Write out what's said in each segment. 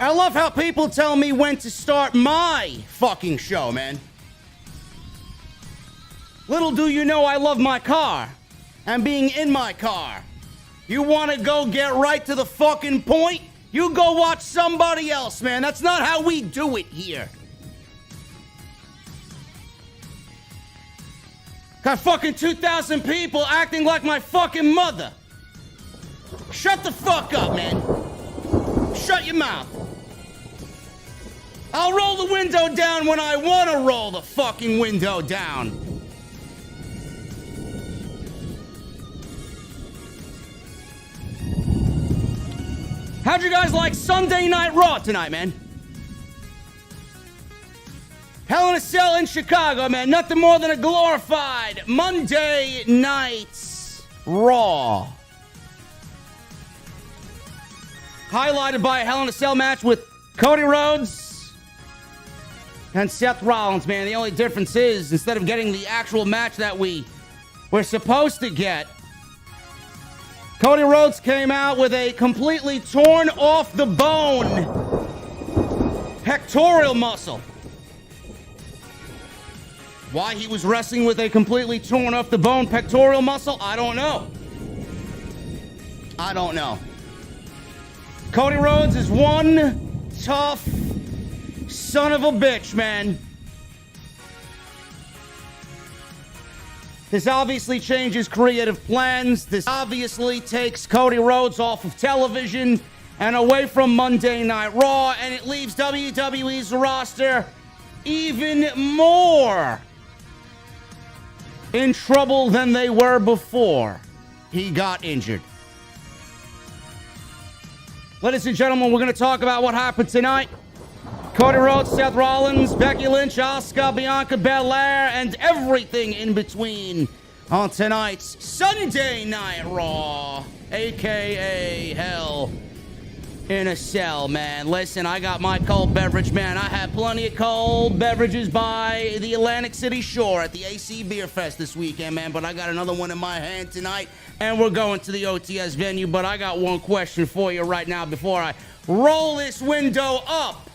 I love how people tell me when to start my fucking show, man. Little do you know I love my car and being in my car. You want to go get right to the fucking point? You go watch somebody else, man. That's not how we do it here. Got fucking 2,000 people acting like my fucking mother. Shut the fuck up, man. Shut your mouth. I'll roll the window down when I want to roll the fucking window down. How'd you guys like Sunday Night Raw tonight, man? Hell in a Cell in Chicago, man. Nothing more than a glorified Monday Night Raw. Highlighted by a Hell in a Cell match with Cody Rhodes and Seth Rollins, man. The only difference is, instead of getting the actual match that we were supposed to get, Cody Rhodes came out with a completely torn off the bone pectoral muscle. Why he was wrestling with a completely torn off the bone pectoral muscle, I don't know. I don't know. Cody Rhodes is one tough son of a bitch, man. This obviously changes creative plans. This obviously takes Cody Rhodes off of television and away from Monday Night Raw, and it leaves WWE's roster even more in trouble than they were before he got injured. Ladies and gentlemen, we're going to talk about what happened tonight. Cody Rhodes, Seth Rollins, Becky Lynch, Asuka, Bianca, Belair, and everything in between on tonight's Sunday Night Raw, a.k.a. Hell in a Cell, man. Listen, I got my cold beverage, man. I had plenty of cold beverages by the Atlantic City shore at the AC Beer Fest this weekend, man, but I got another one in my hand tonight, and we're going to the OTS venue, but I got one question for you right now before I roll this window up.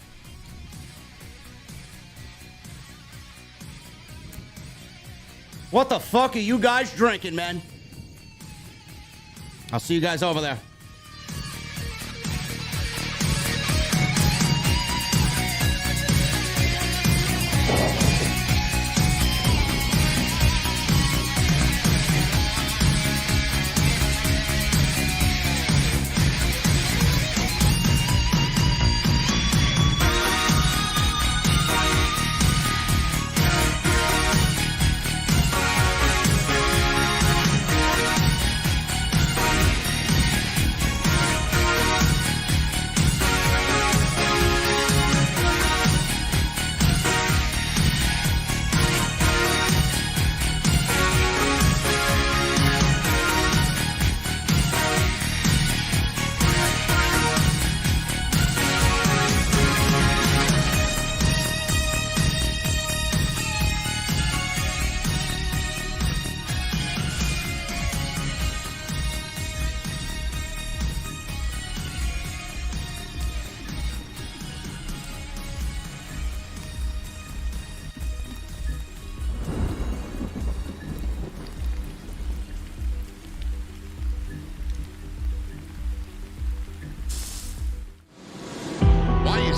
What the fuck are you guys drinking, man? I'll see you guys over there.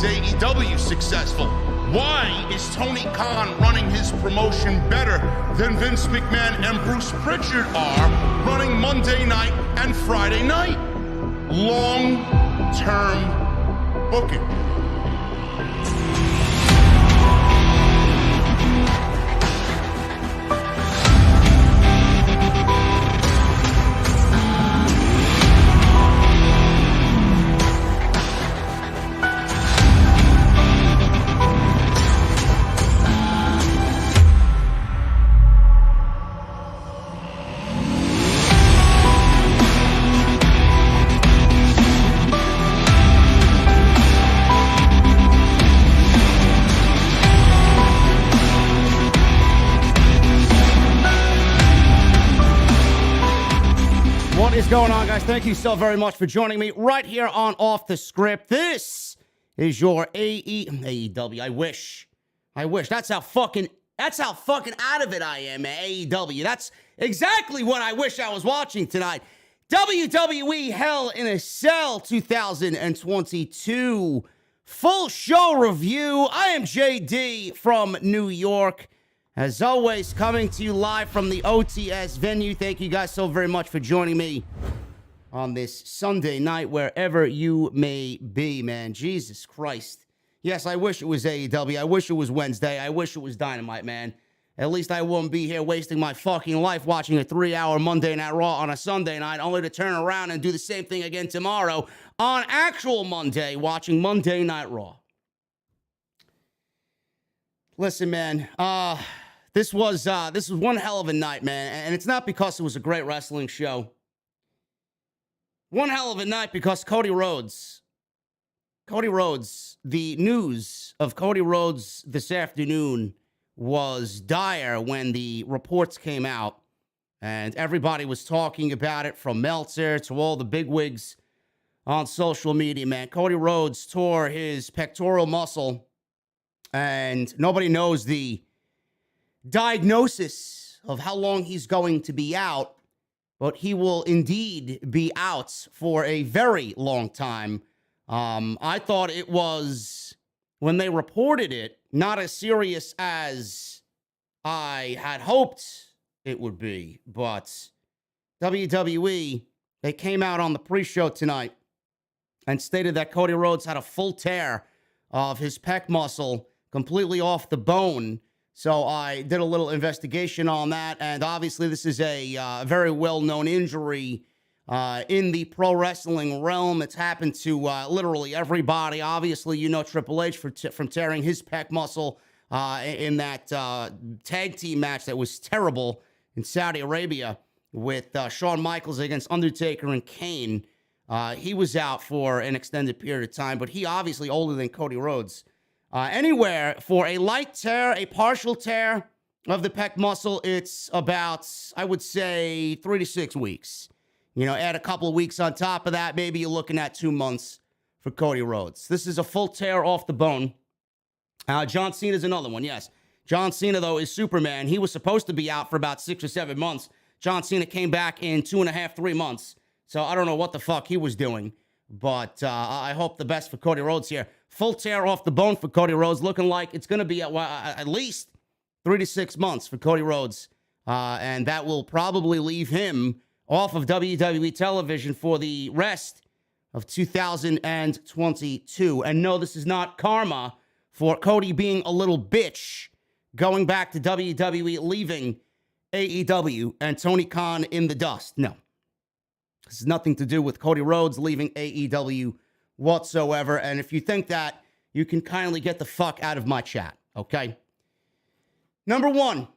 AEW successful? Why is Tony Khan running his promotion better than Vince McMahon and Bruce Pritchard are running Monday night and Friday night? Long-term booking. What is going on, guys? Thank you so very much for joining me right here on Off the Script. This is your AEW. I wish. That's how fucking out of it I am at AEW. That's exactly what I wish I was watching tonight. WWE Hell in a Cell 2022 full show review. I am JD from New York. As always, coming to you live from the OTS venue. Thank you guys so very much for joining me on this Sunday night, wherever you may be, man. Jesus Christ. Yes, I wish it was AEW. I wish it was Wednesday. I wish it was Dynamite, man. At least I wouldn't be here wasting my fucking life watching a 3-hour Monday Night Raw on a Sunday night, only to turn around and do the same thing again tomorrow on actual Monday, watching Monday Night Raw. Listen, man, this was one hell of a night, man, and it's not because it was a great wrestling show. One hell of a night because Cody Rhodes, the news of Cody Rhodes this afternoon was dire when the reports came out, and everybody was talking about it, from Meltzer to all the bigwigs on social media, man. Cody Rhodes tore his pectoral muscle, and nobody knows the diagnosis of how long he's going to be out, but he will indeed be out for a very long time. I thought it was, when they reported it, not as serious as I had hoped it would be, but WWE, they came out on the pre-show tonight and stated that Cody Rhodes had a full tear of his pec muscle, completely off the bone. So I did a little investigation on that, and obviously this is a very well-known injury in the pro wrestling realm. It's happened to literally everybody. Obviously, you know Triple H from tearing his pec muscle in that tag team match that was terrible in Saudi Arabia with Shawn Michaels against Undertaker and Kane. He was out for an extended period of time, but he obviously older than Cody Rhodes. Anywhere for a light tear, a partial tear of the pec muscle, it's about, I would say, 3 to 6 weeks. You know, add a couple of weeks on top of that, maybe you're looking at 2 months for Cody Rhodes. This is a full tear off the bone. John Cena's another one, yes. John Cena, though, is Superman. He was supposed to be out for about 6 or 7 months. John Cena came back in 2.5, 3 months. So I don't know what the fuck he was doing. But I hope the best for Cody Rhodes here. Full tear off the bone for Cody Rhodes, looking like it's going to be at least 3 to 6 months for Cody Rhodes. And that will probably leave him off of WWE television for the rest of 2022. And no, this is not karma for Cody being a little bitch, going back to WWE, leaving AEW, and Tony Khan in the dust. No. This has nothing to do with Cody Rhodes leaving AEW whatsoever. And if you think that, you can kindly get the fuck out of my chat, okay? Number one,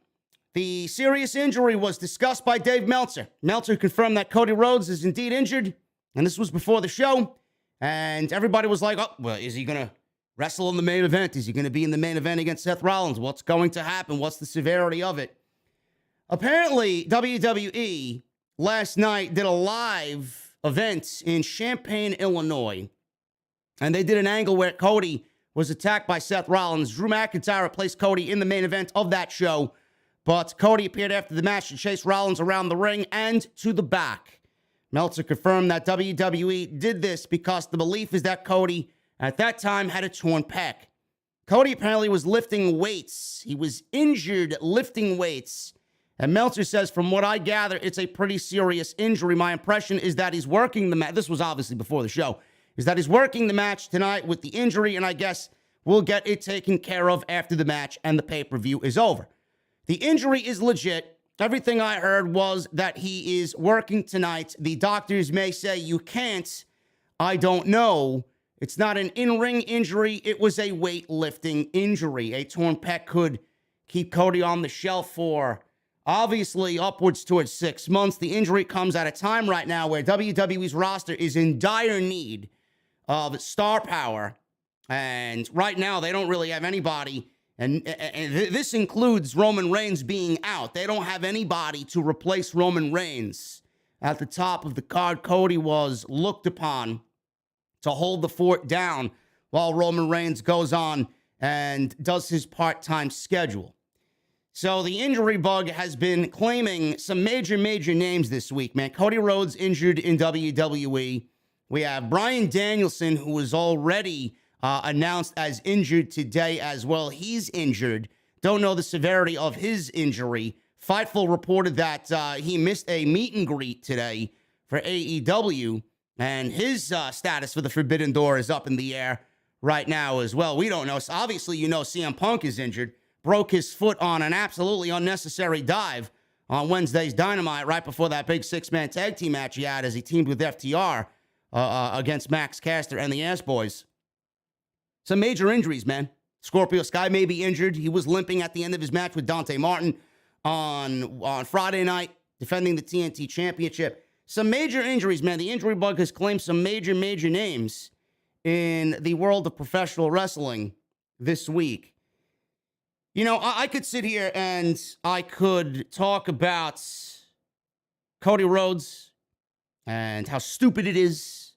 the serious injury was discussed by Dave Meltzer. Meltzer confirmed that Cody Rhodes is indeed injured, and this was before the show. And everybody was like, oh, well, is he going to wrestle in the main event? Is he going to be in the main event against Seth Rollins? What's going to happen? What's the severity of it? Apparently, WWE last night did a live event in Champaign, Illinois, and they did an angle where Cody was attacked by Seth Rollins. Drew McIntyre replaced Cody in the main event of that show, but Cody appeared after the match to chase Rollins around the ring and to the back. Meltzer confirmed that WWE did this because the belief is that Cody, at that time, had a torn pec. Cody apparently was lifting weights. He was injured lifting weights. And Meltzer says, from what I gather, it's a pretty serious injury. My impression is that he's working the match. This was obviously before the show. Is that he's working the match tonight with the injury, and I guess we'll get it taken care of after the match and the pay-per-view is over. The injury is legit. Everything I heard was that he is working tonight. The doctors may say you can't. I don't know. It's not an in-ring injury. It was a weightlifting injury. A torn pec could keep Cody on the shelf for obviously upwards towards 6 months. The injury comes at a time right now where WWE's roster is in dire need of star power. And right now, they don't really have anybody. And this includes Roman Reigns being out. They don't have anybody to replace Roman Reigns. At the top of the card, Cody was looked upon to hold the fort down while Roman Reigns goes on and does his part-time schedule. So the injury bug has been claiming some major names this week, man. Cody Rhodes injured in WWE. We have Bryan Danielson, who was already announced as injured today as well. He's injured. Don't know the severity of his injury. Fightful reported that he missed a meet and greet today for AEW, and his status for the Forbidden Door is up in the air right now as well. We don't know. So obviously, you know CM Punk is injured. Broke his foot on an absolutely unnecessary dive on Wednesday's Dynamite right before that big six-man tag team match he had as he teamed with FTR against Max Caster and the Ass Boys. Some major injuries, man. Scorpio Sky may be injured. He was limping at the end of his match with Dante Martin on Friday night, defending the TNT Championship. Some major injuries, man. The injury bug has claimed some major names in the world of professional wrestling this week. You know, I could sit here and I could talk about Cody Rhodes and how stupid it is.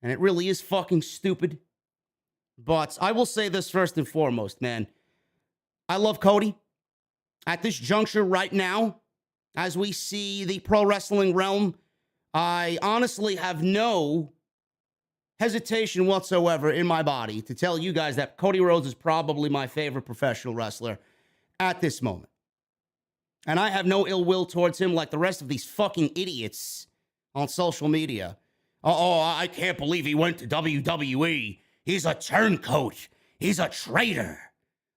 And it really is fucking stupid. But I will say this first and foremost, man. I love Cody. At this juncture right now, as we see the pro wrestling realm, I honestly have no hesitation whatsoever in my body to tell you guys that Cody Rhodes is probably my favorite professional wrestler at this moment. And I have no ill will towards him like the rest of these fucking idiots on social media. Oh, I can't believe he went to WWE. He's a turncoat. He's a traitor.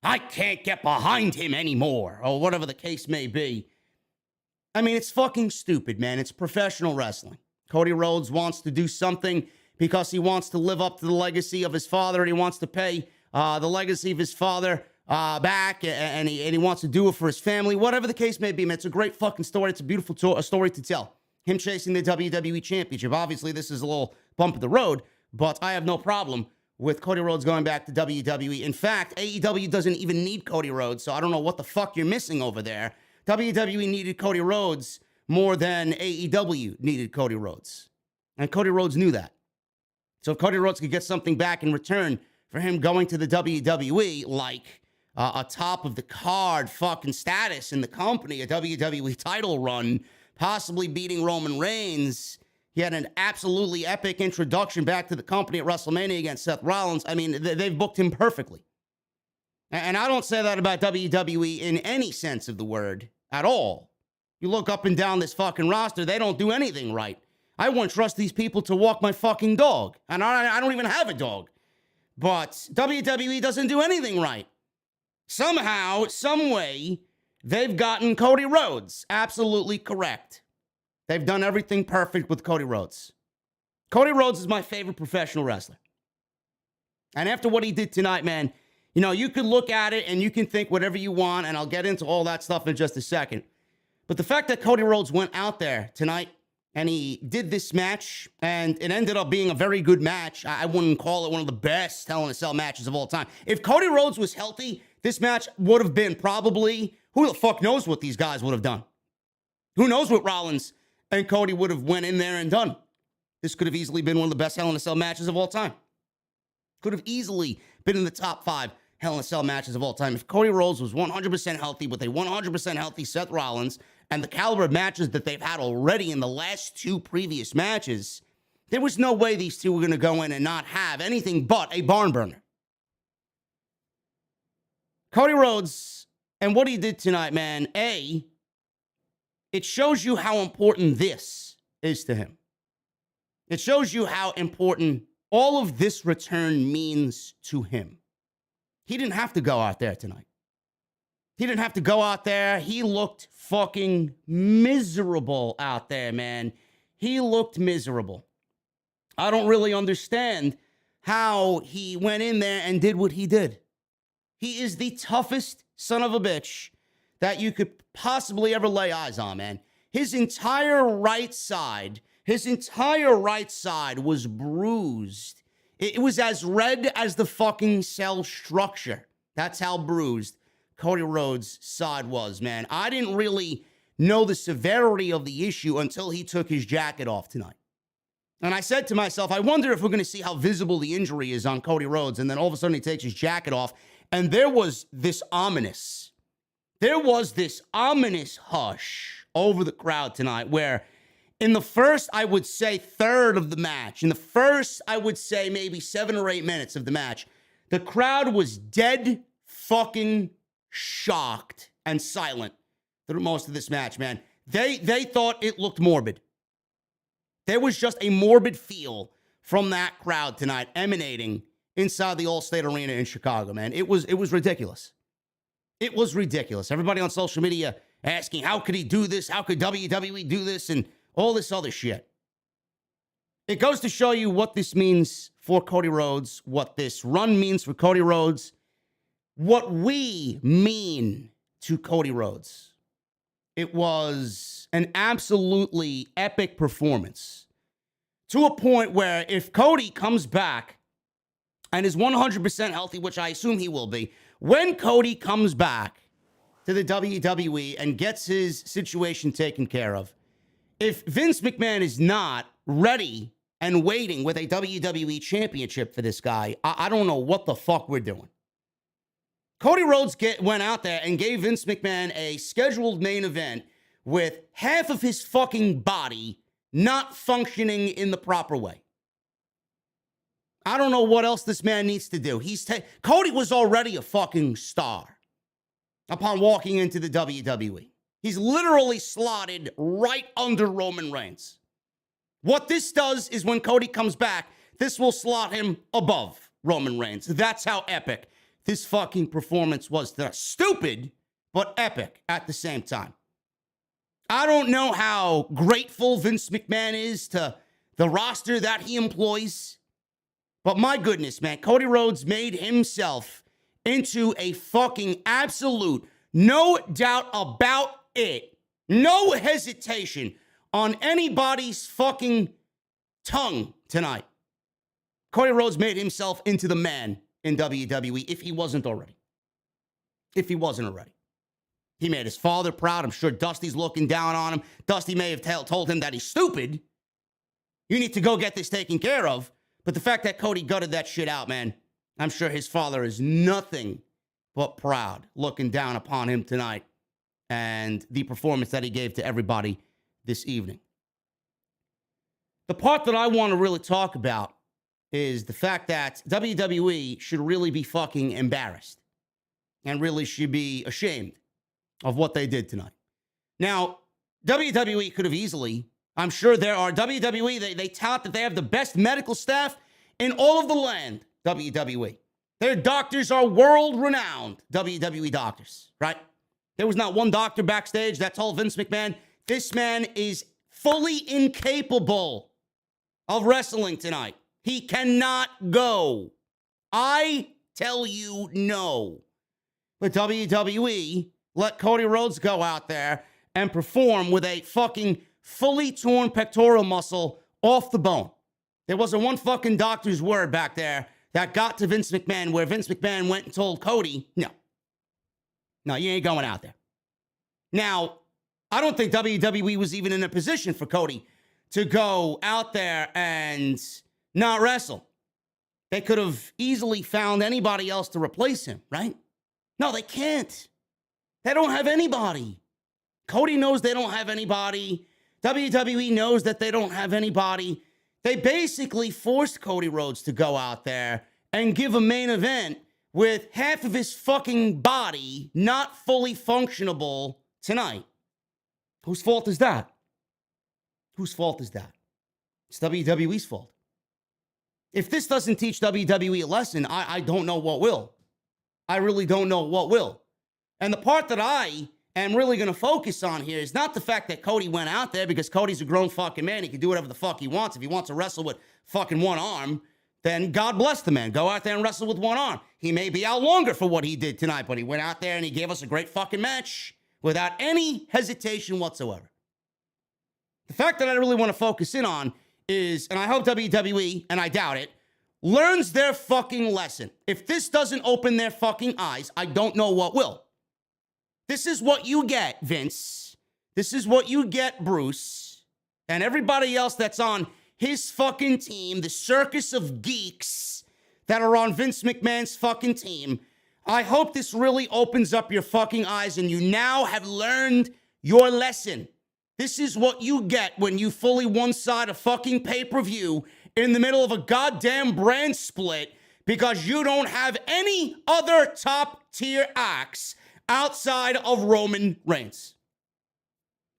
I can't get behind him anymore, or whatever the case may be. I mean, it's fucking stupid, man. It's professional wrestling. Cody Rhodes wants to do something because he wants to live up to the legacy of his father, and he wants to pay the legacy of his father back, and he wants to do it for his family. Whatever the case may be, man, it's a great fucking story. It's a beautiful story to tell. Him chasing the WWE Championship. Obviously, this is a little bump in the road, but I have no problem with Cody Rhodes going back to WWE. In fact, AEW doesn't even need Cody Rhodes, so I don't know what the fuck you're missing over there. WWE needed Cody Rhodes more than AEW needed Cody Rhodes. And Cody Rhodes knew that. So if Cody Rhodes could get something back in return for him going to the WWE, like a top of the card fucking status in the company, a WWE title run, possibly beating Roman Reigns. He had an absolutely epic introduction back to the company at WrestleMania against Seth Rollins. I mean, they've booked him perfectly. And I don't say that about WWE in any sense of the word at all. You look up and down this fucking roster, they don't do anything right. I wouldn't trust these people to walk my fucking dog. And I don't even have a dog. But WWE doesn't do anything right. Somehow, some way, they've gotten Cody Rhodes absolutely correct. They've done everything perfect with Cody Rhodes. Cody Rhodes is my favorite professional wrestler. And after what he did tonight, man, you know, you can look at it and you can think whatever you want, and I'll get into all that stuff in just a second. But the fact that Cody Rhodes went out there tonight and he did this match, and it ended up being a very good match. I wouldn't call it one of the best Hell in a Cell matches of all time. If Cody Rhodes was healthy, this match would have been probably, who the fuck knows what these guys would have done? Who knows what Rollins and Cody would have went in there and done? This could have easily been one of the best Hell in a Cell matches of all time. Could have easily been in the top 5 Hell in a Cell matches of all time. If Cody Rhodes was 100% healthy with a 100% healthy Seth Rollins and the caliber of matches that they've had already in the last 2 previous matches, there was no way these two were going to go in and not have anything but a barn burner. Cody Rhodes and what he did tonight, man, it shows you how important this is to him. It shows you how important all of this return means to him. He didn't have to go out there tonight. He didn't have to go out there. He looked fucking miserable out there, man. He looked miserable. I don't really understand how he went in there and did what he did. He is the toughest son of a bitch that you could possibly ever lay eyes on, man. His entire right side was bruised. It was as red as the fucking cell structure. That's how bruised Cody Rhodes' side was, man. I didn't really know the severity of the issue until he took his jacket off tonight. And I said to myself, I wonder if we're going to see how visible the injury is on Cody Rhodes. And then all of a sudden he takes his jacket off. And there was this ominous hush over the crowd tonight where in the first, I would say, third of the match, in the first, I would say maybe 7 or 8 minutes of the match, the crowd was dead fucking shocked and silent through most of this match, man. They thought it looked morbid. There was just a morbid feel from that crowd tonight emanating inside the Allstate Arena in Chicago, man. It was ridiculous. It was ridiculous. Everybody on social media asking, how could he do this? How could WWE do this? And all this other shit. It goes to show you what this means for Cody Rhodes, what this run means for Cody Rhodes, what we mean to Cody Rhodes. It was an absolutely epic performance to a point where if Cody comes back and is 100% healthy, which I assume he will be, when Cody comes back to the WWE and gets his situation taken care of, if Vince McMahon is not ready and waiting with a WWE championship for this guy, I don't know what the fuck we're doing. Cody Rhodes went out there and gave Vince McMahon a scheduled main event with half of his fucking body not functioning in the proper way. I don't know what else this man needs to do. Cody was already a fucking star upon walking into the WWE. He's literally slotted right under Roman Reigns. What this does is when Cody comes back, this will slot him above Roman Reigns. That's how epic this fucking performance was. Stupid, but epic at the same time. I don't know how grateful Vince McMahon is to the roster that he employs, but my goodness, man, Cody Rhodes made himself into a fucking absolute, no doubt about it, no hesitation on anybody's fucking tongue tonight. Cody Rhodes made himself into the man in WWE if he wasn't already. He made his father proud. I'm sure Dusty's looking down on him. Dusty may have told him that he's stupid. You need to go get this taken care of. But the fact that Cody gutted that shit out, man, I'm sure his father is nothing but proud looking down upon him tonight and the performance that he gave to everybody this evening. The part that I want to really talk about is the fact that WWE should really be fucking embarrassed and really should be ashamed of what they did tonight. Now, WWE could have easily, I'm sure there are, WWE, they tout that they have the best medical staff in all of the land, WWE. Their doctors are world-renowned WWE doctors, right? There was not one doctor backstage that told Vince McMahon, this man is fully incapable of wrestling tonight. He cannot go. I tell you no. But WWE let Cody Rhodes go out there and perform with a fucking fully torn pectoral muscle off the bone. There wasn't one fucking doctor's word back there that got to Vince McMahon where Vince McMahon went and told Cody, no, you ain't going out there. Now, I don't think WWE was even in a position for Cody to go out there and not wrestle. They could have easily found anybody else to replace him, right? No, they can't. They don't have anybody. Cody knows they don't have anybody. WWE knows that they don't have anybody. They basically forced Cody Rhodes to go out there and give a main event with half of his fucking body not fully functionable tonight. Whose fault is that? Whose fault is that? It's WWE's fault. If this doesn't teach WWE a lesson, I don't know what will. I really don't know what will. And the part that I am really going to focus on here is not the fact that Cody went out there, because Cody's a grown fucking man. He can do whatever the fuck he wants. If he wants to wrestle with fucking one arm, then God bless the man. Go out there and wrestle with one arm. He may be out longer for what he did tonight, but he went out there and he gave us a great fucking match without any hesitation whatsoever. The fact that I really want to focus in on is, and I hope WWE, and I doubt it, learns their fucking lesson. If this doesn't open their fucking eyes, I don't know what will. This is what you get, Vince. This is what you get, Bruce. And everybody else that's on his fucking team, the circus of geeks that are on Vince McMahon's fucking team. I hope this really opens up your fucking eyes and you now have learned your lesson. This is what you get when you fully one-side a fucking pay-per-view in the middle of a goddamn brand split because you don't have any other top-tier acts outside of Roman Reigns.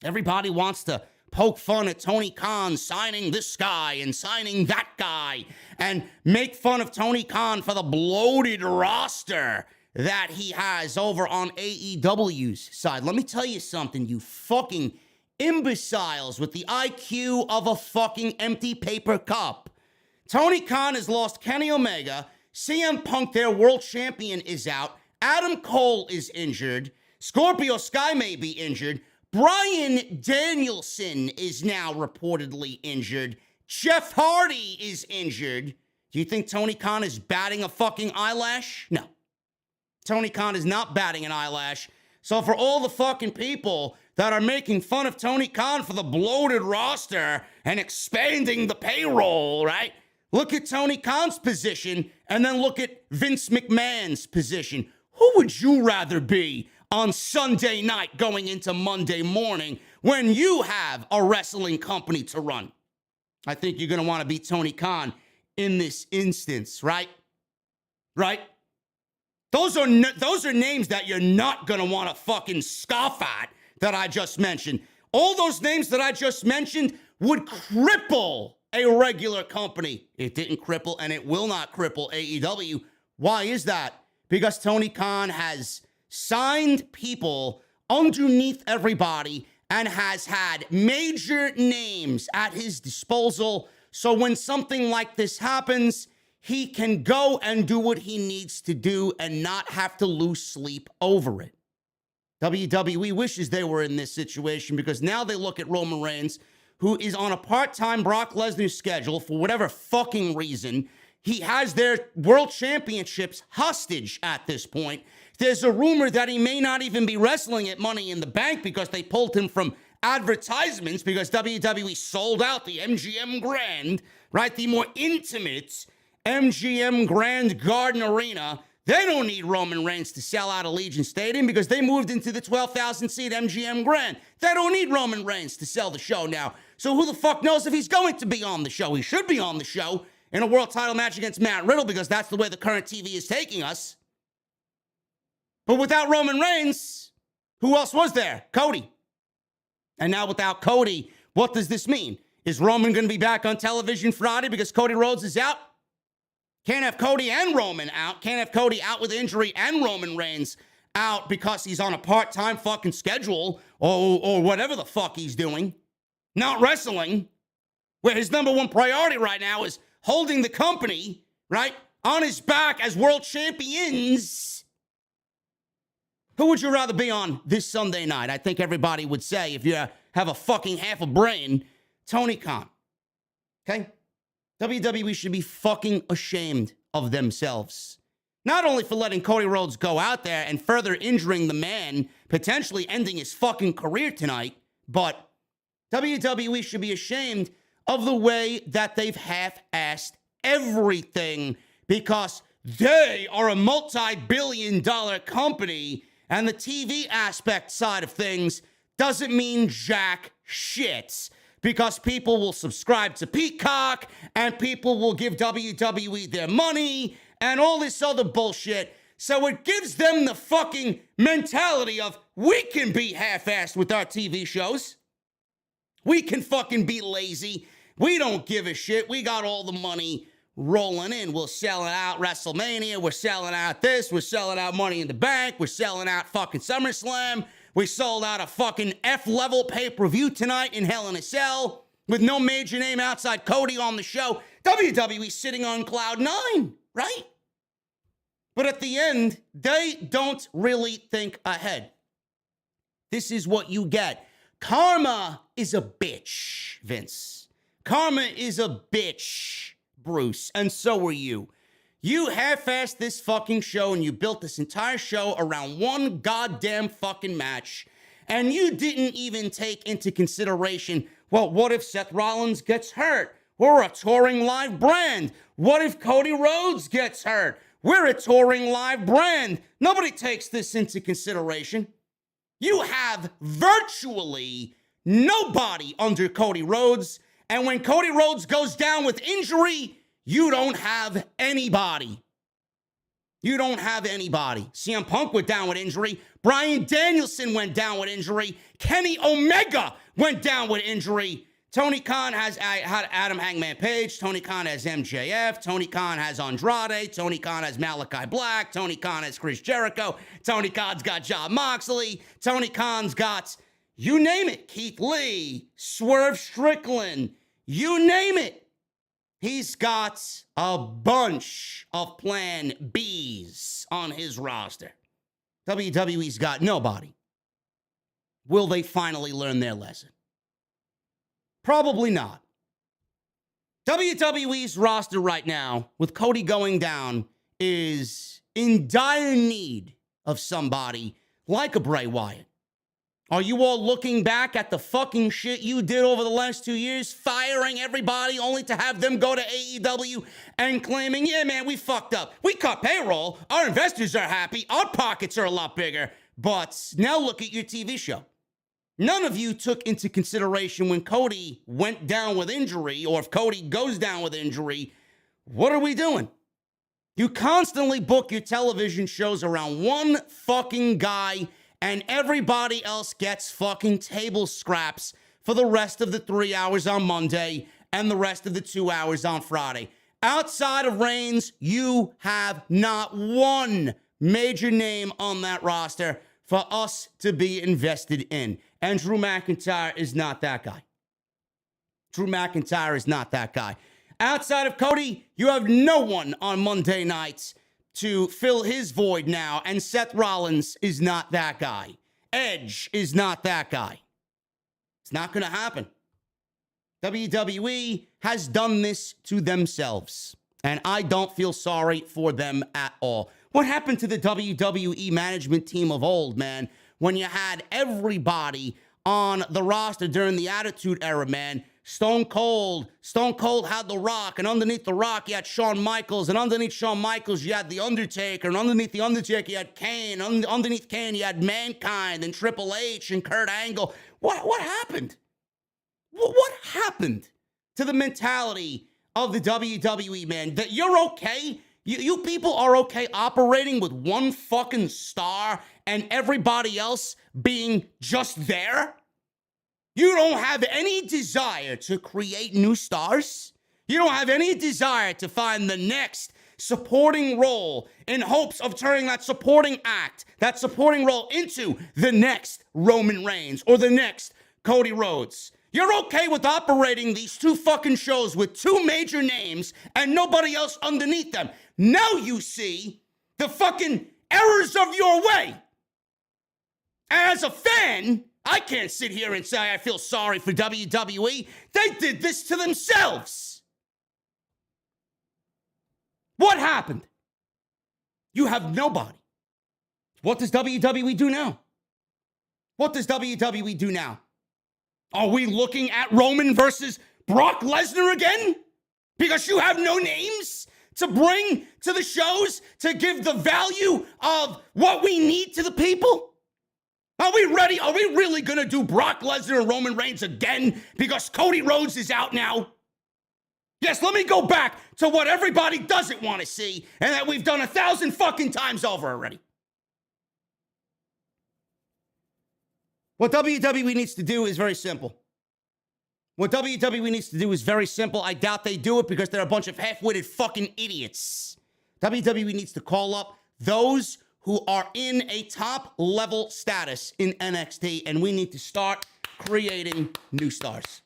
Everybody wants to poke fun at Tony Khan signing this guy and signing that guy and make fun of Tony Khan for the bloated roster that he has over on AEW's side. Let me tell you something, you fucking imbeciles with the IQ of a fucking empty paper cup. Tony Khan has lost Kenny Omega. CM Punk, their world champion, is out. Adam Cole is injured. Scorpio Sky may be injured. Bryan Danielson is now reportedly injured. Jeff Hardy is injured. Do you think Tony Khan is batting a fucking eyelash? No. Tony Khan is not batting an eyelash. So for all the fucking people that are making fun of Tony Khan for the bloated roster and expanding the payroll, right? Look at Tony Khan's position and then look at Vince McMahon's position. Who would you rather be on Sunday night going into Monday morning when you have a wrestling company to run? I think you're going to want to be Tony Khan in this instance, right? Right? Those are names that you're not going to want to fucking scoff at that I just mentioned. All those names that I just mentioned would cripple a regular company. It didn't cripple and it will not cripple AEW. Why is that? Because Tony Khan has signed people underneath everybody and has had major names at his disposal. So when something like this happens, he can go and do what he needs to do and not have to lose sleep over it. WWE wishes they were in this situation because now they look at Roman Reigns, who is on a part-time Brock Lesnar schedule for whatever fucking reason. He has their world championships hostage at this point. There's a rumor that he may not even be wrestling at Money in the Bank because they pulled him from advertisements because WWE sold out the MGM Grand, right? The more intimate MGM Grand Garden Arena. They don't need Roman Reigns to sell out Allegiant Stadium because they moved into the 12,000-seat MGM Grand. They don't need Roman Reigns to sell the show now. So who the fuck knows if he's going to be on the show? He should be on the show in a world title match against Matt Riddle because that's the way the current TV is taking us. But without Roman Reigns, who else was there? Cody. And now without Cody, what does this mean? Is Roman going to be back on television Friday because Cody Rhodes is out? Can't have Cody and Roman out. Can't have Cody out with injury and Roman Reigns out because he's on a part-time fucking schedule or whatever the fuck he's doing. Not wrestling, where his number one priority right now is holding the company, right, on his back as world champions. Who would you rather be on this Sunday night? I think everybody would say, if you have a fucking half a brain, Tony Khan. Okay? WWE should be fucking ashamed of themselves. Not only for letting Cody Rhodes go out there and further injuring the man, potentially ending his fucking career tonight, but WWE should be ashamed of the way that they've half-assed everything because they are a multi-billion-dollar company and the TV aspect side of things doesn't mean jack shit because people will subscribe to Peacock and people will give WWE their money and all this other bullshit. So it gives them the fucking mentality of we can be half-assed with our TV shows. We can fucking be lazy. We don't give a shit. We got all the money rolling in. We're selling out WrestleMania. We're selling out this. We're selling out Money in the Bank. We're selling out fucking SummerSlam. We sold out a fucking F-level pay-per-view tonight in Hell in a Cell with no major name outside Cody on the show. WWE sitting on cloud nine, right? But at the end, they don't really think ahead. This is what you get. Karma is a bitch, Vince. Karma is a bitch, Bruce. And so are you. You half-assed this fucking show and you built this entire show around one goddamn fucking match. And you didn't even take into consideration, well, what if Seth Rollins gets hurt? We're a touring live brand. What if Cody Rhodes gets hurt? We're a touring live brand. Nobody takes this into consideration. You have virtually nobody under Cody Rhodes. And when Cody Rhodes goes down with injury, you don't have anybody. You don't have anybody. CM Punk went down with injury. Bryan Danielson went down with injury. Kenny Omega went down with injury. Tony Khan has Adam Hangman Page. Tony Khan has MJF. Tony Khan has Andrade. Tony Khan has Malachi Black. Tony Khan has Chris Jericho. Tony Khan's got Jon Moxley. Tony Khan's got, you name it, Keith Lee, Swerve Strickland, you name it. He's got a bunch of plan Bs on his roster. WWE's got nobody. Will they finally learn their lesson? Probably not. WWE's roster right now, with Cody going down, is in dire need of somebody like a Bray Wyatt. Are you all looking back at the fucking shit you did over the last 2 years, firing everybody only to have them go to AEW and claiming, yeah, man, we fucked up. We cut payroll. Our investors are happy. Our pockets are a lot bigger. But now look at your TV show. None of you took into consideration when Cody went down with injury, or if Cody goes down with injury, what are we doing? You constantly book your television shows around one fucking guy, and everybody else gets fucking table scraps for the rest of the 3 hours on Monday and the rest of the 2 hours on Friday. Outside of Reigns, you have not one major name on that roster for us to be invested in. And Drew McIntyre is not that guy. Drew McIntyre is not that guy. Outside of Cody, you have no one on Monday nights to fill his void now, and Seth Rollins is not that guy. Edge is not that guy. It's not going to happen. WWE has done this to themselves, and I don't feel sorry for them at all. What happened to the WWE management team of old, man, when you had everybody on the roster during the Attitude Era, man? Stone Cold had The Rock, and underneath The Rock, you had Shawn Michaels, and underneath Shawn Michaels, you had The Undertaker, and underneath The Undertaker, you had Kane, underneath Kane, you had Mankind, and Triple H, and Kurt Angle. What happened? What happened to the mentality of the WWE, man? That you're okay? You people are okay operating with one fucking star and everybody else being just there? You don't have any desire to create new stars? You don't have any desire to find the next supporting role in hopes of turning that supporting act, that supporting role, into the next Roman Reigns or the next Cody Rhodes? You're okay with operating these two fucking shows with two major names and nobody else underneath them. Now you see the fucking errors of your way. As a fan, I can't sit here and say I feel sorry for WWE. They did this to themselves. What happened? You have nobody. What does WWE do now? What does WWE do now? Are we looking at Roman versus Brock Lesnar again? Because you have no names to bring to the shows to give the value of what we need to the people? Are we ready? Are we really going to do Brock Lesnar and Roman Reigns again because Cody Rhodes is out now? Yes, let me go back to what everybody doesn't want to see and that we've done 1,000 fucking times over already. What WWE needs to do is very simple. What WWE needs to do is very simple. I doubt they do it because they're a bunch of half-witted fucking idiots. WWE needs to call up those who are in a top-level status in NXT, and we need to start creating new stars.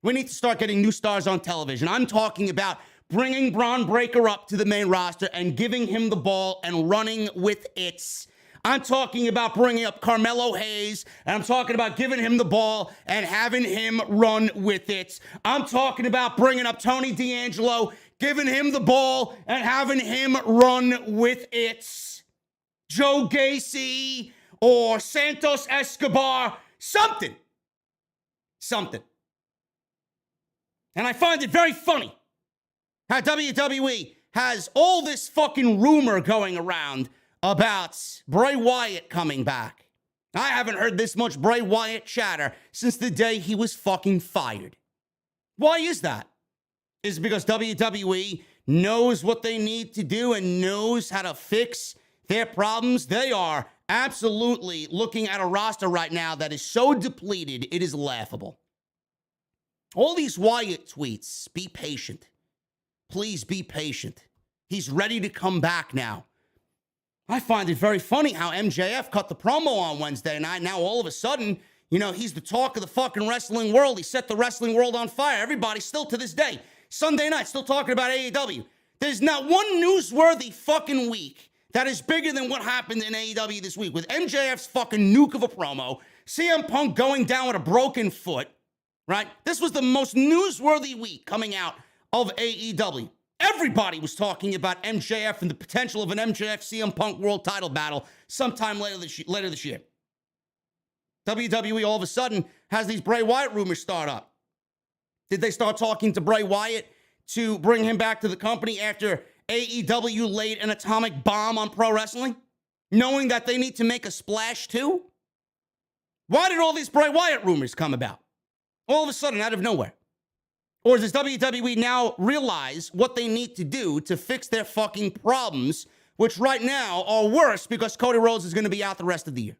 We need to start getting new stars on television. I'm talking about bringing Braun Breaker up to the main roster and giving him the ball and running with it. I'm talking about bringing up Carmelo Hayes, and I'm talking about giving him the ball and having him run with it. I'm talking about bringing up Tony D'Angelo, giving him the ball and having him run with it. Joe Gacy or Santos Escobar, something. And I find it very funny how WWE has all this fucking rumor going around about Bray Wyatt coming back. I haven't heard this much Bray Wyatt chatter since the day he was fucking fired. Why is that? Is it because WWE knows what they need to do and knows how to fix their problems? They are absolutely looking at a roster right now that is so depleted, it is laughable. All these Wyatt tweets, be patient. Please be patient. He's ready to come back now. I find it very funny how MJF cut the promo on Wednesday night. Now all of a sudden, you know, he's the talk of the fucking wrestling world. He set the wrestling world on fire. Everybody still to this day, Sunday night, still talking about AEW. There's not one newsworthy fucking week that is bigger than what happened in AEW this week with MJF's fucking nuke of a promo, CM Punk going down with a broken foot, right? This was the most newsworthy week coming out of AEW. Everybody was talking about MJF and the potential of an MJF CM Punk world title battle sometime later this year. WWE all of a sudden has these Bray Wyatt rumors start up. Did they start talking to Bray Wyatt to bring him back to the company after AEW laid an atomic bomb on pro wrestling, knowing that they need to make a splash too? Why did all these Bray Wyatt rumors come about? All of a sudden, out of nowhere. Or does WWE now realize what they need to do to fix their fucking problems, which right now are worse because Cody Rhodes is going to be out the rest of the year?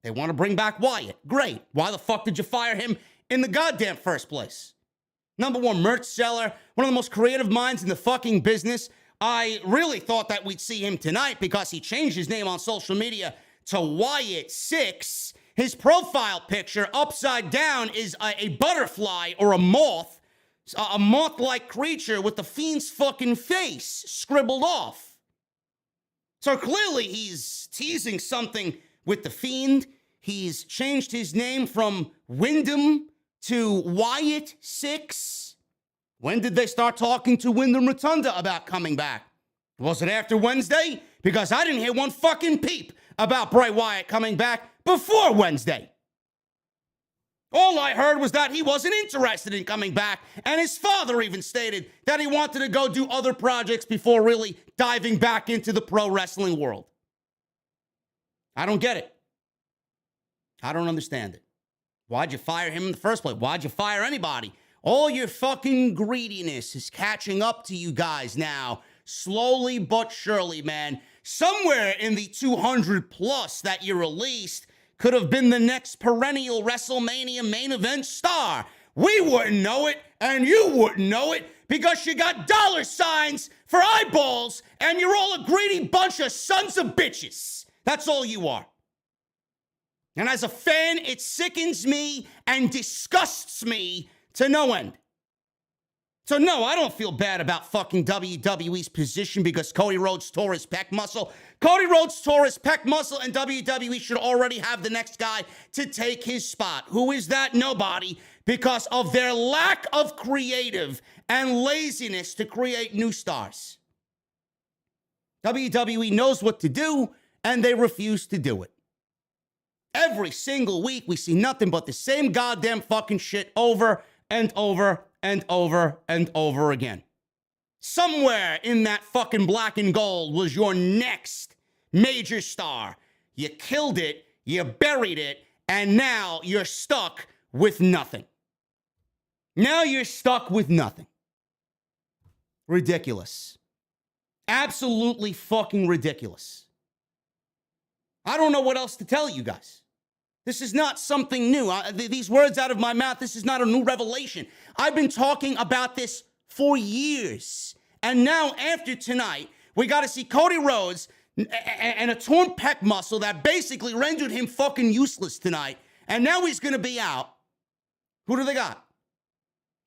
They want to bring back Wyatt. Great. Why the fuck did you fire him in the goddamn first place? Number one merch seller, one of the most creative minds in the fucking business. I really thought that we'd see him tonight because he changed his name on social media to Wyatt6. His profile picture upside down is a butterfly or a moth-like creature with the Fiend's fucking face scribbled off. So clearly he's teasing something with the Fiend. He's changed his name from Wyndham to Wyatt6. When did they start talking to Wyndham Rotunda about coming back? Was it after Wednesday? Because I didn't hear one fucking peep about Bray Wyatt coming back before Wednesday. All I heard was that he wasn't interested in coming back, and his father even stated that he wanted to go do other projects before really diving back into the pro wrestling world. I don't get it. I don't understand it. Why'd you fire him in the first place? Why'd you fire anybody? All your fucking greediness is catching up to you guys now, slowly but surely, man. Somewhere in the 200 plus that you released could have been the next perennial WrestleMania main event star. We wouldn't know it, and you wouldn't know it, because you got dollar signs for eyeballs, and you're all a greedy bunch of sons of bitches. That's all you are. And as a fan, it sickens me and disgusts me to no end. So no, I don't feel bad about fucking WWE's position because Cody Rhodes tore his pec muscle. Cody Rhodes tore his pec muscle, and WWE should already have the next guy to take his spot. Who is that? Nobody, because of their lack of creative and laziness to create new stars. WWE knows what to do, and they refuse to do it. Every single week, we see nothing but the same goddamn fucking shit over and over and over and over again. Somewhere in that fucking black and gold was your next major star. You killed it, you buried it, and now you're stuck with nothing. Now you're stuck with nothing. Ridiculous. Absolutely fucking ridiculous. I don't know what else to tell you guys. This is not something new. These words out of my mouth, this is not a new revelation. I've been talking about this for years. And now, after tonight, we got to see Cody Rhodes and a torn pec muscle that basically rendered him fucking useless tonight. And now he's going to be out. Who do they got?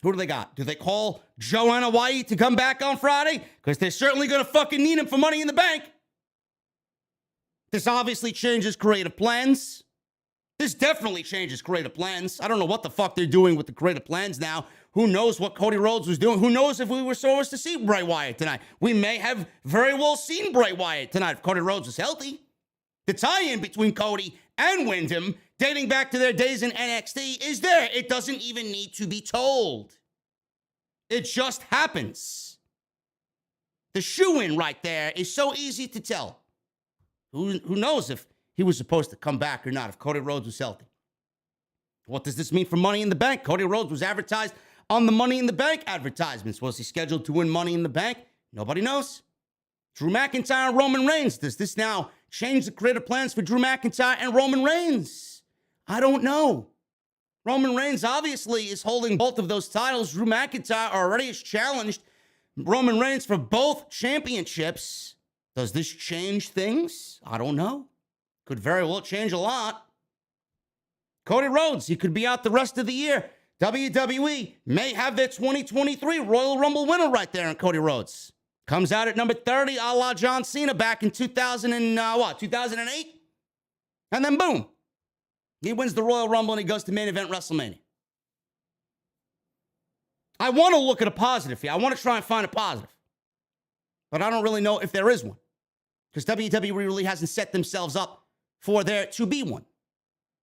Who do they got? Do they call Joanna White to come back on Friday? Because they're certainly going to fucking need him for Money in the Bank. This obviously changes creative plans. This definitely changes creative plans. I don't know what the fuck they're doing with the creative plans now. Who knows what Cody Rhodes was doing? Who knows if we were supposed to see Bray Wyatt tonight? We may have very well seen Bray Wyatt tonight if Cody Rhodes was healthy. The tie-in between Cody and Wyndham dating back to their days in NXT, is there. It doesn't even need to be told. It just happens. The shoe-in right there is so easy to tell. Who knows if he was supposed to come back or not, if Cody Rhodes was healthy. What does this mean for Money in the Bank? Cody Rhodes was advertised on the Money in the Bank advertisements. Was he scheduled to win Money in the Bank? Nobody knows. Drew McIntyre and Roman Reigns. Does this now change the creative plans for Drew McIntyre and Roman Reigns? I don't know. Roman Reigns obviously is holding both of those titles. Drew McIntyre already has challenged Roman Reigns for both championships. Does this change things? I don't know. Could very well change a lot. Cody Rhodes, he could be out the rest of the year. WWE may have their 2023 Royal Rumble winner right there in Cody Rhodes. Comes out at number 30, a la John Cena back in 2008? And then boom. He wins the Royal Rumble and he goes to main event WrestleMania. I want to look at a positive here. I want to try and find a positive. But I don't really know if there is one. Because WWE really hasn't set themselves up for there to be one.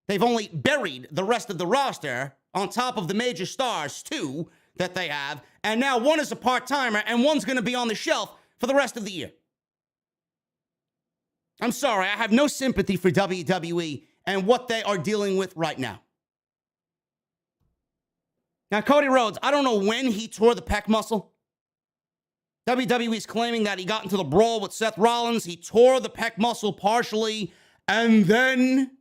They've only buried the rest of the roster on top of the major stars, too, that they have. And now one is a part-timer and one's going to be on the shelf for the rest of the year. I'm sorry, I have no sympathy for WWE and what they are dealing with right now. Now, Cody Rhodes, I don't know when he tore the pec muscle. WWE is claiming that he got into the brawl with Seth Rollins. He tore the pec muscle partially and then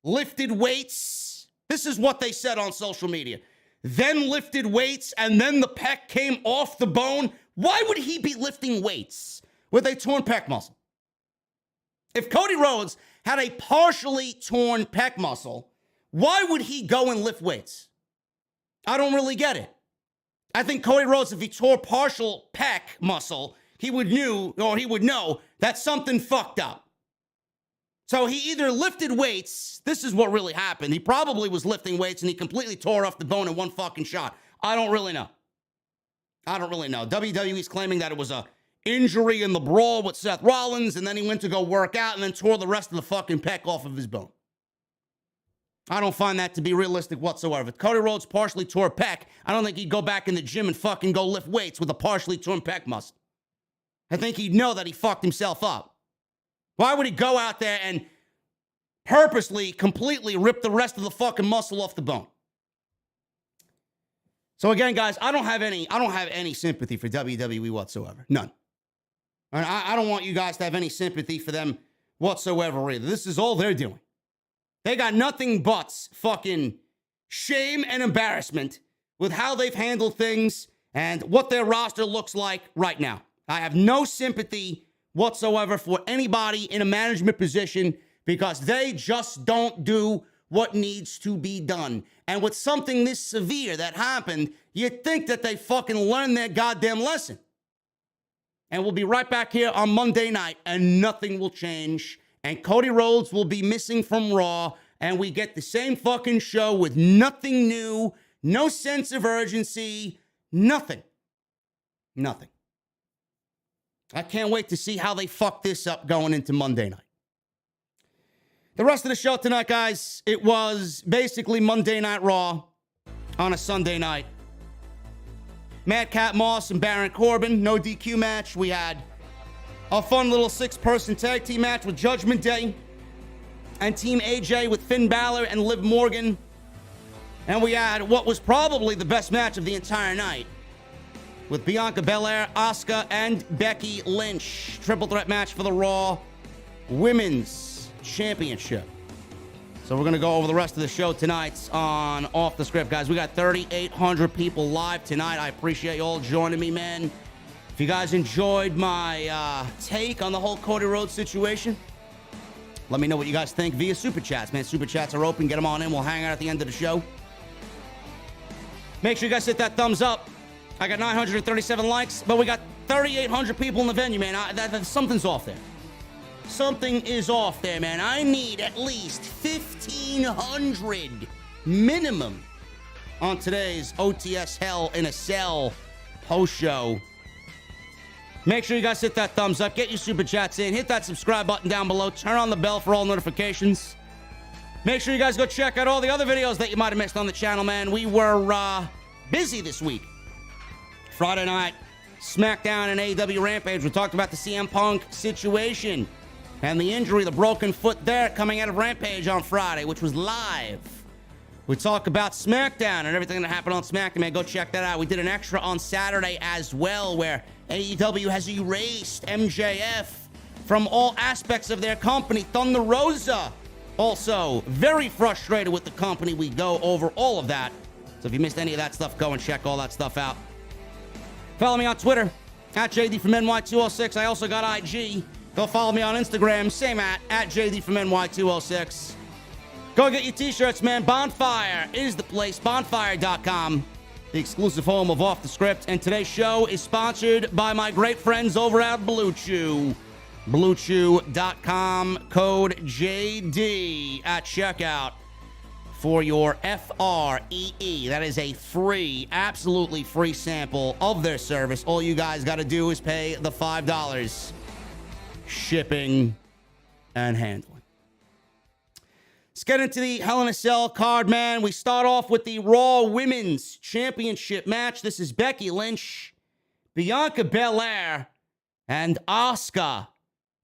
lifted weights. This is what they said on social media. Then lifted weights and then the pec came off the bone. Why would he be lifting weights with a torn pec muscle? If Cody Rhodes had a partially torn pec muscle, why would he go and lift weights? I don't really get it. I think Cody Rhodes, if he tore partial pec muscle, he would know that something fucked up. So he either lifted weights. This is what really happened. He probably was lifting weights and he completely tore off the bone in one fucking shot. I don't really know. WWE's claiming that it was a injury in the brawl with Seth Rollins and then he went to go work out and then tore the rest of the fucking pec off of his bone. I don't find that to be realistic whatsoever. If Cody Rhodes partially tore a pec, I don't think he'd go back in the gym and fucking go lift weights with a partially torn pec muscle. I think he'd know that he fucked himself up. Why would he go out there and purposely, completely rip the rest of the fucking muscle off the bone? So again, guys, I don't have any sympathy for WWE whatsoever. None. And I don't want you guys to have any sympathy for them whatsoever either. This is all they're doing. They got nothing but fucking shame and embarrassment with how they've handled things and what their roster looks like right now. I have no sympathy whatsoever for anybody in a management position because they just don't do what needs to be done. And with something this severe that happened, you'd think that they fucking learned their goddamn lesson. And we'll be right back here on Monday night and nothing will change. And Cody Rhodes will be missing from Raw. And we get the same fucking show with nothing new, no sense of urgency, nothing. Nothing. I can't wait to see how they fuck this up going into Monday night. The rest of the show tonight, guys, it was basically Monday Night Raw on a Sunday night. Madcap Moss and Baron Corbin, no DQ match. We had a fun little 6-person tag team match with Judgment Day and Team AJ with Finn Balor and Liv Morgan. And we had what was probably the best match of the entire night with Bianca Belair, Asuka, and Becky Lynch. Triple threat match for the Raw Women's Championship. So we're going to go over the rest of the show tonight on Off the Script, guys. We got 3,800 people live tonight. I appreciate you all joining me, man. If you guys enjoyed my take on the whole Cody Rhodes situation, let me know what you guys think via Super Chats, man. Super Chats are open. Get them on in. We'll hang out at the end of the show. Make sure you guys hit that thumbs up. I got 937 likes, but we got 3,800 people in the venue, man. Something's off there. Something is off there, man. I need at least 1,500 minimum on today's OTS Hell in a Cell post show. Make sure you guys hit that thumbs up. Get your Super Chats in. Hit that subscribe button down below. Turn on the bell for all notifications. Make sure you guys go check out all the other videos that you might have missed on the channel, man. We were busy this week. Friday night, SmackDown and AEW Rampage. We talked about the CM Punk situation and the injury, the broken foot there coming out of Rampage on Friday, which was live. We talk about SmackDown and everything that happened on SmackDown, man. Go check that out. We did an extra on Saturday as well, where AEW has erased MJF from all aspects of their company. Thunder Rosa also very frustrated with the company. We go over all of that. So if you missed any of that stuff, go and check all that stuff out. Follow me on Twitter, at JD from NY206. I also got IG. Go follow me on Instagram, same at JD from NY206. Go get your t-shirts, man. Bonfire is the place. Bonfire.com, the exclusive home of Off the Script. And today's show is sponsored by my great friends over at Blue Chew. BlueChew.com, code JD at checkout for your FREE. That is a free, absolutely free sample of their service. All you guys got to do is pay the $5 shipping and handling. Let's get into the Hell in a Cell card, man. We start off with the Raw Women's Championship match. This is Becky Lynch, Bianca Belair, and Asuka.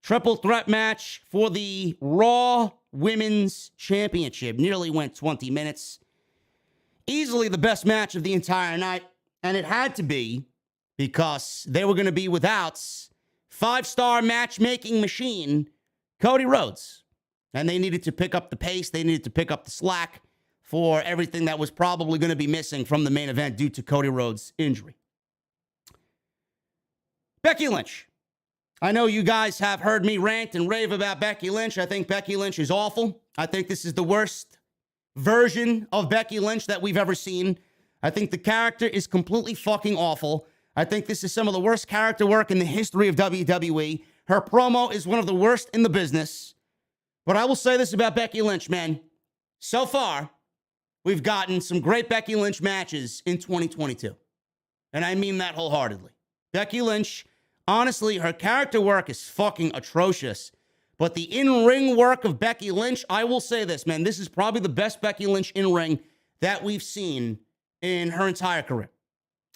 Triple threat match for the Raw Women's Championship. Nearly went 20 minutes. Easily the best match of the entire night. And it had to be because they were going to be without five-star matchmaking machine, Cody Rhodes. And they needed to pick up the pace. They needed to pick up the slack for everything that was probably going to be missing from the main event due to Cody Rhodes' injury. Becky Lynch. I know you guys have heard me rant and rave about Becky Lynch. I think Becky Lynch is awful. I think this is the worst version of Becky Lynch that we've ever seen. I think the character is completely fucking awful. I think this is some of the worst character work in the history of WWE. Her promo is one of the worst in the business. But I will say this about Becky Lynch, man. So far, we've gotten some great Becky Lynch matches in 2022. And I mean that wholeheartedly. Becky Lynch, honestly, her character work is fucking atrocious. But the in-ring work of Becky Lynch, I will say this, man. This is probably the best Becky Lynch in-ring that we've seen in her entire career.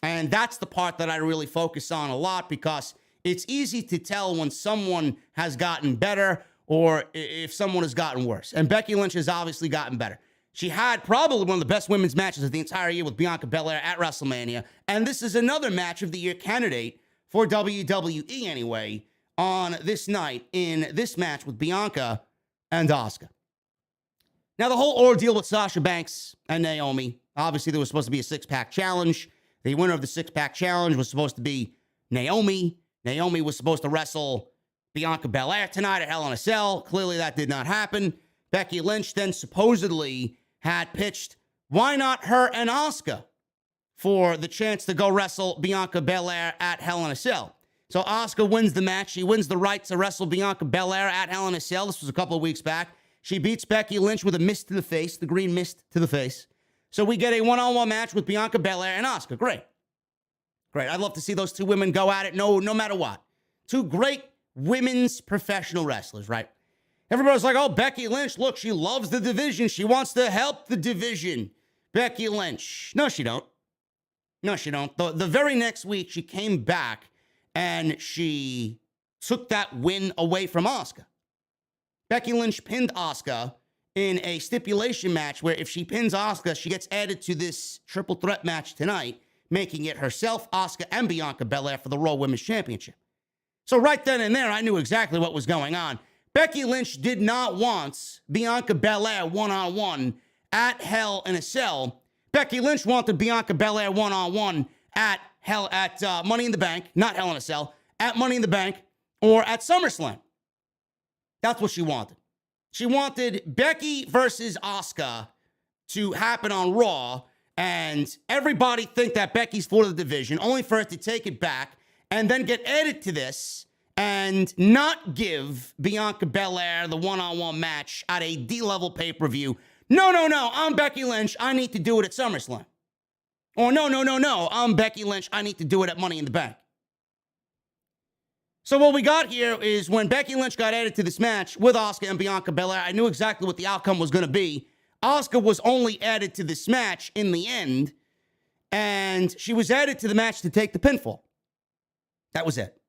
And that's the part that I really focus on a lot because it's easy to tell when someone has gotten better or if someone has gotten worse. And Becky Lynch has obviously gotten better. She had probably one of the best women's matches of the entire year with Bianca Belair at WrestleMania. And this is another match of the year candidate for WWE anyway, on this night in this match with Bianca and Asuka. Now, the whole ordeal with Sasha Banks and Naomi, obviously there was supposed to be a six-pack challenge. The winner of the six-pack challenge was supposed to be Naomi. Naomi was supposed to wrestle Bianca Belair tonight at Hell in a Cell. Clearly that did not happen. Becky Lynch then supposedly had pitched, why not her and Asuka for the chance to go wrestle Bianca Belair at Hell in a Cell. So Asuka wins the match. She wins the right to wrestle Bianca Belair at Hell in a Cell. This was a couple of weeks back. She beats Becky Lynch with a mist to the face, the green mist to the face. So we get a one-on-one match with Bianca Belair and Asuka. Great. Great. I'd love to see those two women go at it no matter what. Two great women's professional wrestlers, right? Everybody's like, oh, Becky Lynch, look, she loves the division. She wants to help the division. Becky Lynch. No, she don't. No, she don't. The very next week, she came back and she took that win away from Asuka. Becky Lynch pinned Asuka in a stipulation match where if she pins Asuka, she gets added to this triple threat match tonight, making it herself, Asuka, and Bianca Belair for the Raw Women's Championship. So right then and there, I knew exactly what was going on. Becky Lynch did not want Bianca Belair one-on-one at Hell in a Cell. Becky Lynch wanted Bianca Belair one-on-one at Money in the Bank, not Hell in a Cell, at Money in the Bank or at SummerSlam. That's what she wanted. She wanted Becky versus Asuka to happen on Raw and everybody think that Becky's for the division, only for her to take it back and then get added to this and not give Bianca Belair the one-on-one match at a D-level pay-per-view. No, I'm Becky Lynch. I need to do it at SummerSlam. Or no, I'm Becky Lynch. I need to do it at Money in the Bank. So what we got here is when Becky Lynch got added to this match with Asuka and Bianca Belair, I knew exactly what the outcome was going to be. Asuka was only added to this match in the end, and she was added to the match to take the pinfall. That was it.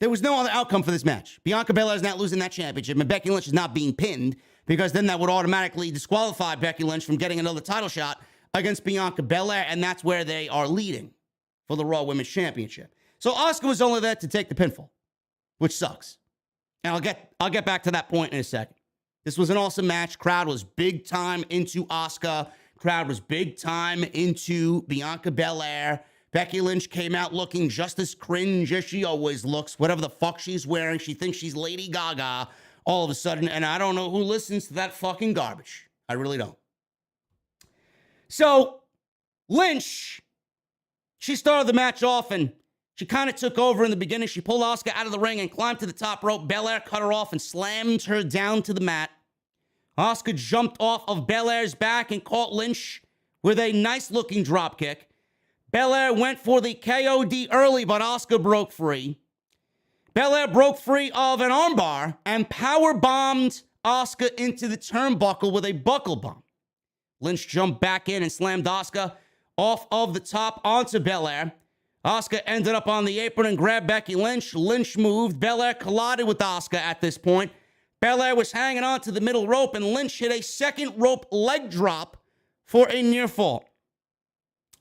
There was no other outcome for this match. Bianca Belair is not losing that championship, and Becky Lynch is not being pinned, because then that would automatically disqualify Becky Lynch from getting another title shot against Bianca Belair, and that's where they are leading for the Raw Women's Championship. So Asuka was only there to take the pinfall, which sucks. And I'll get back to that point in a second. This was an awesome match. Crowd was big time into Asuka. Crowd was big time into Bianca Belair. Becky Lynch came out looking just as cringe as she always looks. Whatever the fuck she's wearing, she thinks she's Lady Gaga all of a sudden. And I don't know who listens to that fucking garbage. I really don't. So Lynch, she started the match off and she kind of took over in the beginning. She pulled Asuka out of the ring and climbed to the top rope. Belair cut her off and slammed her down to the mat. Asuka jumped off of Belair's back and caught Lynch with a nice-looking dropkick. Belair went for the KOD early, but Asuka broke free. Belair broke free of an armbar and power-bombed Asuka into the turnbuckle with a buckle bomb. Lynch jumped back in and slammed Asuka off of the top onto Belair. Asuka ended up on the apron and grabbed Becky Lynch. Lynch moved. Belair collided with Asuka at this point. Belair was hanging on to the middle rope, and Lynch hit a second rope leg drop for a near fall.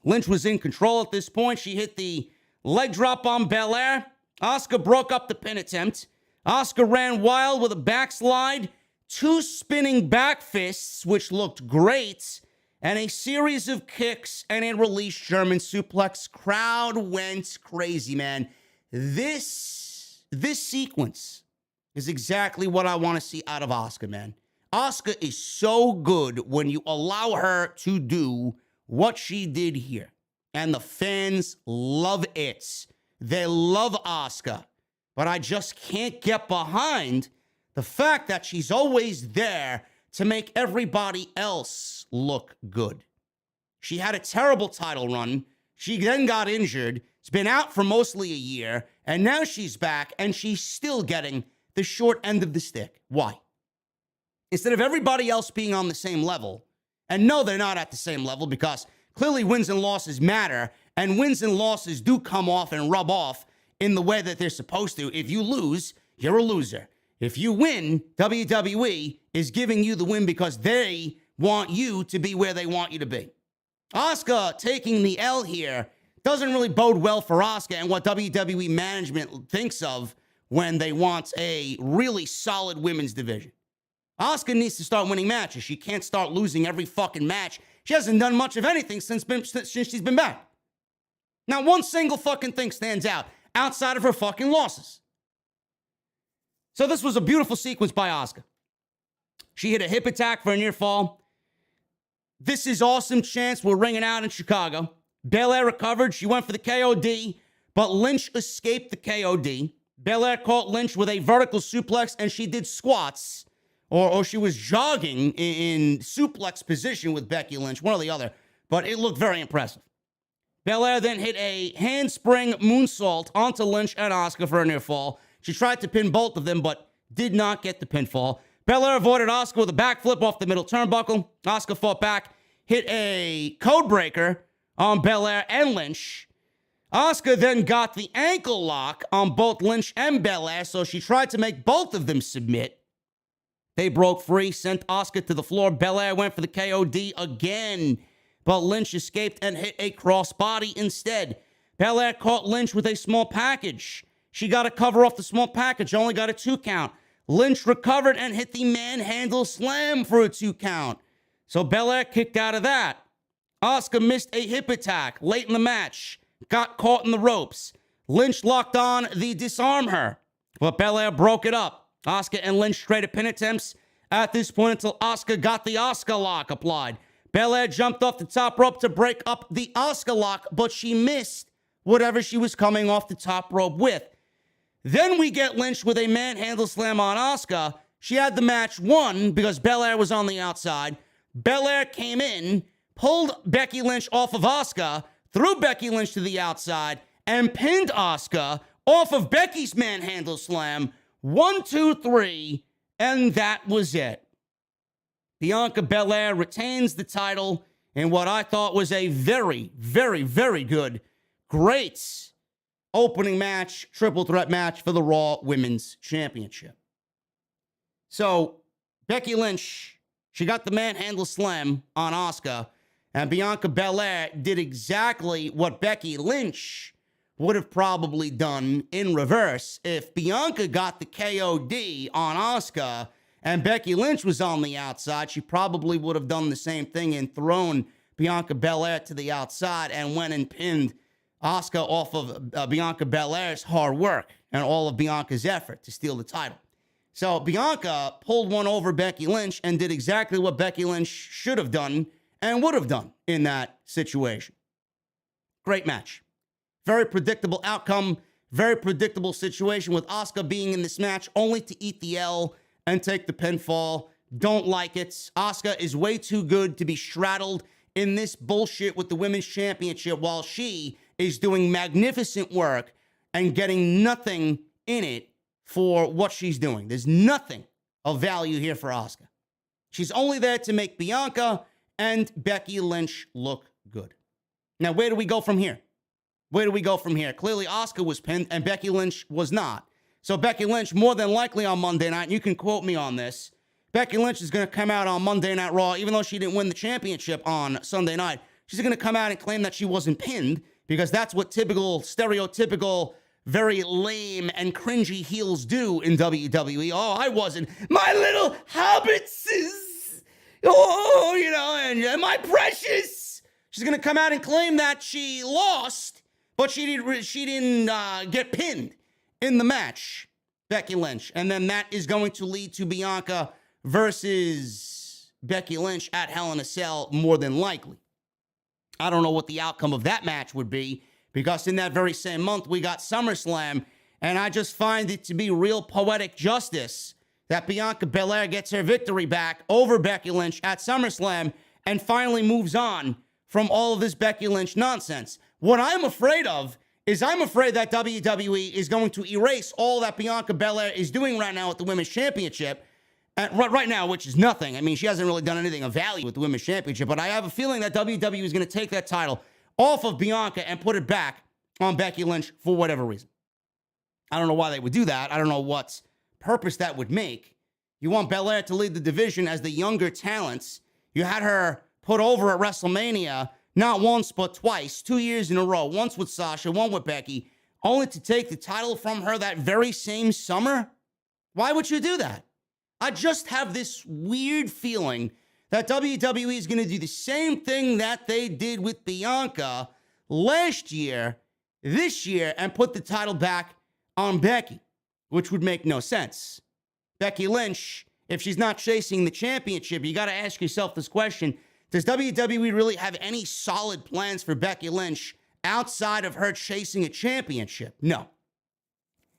Lynch was in control at this point. She hit the leg drop on Belair. Asuka broke up the pin attempt. Asuka ran wild with a backslide, 2 spinning back fists, which looked great, and a series of kicks and a released German suplex. Crowd went crazy, man. This sequence is exactly what I want to see out of Asuka, man. Asuka is so good when you allow her to do what she did here. And the fans love it. They love Asuka. But I just can't get behind the fact that she's always there to make everybody else look good. She had a terrible title run. She then got injured. It's been out for mostly a year. And now she's back and she's still getting the short end of the stick. Why? Instead of everybody else being on the same level, and no, they're not at the same level because clearly wins and losses matter, and wins and losses do come off and rub off in the way that they're supposed to. If you lose, you're a loser. If you win, WWE is giving you the win because they want you to be where they want you to be. Asuka taking the L here doesn't really bode well for Asuka and what WWE management thinks of when they want a really solid women's division. Asuka needs to start winning matches. She can't start losing every fucking match. She hasn't done much of anything since she's been back. Not one single fucking thing stands out outside of her fucking losses. So this was a beautiful sequence by Asuka. She hit a hip attack for a near fall. This is awesome chance. We're ringing out in Chicago. Belair recovered. She went for the KOD, but Lynch escaped the KOD. Belair caught Lynch with a vertical suplex, and she did squats, or she was jogging in suplex position with Becky Lynch, one or the other, but it looked very impressive. Belair then hit a handspring moonsault onto Lynch and Asuka for a near fall. She tried to pin both of them, but did not get the pinfall. Belair avoided Asuka with a backflip off the middle turnbuckle. Asuka fought back, hit a code breaker on Belair and Lynch. Asuka then got the ankle lock on both Lynch and Belair, so she tried to make both of them submit. They broke free, sent Asuka to the floor. Belair went for the KOD again, but Lynch escaped and hit a crossbody instead. Belair caught Lynch with a small package. She got a cover off the small package, only got a 2 count. Lynch recovered and hit the manhandle slam for a 2 count. So Belair kicked out of that. Asuka missed a hip attack late in the match. Got caught in the ropes. Lynch locked on the disarm her, but Belair broke it up. Asuka and Lynch traded pin attempts at this point until Asuka got the Asuka lock applied. Belair jumped off the top rope to break up the Asuka lock, but she missed whatever she was coming off the top rope with. Then we get Lynch with a manhandle slam on Asuka. She had the match won because Belair was on the outside. Belair came in, pulled Becky Lynch off of Asuka, threw Becky Lynch to the outside, and pinned Asuka off of Becky's manhandle slam. 1, 2, 3, and that was it. Bianca Belair retains the title in what I thought was a very, very, very good, great opening match, triple threat match for the Raw Women's Championship. So, Becky Lynch, she got the manhandle slam on Asuka, and Bianca Belair did exactly what Becky Lynch would have probably done in reverse. If Bianca got the KOD on Asuka and Becky Lynch was on the outside, she probably would have done the same thing and thrown Bianca Belair to the outside and went and pinned Asuka off of Bianca Belair's hard work and all of Bianca's effort to steal the title. So Bianca pulled one over Becky Lynch and did exactly what Becky Lynch should have done and would have done in that situation. Great match. Very predictable outcome. Very predictable situation with Asuka being in this match only to eat the L and take the pinfall. Don't like it. Asuka is way too good to be straddled in this bullshit with the Women's Championship while she is doing magnificent work and getting nothing in it for what she's doing. There's nothing of value here for Asuka. She's only there to make Bianca and Becky Lynch look good. Now, where do we go from here? Where do we go from here? Clearly, Asuka was pinned and Becky Lynch was not. So Becky Lynch, more than likely on Monday night, and you can quote me on this, Becky Lynch is going to come out on Monday Night Raw, even though she didn't win the championship on Sunday night. She's going to come out and claim that she wasn't pinned because that's what typical, stereotypical, very lame and cringy heels do in WWE. Oh, I wasn't. My little hobbits. Oh, you know, and my precious. She's going to come out and claim that she lost, but she didn't get pinned in the match, Becky Lynch. And then that is going to lead to Bianca versus Becky Lynch at Hell in a Cell, more than likely. I don't know what the outcome of that match would be, because in that very same month, we got SummerSlam, and I just find it to be real poetic justice that Bianca Belair gets her victory back over Becky Lynch at SummerSlam and finally moves on from all of this Becky Lynch nonsense. What I'm afraid of is I'm afraid that WWE is going to erase all that Bianca Belair is doing right now with the Women's Championship. Right now, which is nothing. I mean, she hasn't really done anything of value with the Women's Championship, but I have a feeling that WWE is going to take that title off of Bianca and put it back on Becky Lynch for whatever reason. I don't know why they would do that. I don't know what purpose that would make. You want Belair to lead the division as the younger talents. You had her put over at WrestleMania, not once, but twice, 2 years in a row, once with Sasha, one with Becky, only to take the title from her that very same summer? Why would you do that? I just have this weird feeling that WWE is going to do the same thing that they did with Bianca last year, this year, and put the title back on Becky, which would make no sense. Becky Lynch, if she's not chasing the championship, you got to ask yourself this question. Does WWE really have any solid plans for Becky Lynch outside of her chasing a championship? No.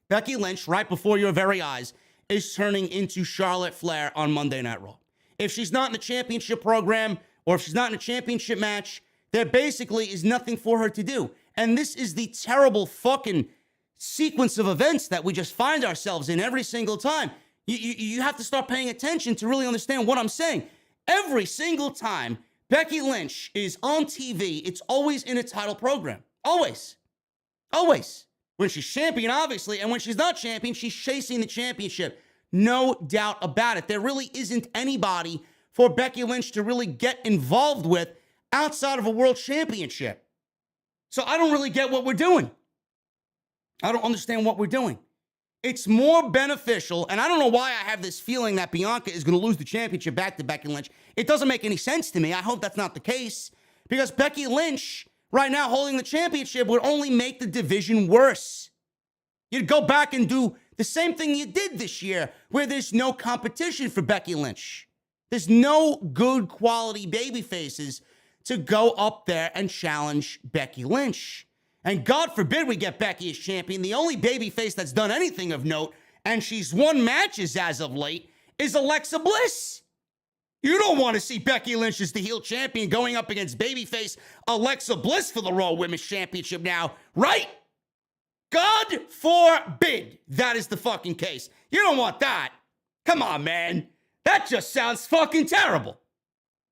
Becky Lynch, right before your very eyes, is turning into Charlotte Flair on Monday Night Raw. If she's not in the championship program or if she's not in a championship match, there basically is nothing for her to do. And this is the terrible fucking sequence of events that we just find ourselves in every single time. You have to start paying attention to really understand what I'm saying. Every single time Becky Lynch is on TV, it's always in a title program. Always. Always. When she's champion, obviously, and when she's not champion, she's chasing the championship. No doubt about it. There really isn't anybody for Becky Lynch to really get involved with outside of a world championship. So I don't really get what we're doing. I don't understand what we're doing. It's more beneficial, and I don't know why I have this feeling that Bianca is going to lose the championship back to Becky Lynch. It doesn't make any sense to me. I hope that's not the case, because Becky Lynch right now holding the championship would only make the division worse. You'd go back and do the same thing you did this year, where there's no competition for Becky Lynch. There's no good quality baby faces to go up there and challenge Becky Lynch. And God forbid we get Becky as champion. The only babyface that's done anything of note, and she's won matches as of late, is Alexa Bliss. You don't want to see Becky Lynch as the heel champion going up against babyface Alexa Bliss for the Raw Women's Championship now, right? God forbid that is the fucking case. You don't want that. Come on, man. That just sounds fucking terrible.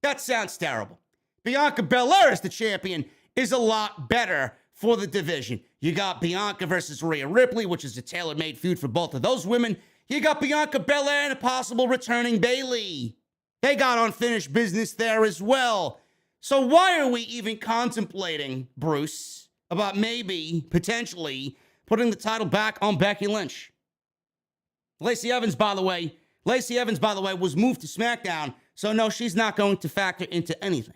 That sounds terrible. Bianca Belair as the champion is a lot better for the division. You got Bianca versus Rhea Ripley, which is a tailor-made feud for both of those women. You got Bianca Belair and a possible returning Bayley. They got unfinished business there as well. So why are we even contemplating, Bruce, about maybe, potentially, putting the title back on Becky Lynch? Lacey Evans, by the way, was moved to SmackDown, so no, she's not going to factor into anything.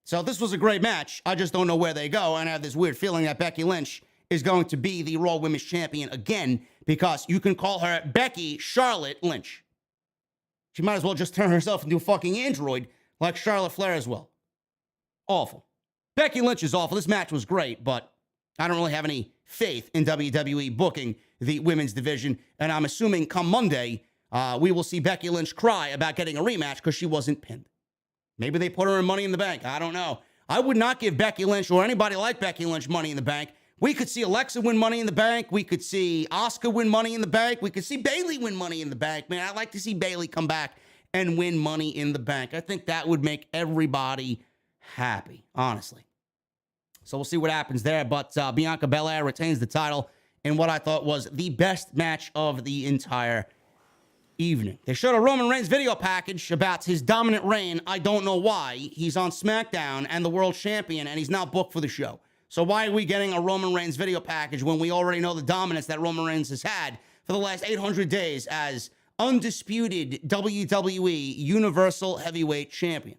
So this was a great match. I just don't know where they go, and I have this weird feeling that Becky Lynch is going to be the Raw Women's Champion again, because you can call her Becky Charlotte Lynch. She might as well just turn herself into a fucking android like Charlotte Flair as well. Awful. Becky Lynch is awful. This match was great, but I don't really have any faith in WWE booking the women's division, and I'm assuming come Monday, we will see Becky Lynch cry about getting a rematch because she wasn't pinned. Maybe they put her in Money in the Bank. I don't know. I would not give Becky Lynch or anybody like Becky Lynch Money in the Bank. We could see Alexa win Money in the Bank. We could see Asuka win Money in the Bank. We could see Bayley win Money in the Bank. Man, I'd like to see Bayley come back and win Money in the Bank. I think that would make everybody happy, honestly. So we'll see what happens there. But Bianca Belair retains the title in what I thought was the best match of the entire evening. They showed a Roman Reigns video package about his dominant reign. I don't know why. He's on SmackDown and the world champion, and he's not booked for the show. So why are we getting a Roman Reigns video package when we already know the dominance that Roman Reigns has had for the last 800 days as undisputed WWE Universal Heavyweight Champion?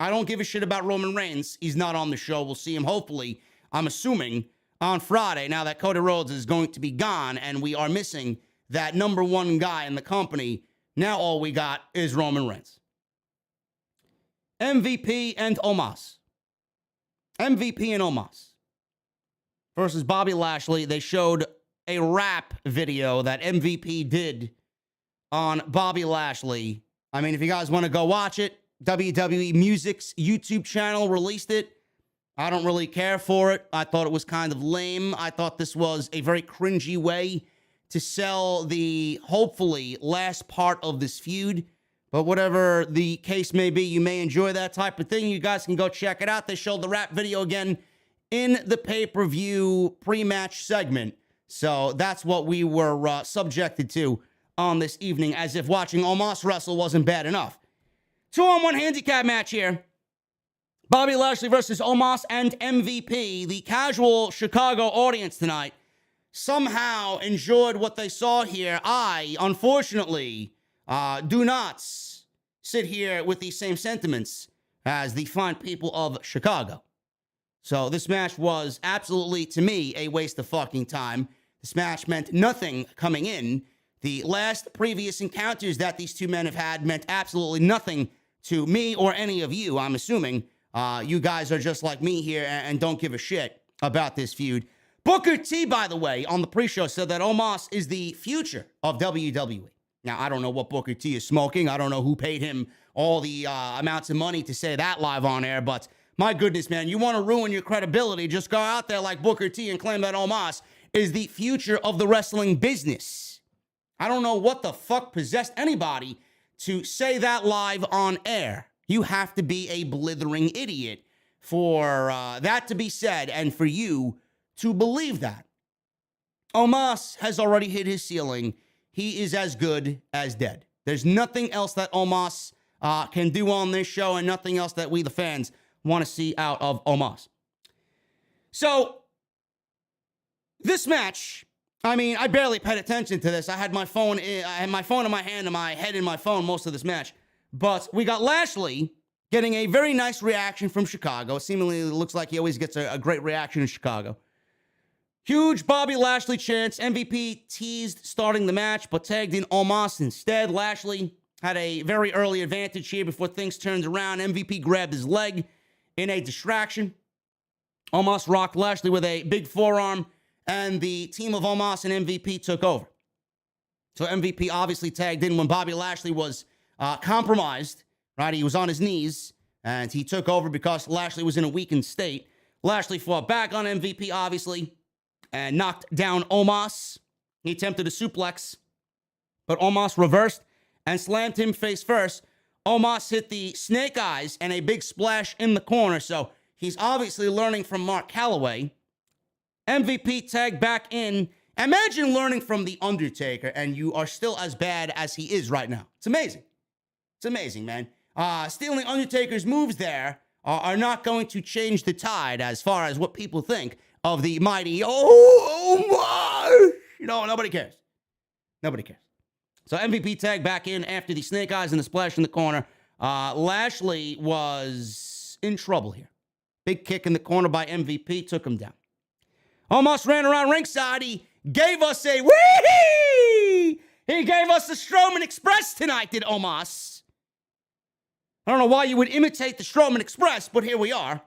I don't give a shit about Roman Reigns. He's not on the show. We'll see him, hopefully, I'm assuming, on Friday, now that Cody Rhodes is going to be gone and we are missing that number one guy in the company. Now all we got is Roman Reigns. MVP and Omas. MVP and Omas versus Bobby Lashley. They showed a rap video that MVP did on Bobby Lashley. I mean, if you guys want to go watch it, WWE Music's YouTube channel released it. I don't really care for it. I thought it was kind of lame. I thought this was a very cringy way to sell the, hopefully, last part of this feud. But whatever the case may be, you may enjoy that type of thing. You guys can go check it out. They showed the rap video again in the pay-per-view pre-match segment. So that's what we were subjected to on this evening, as if watching Omos wrestle wasn't bad enough. 2-on-1 handicap match here. Bobby Lashley versus Omos and MVP. The casual Chicago audience tonight somehow enjoyed what they saw here. I, unfortunately, do not sit here with the same sentiments as the fine people of Chicago. So this match was absolutely, to me, a waste of fucking time. This match meant nothing coming in. The last previous encounters that these two men have had meant absolutely nothing to me or any of you. I'm assuming you guys are just like me here and don't give a shit about this feud. Booker T, by the way, on the pre-show said that Omos is the future of WWE. Now, I don't know what Booker T is smoking. I don't know who paid him all the amounts of money to say that live on air, but my goodness, man, you want to ruin your credibility, just go out there like Booker T and claim that Omos is the future of the wrestling business. I don't know what the fuck possessed anybody to say that live on air. You have to be a blithering idiot for that to be said and for you to believe that. Omos has already hit his ceiling. He is as good as dead. There's nothing else that Omos can do on this show and nothing else that we, the fans, want to see out of Omos. So, this match, I mean, I barely paid attention to this. I had my phone in my hand and my head in my phone most of this match. But we got Lashley getting a very nice reaction from Chicago. Seemingly, it looks like he always gets a great reaction in Chicago. Huge Bobby Lashley chance. MVP teased starting the match, but tagged in Omos instead. Lashley had a very early advantage here before things turned around. MVP grabbed his leg in a distraction. Omos rocked Lashley with a big forearm, and the team of Omos and MVP took over. So MVP obviously tagged in when Bobby Lashley was compromised, right? He was on his knees, and he took over because Lashley was in a weakened state. Lashley fought back on MVP, obviously, and knocked down Omas. He attempted a suplex, but Omos reversed and slammed him face first. Omos hit the snake eyes and a big splash in the corner, so he's obviously learning from Mark Calloway. MVP tagged back in. Imagine learning from The Undertaker and you are still as bad as he is right now. It's amazing. It's amazing, man. Stealing Undertaker's moves there are not going to change the tide as far as what people think of the mighty Omos. No, nobody cares. Nobody cares. So MVP tagged back in after the snake eyes and the splash in the corner. Lashley was in trouble here. Big kick in the corner by MVP took him down. Omos ran around ringside. He gave us a wee. He gave us the Strowman Express tonight, did Omos. I don't know why you would imitate the Strowman Express, but here we are.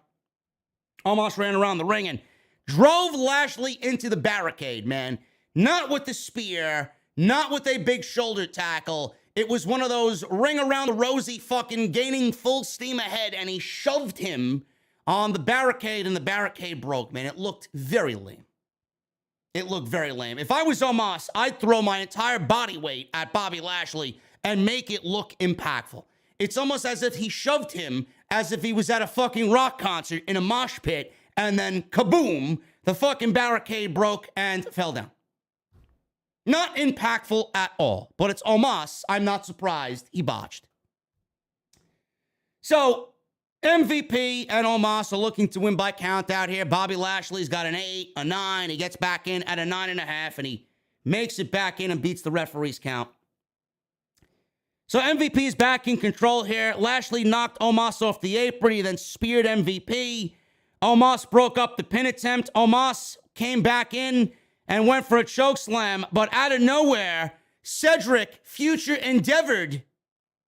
Omos ran around the ring and drove Lashley into the barricade, man. Not with the spear, not with a big shoulder tackle. It was one of those ring around the rosy fucking gaining full steam ahead, and he shoved him on the barricade, and the barricade broke, man. It looked very lame. It looked very lame. If I was Omos, I'd throw my entire body weight at Bobby Lashley and make it look impactful. It's almost as if he shoved him as if he was at a fucking rock concert in a mosh pit, and then kaboom, the fucking barricade broke and fell down. Not impactful at all, but it's Omos. I'm not surprised he botched. So, MVP and Omos are looking to win by count out here. Bobby Lashley's got an 8, a 9. He gets back in at a 9.5, and he makes it back in and beats the referee's count. So MVP is back in control here. Lashley knocked Omos off the apron. He then speared MVP. Omos broke up the pin attempt. Omos came back in and went for a chokeslam, but out of nowhere, Cedric, future endeavored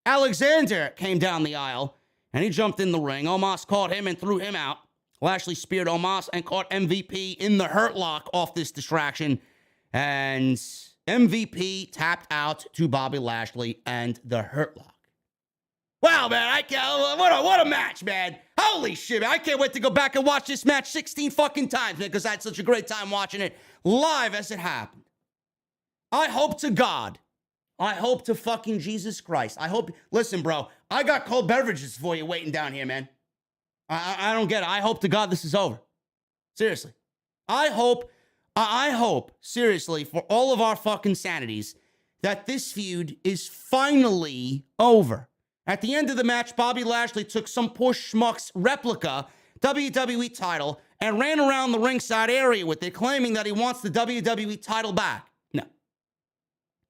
Alexander, came down the aisle, and he jumped in the ring. Omos caught him and threw him out. Lashley speared Omos and caught MVP in the hurt lock off this distraction, and MVP tapped out to Bobby Lashley and the hurt lock. Wow, man, I can't, what a match, man. Holy shit, man. I can't wait to go back and watch this match 16 fucking times, man, because I had such a great time watching it live as it happened. I hope to fucking Jesus Christ. Listen, bro, I got cold beverages for you waiting down here, man. I don't get it. I hope to God this is over. Seriously. I hope, seriously, for all of our fucking sanities, that this feud is finally over. At the end of the match, Bobby Lashley took some poor schmuck's replica WWE title and ran around the ringside area with it, claiming that he wants the WWE title back. No.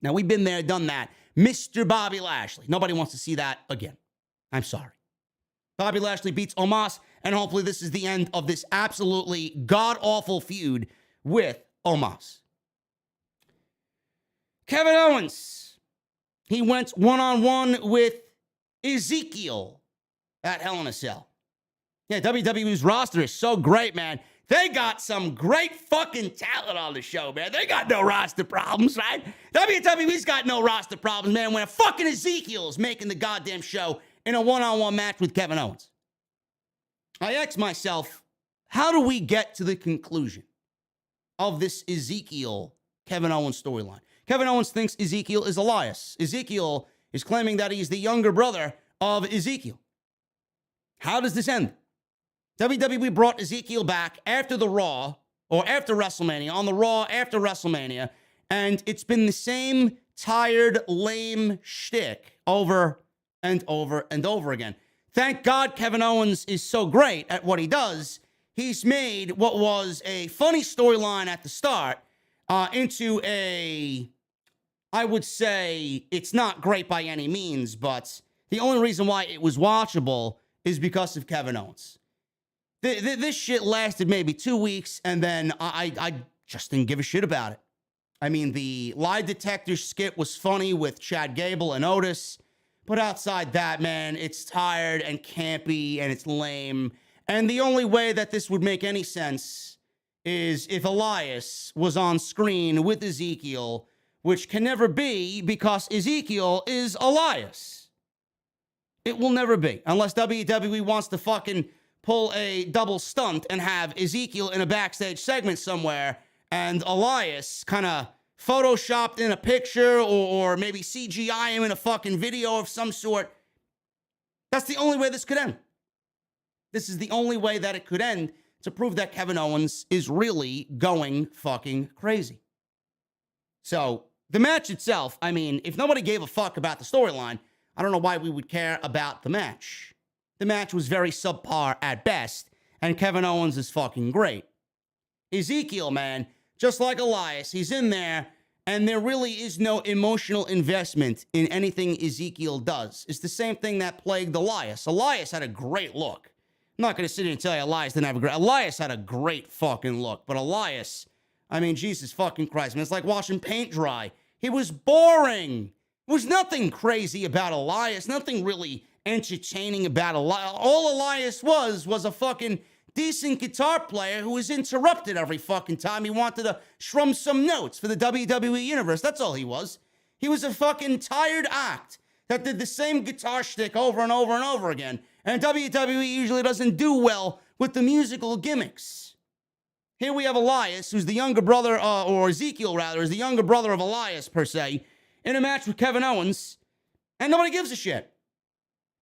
Now, we've been there, done that. Mr. Bobby Lashley. Nobody wants to see that again. I'm sorry. Bobby Lashley beats Omas, and hopefully this is the end of this absolutely god-awful feud with Omas. Kevin Owens. He went one-on-one with Ezekiel at Hell in a Cell. Yeah, WWE's roster is so great, man. They got some great fucking talent on the show, man. They got no roster problems, right? WWE's got no roster problems, man, when fucking Ezekiel's making the goddamn show in a one-on-one match with Kevin Owens. I ask myself, how do we get to the conclusion of this Ezekiel-Kevin Owens storyline? Kevin Owens thinks Ezekiel is Elias. Ezekiel is claiming that he's the younger brother of Ezekiel. How does this end? WWE brought Ezekiel back after the Raw, or after WrestleMania, on the Raw after WrestleMania, and it's been the same tired, lame shtick over and over and over again. Thank God Kevin Owens is so great at what he does. He's made what was a funny storyline at the start into a, I would say, it's not great by any means, but the only reason why it was watchable is because of Kevin Owens. This shit lasted maybe 2 weeks, and then I just didn't give a shit about it. I mean, the lie detector skit was funny with Chad Gable and Otis, but outside that, man, it's tired and campy, and it's lame. And the only way that this would make any sense is if Elias was on screen with Ezekiel, which can never be because Ezekiel is Elias. It will never be, unless WWE wants to fucking pull a double stunt and have Ezekiel in a backstage segment somewhere and Elias kind of photoshopped in a picture or maybe CGI him in a fucking video of some sort. That's the only way this could end. This is the only way that it could end, to prove that Kevin Owens is really going fucking crazy. So, the match itself, I mean, if nobody gave a fuck about the storyline, I don't know why we would care about the match. The match was very subpar at best, and Kevin Owens is fucking great. Ezekiel, man, just like Elias, he's in there, and there really is no emotional investment in anything Ezekiel does. It's the same thing that plagued Elias. Elias had a great look. I'm not going to sit here and tell you Elias didn't have a great... Elias had a great fucking look. But Elias, I mean, Jesus fucking Christ, man. It's like watching paint dry. He was boring. There was nothing crazy about Elias. Nothing really entertaining about Elias. All Elias was a fucking decent guitar player who was interrupted every fucking time he wanted to strum some notes for the WWE Universe. That's all he was. He was a fucking tired act that did the same guitar shtick over and over and over again. And WWE usually doesn't do well with the musical gimmicks. Here we have Elias, who's the younger brother, or Ezekiel rather, is the younger brother of Elias, per se, in a match with Kevin Owens, and nobody gives a shit.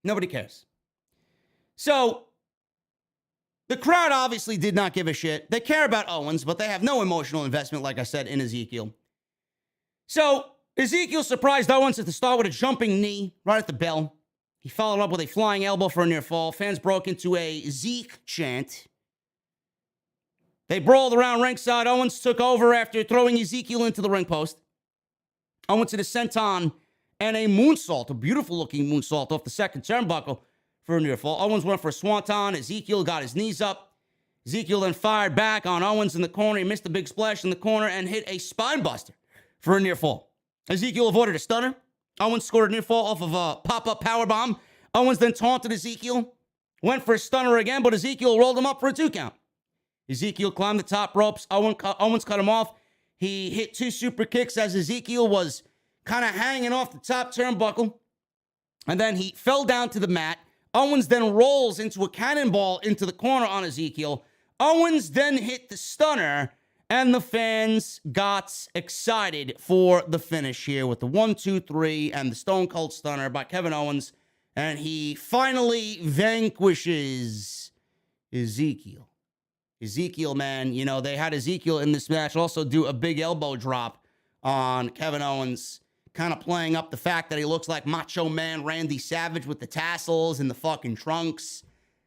Nobody cares. So, the crowd obviously did not give a shit. They care about Owens, but they have no emotional investment, like I said, in Ezekiel. So, Ezekiel surprised Owens at the start with a jumping knee right at the bell. He followed up with a flying elbow for a near fall. Fans broke into a Zeke chant. They brawled around ringside. Owens took over after throwing Ezekiel into the ring post. Owens did a senton and a moonsault, a beautiful-looking moonsault off the second turnbuckle for a near fall. Owens went for a swanton. Ezekiel got his knees up. Ezekiel then fired back on Owens in the corner. He missed a big splash in the corner and hit a spine buster for a near fall. Ezekiel avoided a stunner. Owens scored a near fall off of a pop-up powerbomb. Owens then taunted Ezekiel. Went for a stunner again, but Ezekiel rolled him up for a 2 count. Ezekiel climbed the top ropes. Owens cut him off. He hit 2 super kicks as Ezekiel was kind of hanging off the top turnbuckle. And then he fell down to the mat. Owens then rolls into a cannonball into the corner on Ezekiel. Owens then hit the stunner, and the fans got excited for the finish here with the 1, 2, 3 and the Stone Cold Stunner by Kevin Owens. And he finally vanquishes Ezekiel. Ezekiel, man, you know, they had Ezekiel in this match also do a big elbow drop on Kevin Owens, kind of playing up the fact that he looks like Macho Man Randy Savage with the tassels and the fucking trunks.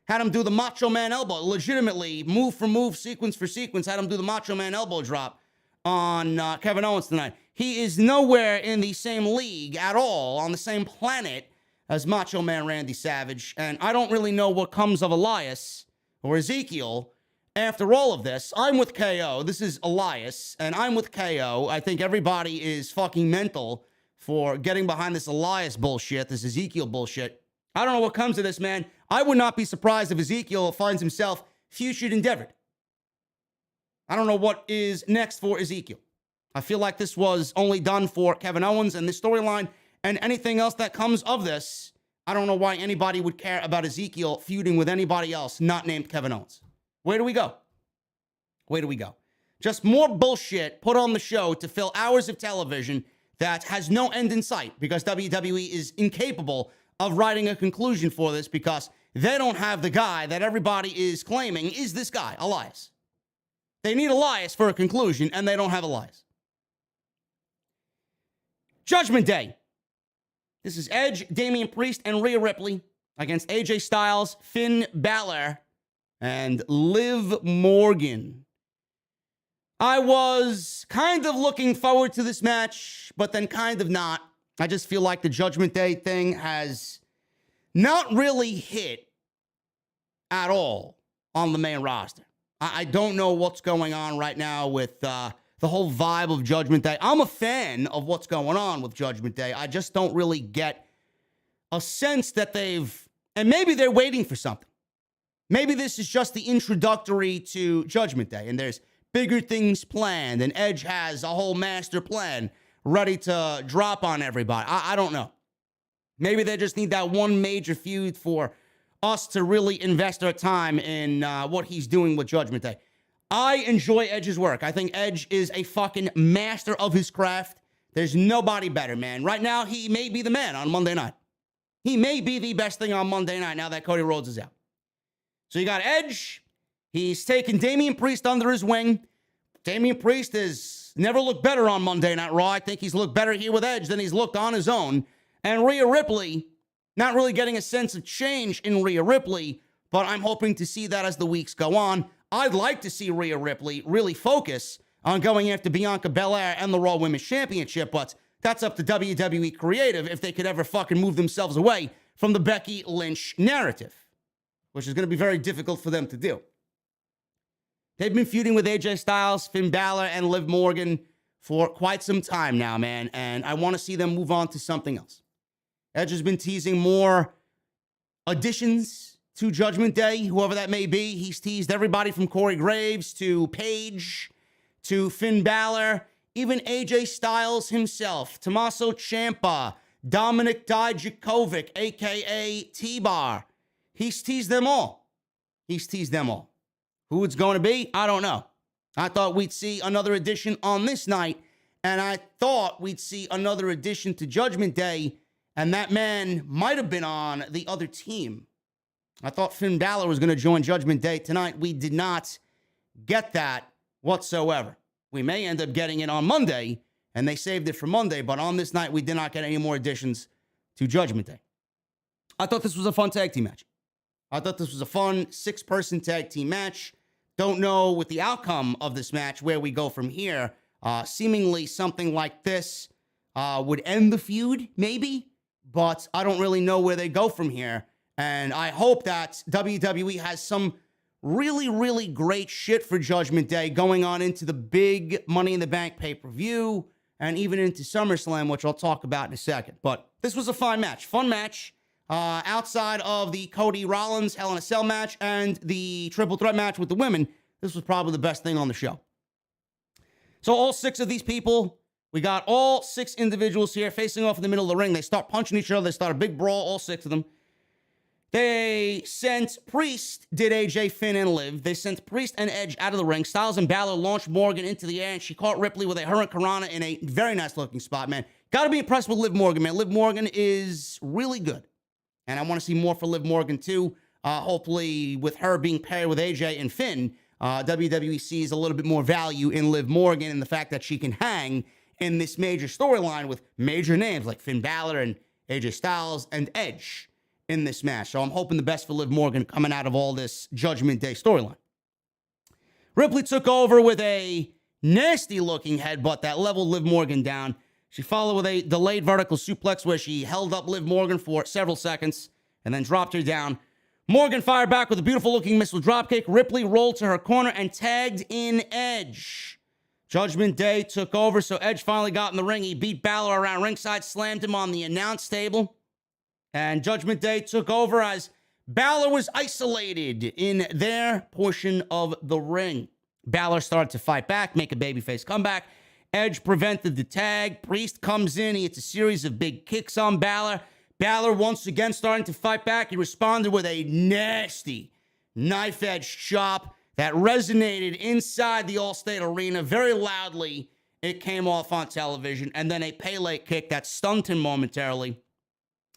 Had him do the Macho Man elbow, legitimately, move for move, sequence for sequence, had him do the Macho Man elbow drop on Kevin Owens tonight. He is nowhere in the same league at all, on the same planet as Macho Man Randy Savage, and I don't really know what comes of Elias or Ezekiel after all of this. I'm with KO. This is Elias, and I'm with KO. I think everybody is fucking mental for getting behind this Elias bullshit, this Ezekiel bullshit. I don't know what comes of this, man. I would not be surprised if Ezekiel finds himself featured endeavored. I don't know what is next for Ezekiel. I feel like this was only done for Kevin Owens and this storyline, and anything else that comes of this, I don't know why anybody would care about Ezekiel feuding with anybody else not named Kevin Owens. Where do we go? Where do we go? Just more bullshit put on the show to fill hours of television that has no end in sight, because WWE is incapable of writing a conclusion for this, because they don't have the guy that everybody is claiming is this guy, Elias. They need Elias for a conclusion, and they don't have Elias. Judgment Day. This is Edge, Damian Priest, and Rhea Ripley against AJ Styles, Finn Balor, and Liv Morgan. I was kind of looking forward to this match, but then kind of not. I just feel like the Judgment Day thing has not really hit at all on the main roster. I don't know what's going on right now with the whole vibe of Judgment Day. I'm a fan of what's going on with Judgment Day. I just don't really get a sense that and maybe they're waiting for something. Maybe this is just the introductory to Judgment Day, and there's bigger things planned, and Edge has a whole master plan ready to drop on everybody. I don't know. Maybe they just need that one major feud for us to really invest our time in what he's doing with Judgment Day. I enjoy Edge's work. I think Edge is a fucking master of his craft. There's nobody better, man. Right now, he may be the man on Monday night. He may be the best thing on Monday night now that Cody Rhodes is out. So you got Edge. He's taken Damian Priest under his wing. Damian Priest has never looked better on Monday Night Raw. I think he's looked better here with Edge than he's looked on his own. And Rhea Ripley, not really getting a sense of change in Rhea Ripley, but I'm hoping to see that as the weeks go on. I'd like to see Rhea Ripley really focus on going after Bianca Belair and the Raw Women's Championship, but that's up to WWE Creative if they could ever fucking move themselves away from the Becky Lynch narrative, which is going to be very difficult for them to do. They've been feuding with AJ Styles, Finn Balor, and Liv Morgan for quite some time now, man, and I want to see them move on to something else. Edge has been teasing more additions to Judgment Day, whoever that may be. He's teased everybody from Corey Graves to Paige to Finn Balor, even AJ Styles himself, Tommaso Ciampa, Dominic Dijakovic, a.k.a. T-Bar. He's teased them all. He's teased them all. Who it's going to be, I don't know. I thought we'd see another addition on this night, and I thought we'd see another addition to Judgment Day, and that man might have been on the other team. I thought Finn Balor was going to join Judgment Day tonight. We did not get that whatsoever. We may end up getting it on Monday, and they saved it for Monday, but on this night, we did not get any more additions to Judgment Day. I thought this was a fun tag team match. I thought this was a fun 6-person tag team match. Don't know with the outcome of this match where we go from here. Seemingly something like this would end the feud, maybe, but I don't really know where they go from here. And I hope that WWE has some really, really great shit for Judgment Day going on into the big Money in the Bank pay-per-view and even into SummerSlam, which I'll talk about in a second. But this was a fun match. Outside of the Cody Rollins Hell in a Cell match and the triple threat match with the women, this was probably the best thing on the show. So all 6 of these people, we got all 6 individuals here facing off in the middle of the ring. They start punching each other. They start a big brawl, all 6 of them. They sent Priest, did AJ, Finn, and Liv. They sent Priest and Edge out of the ring. Styles and Balor launched Morgan into the air, and she caught Ripley with a Hurricanrana in a very nice-looking spot, man. Got to be impressed with Liv Morgan, man. Liv Morgan is really good. And I want to see more for Liv Morgan, too. Hopefully, with her being paired with AJ and Finn, WWE sees a little bit more value in Liv Morgan and the fact that she can hang in this major storyline with major names like Finn Balor and AJ Styles and Edge in this match. So I'm hoping the best for Liv Morgan coming out of all this Judgment Day storyline. Ripley took over with a nasty-looking headbutt that leveled Liv Morgan down. She followed with a delayed vertical suplex where she held up Liv Morgan for several seconds and then dropped her down. Morgan fired back with a beautiful-looking missile dropkick. Ripley rolled to her corner and tagged in Edge. Judgment Day took over, so Edge finally got in the ring. He beat Balor around ringside, slammed him on the announce table. And Judgment Day took over as Balor was isolated in their portion of the ring. Balor started to fight back, make a babyface comeback. Edge prevented the tag. Priest comes in. He hits a series of big kicks on Balor. Balor once again starting to fight back. He responded with a nasty knife-edge chop that resonated inside the Allstate Arena very loudly. It came off on television. And then a Pele kick that stunned him momentarily.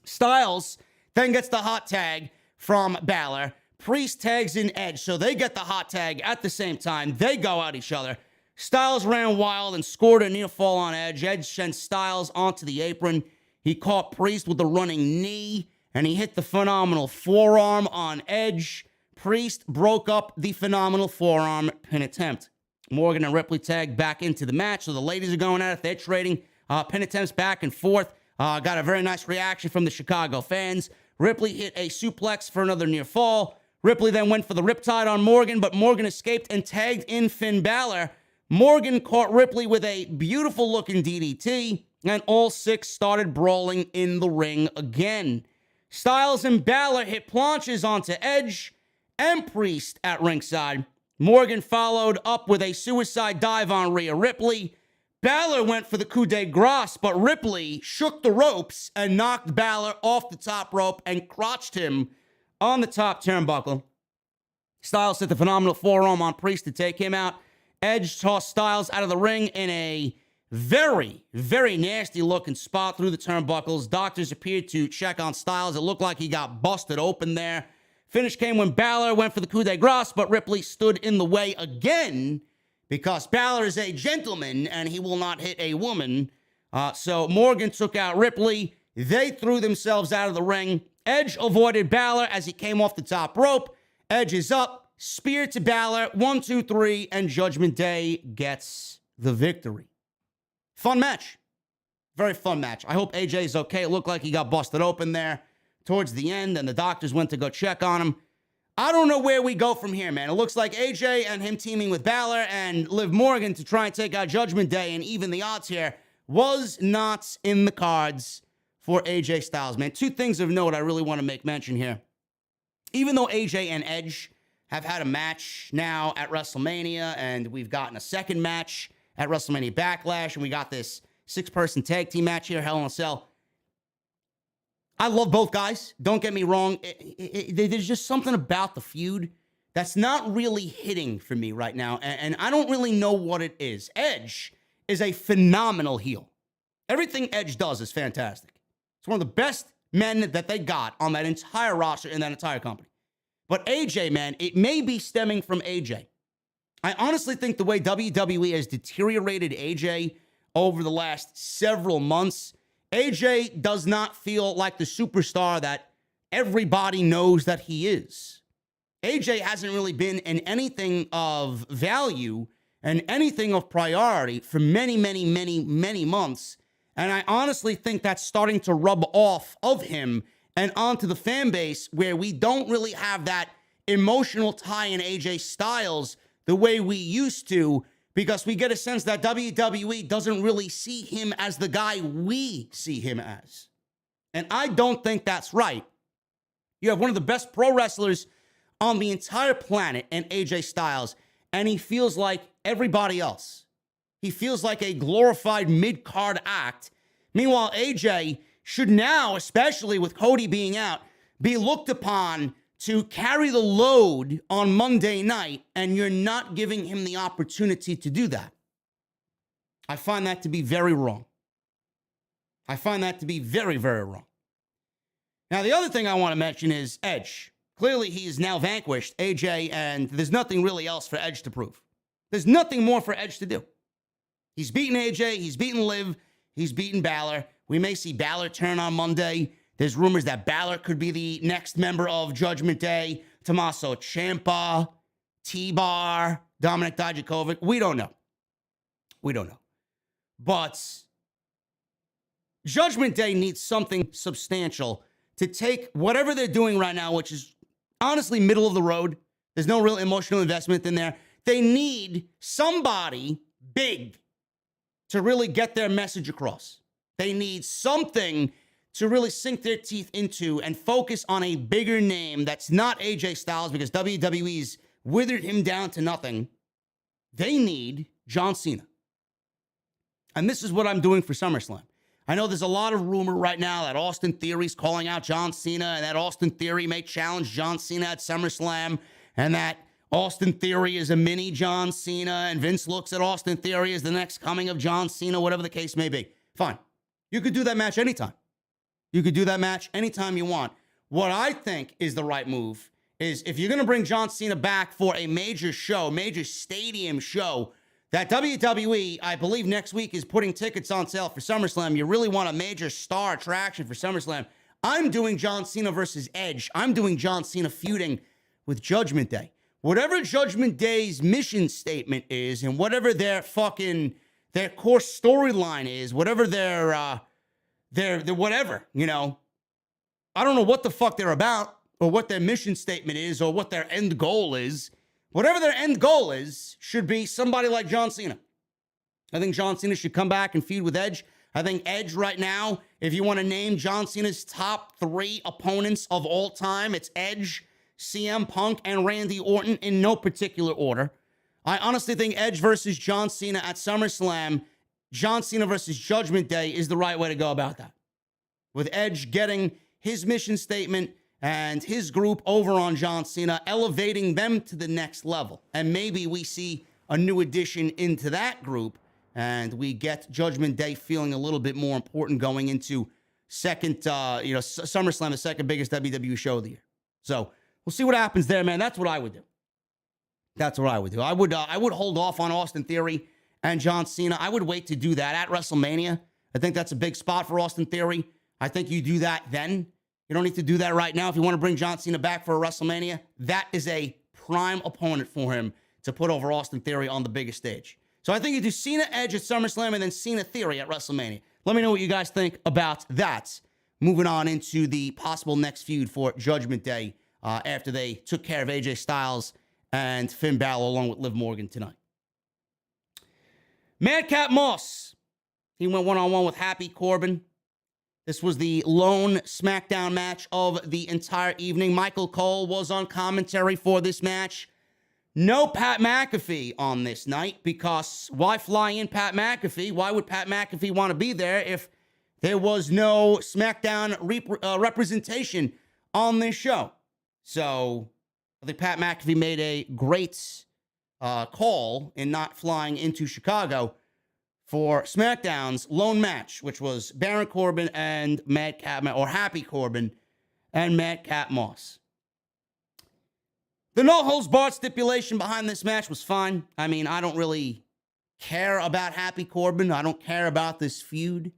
Styles then gets the hot tag from Balor. Priest tags in Edge, so they get the hot tag at the same time. They go at each other. Styles ran wild and scored a near fall on Edge. Edge sent Styles onto the apron. He caught Priest with a running knee, and he hit the phenomenal forearm on Edge. Priest broke up the phenomenal forearm pin attempt. Morgan and Ripley tagged back into the match, so the ladies are going at it. They're trading pin attempts back and forth. Got a very nice reaction from the Chicago fans. Ripley hit a suplex for another near fall. Ripley then went for the riptide on Morgan, but Morgan escaped and tagged in Finn Balor. Morgan caught Ripley with a beautiful-looking DDT, and all 6 started brawling in the ring again. Styles and Balor hit planches onto Edge and Priest at ringside. Morgan followed up with a suicide dive on Rhea Ripley. Balor went for the coup de grace, but Ripley shook the ropes and knocked Balor off the top rope and crotched him on the top turnbuckle. Styles hit the phenomenal forearm on Priest to take him out. Edge tossed Styles out of the ring in a very, very nasty looking spot through the turnbuckles. Doctors appeared to check on Styles. It looked like he got busted open there. Finish came when Balor went for the coup de grace, but Ripley stood in the way again because Balor is a gentleman and he will not hit a woman. So Morgan took out Ripley. They threw themselves out of the ring. Edge avoided Balor as he came off the top rope. Edge is up, spear to Balor, 1, 2, 3, and Judgment Day gets the victory. Fun match. Very fun match. I hope AJ is okay. It looked like he got busted open there towards the end, and the doctors went to go check on him. I don't know where we go from here, man. It looks like AJ and him teaming with Balor and Liv Morgan to try and take out Judgment Day and even the odds here was not in the cards for AJ Styles, man. Two things of note I really want to make mention here. Even though AJ and Edge have had a match now at WrestleMania, and we've gotten a second match at WrestleMania Backlash, and we got this 6-person tag team match here, Hell in a Cell. I love both guys. Don't get me wrong. There's just something about the feud that's not really hitting for me right now, and I don't really know what it is. Edge is a phenomenal heel. Everything Edge does is fantastic. It's one of the best men that they got on that entire roster in that entire company. But AJ, man, it may be stemming from AJ. I honestly think the way WWE has deteriorated AJ over the last several months, AJ does not feel like the superstar that everybody knows that he is. AJ hasn't really been in anything of value and anything of priority for many, many, many, many months. And I honestly think that's starting to rub off of him and onto the fan base where we don't really have that emotional tie in AJ Styles the way we used to, because we get a sense that WWE doesn't really see him as the guy we see him as. And I don't think that's right. You have one of the best pro wrestlers on the entire planet in AJ Styles, and he feels like everybody else. He feels like a glorified mid-card act. Meanwhile, AJ should now, especially with Cody being out, be looked upon to carry the load on Monday night, and you're not giving him the opportunity to do that. I find that to be very wrong. I find that to be very, very wrong. Now, the other thing I want to mention is Edge. Clearly, he is now vanquished AJ, and there's nothing really else for Edge to prove. There's nothing more for Edge to do. He's beaten AJ, he's beaten Liv, he's beaten Balor. We may see Balor turn on Monday. There's rumors that Balor could be the next member of Judgment Day. Tommaso Ciampa, T-Bar, Dominic Dijakovic. We don't know. We don't know. But Judgment Day needs something substantial to take whatever they're doing right now, which is honestly middle of the road. There's no real emotional investment in there. They need somebody big to really get their message across. They need something to really sink their teeth into and focus on a bigger name that's not AJ Styles, because WWE's withered him down to nothing. They need John Cena. And this is what I'm doing for SummerSlam. I know there's a lot of rumor right now that Austin Theory's calling out John Cena, and that Austin Theory may challenge John Cena at SummerSlam, and that Austin Theory is a mini John Cena, and Vince looks at Austin Theory as the next coming of John Cena, whatever the case may be. Fine. You could do that match anytime. You could do that match anytime you want. What I think is the right move is, if you're going to bring John Cena back for a major show, major stadium show, that WWE, I believe next week, is putting tickets on sale for SummerSlam. You really want a major star attraction for SummerSlam. I'm doing John Cena versus Edge. I'm doing John Cena feuding with Judgment Day. Whatever Judgment Day's mission statement is, and whatever their core storyline is, whatever their whatever, you know, I don't know what the fuck they're about, or what their mission statement is, or what their end goal is. Whatever their end goal is, should be somebody like John Cena. I think John Cena should come back and feud with Edge. I think Edge right now, if you want to name John Cena's top 3 opponents of all time, it's Edge, CM Punk, and Randy Orton, in no particular order. I honestly think Edge versus John Cena at SummerSlam, John Cena versus Judgment Day, is the right way to go about that. With Edge getting his mission statement and his group over on John Cena, elevating them to the next level. And maybe we see a new addition into that group, and we get Judgment Day feeling a little bit more important going into SummerSlam, the second biggest WWE show of the year. So we'll see what happens there, man. That's what I would do. That's what I would do. I would hold off on Austin Theory and John Cena. I would wait to do that at WrestleMania. I think that's a big spot for Austin Theory. I think you do that then. You don't need to do that right now. If you want to bring John Cena back for a WrestleMania, that is a prime opponent for him to put over Austin Theory on the biggest stage. So I think you do Cena Edge at SummerSlam and then Cena Theory at WrestleMania. Let me know what you guys think about that. Moving on into the possible next feud for Judgment Day after they took care of AJ Styles and Finn Balor along with Liv Morgan tonight. Madcap Moss. He went one-on-one with Happy Corbin. This was the lone SmackDown match of the entire evening. Michael Cole was on commentary for this match. No Pat McAfee on this night, because why fly in Pat McAfee? Why would Pat McAfee want to be there if there was no SmackDown representation on this show? So I think Pat McAfee made a great call in not flying into Chicago for SmackDown's lone match, which was Baron Corbin and Madcap, or Happy Corbin and Madcap Moss. The no-holds-barred stipulation behind this match was fine. I mean, I don't really care about Happy Corbin. I don't care about this feud.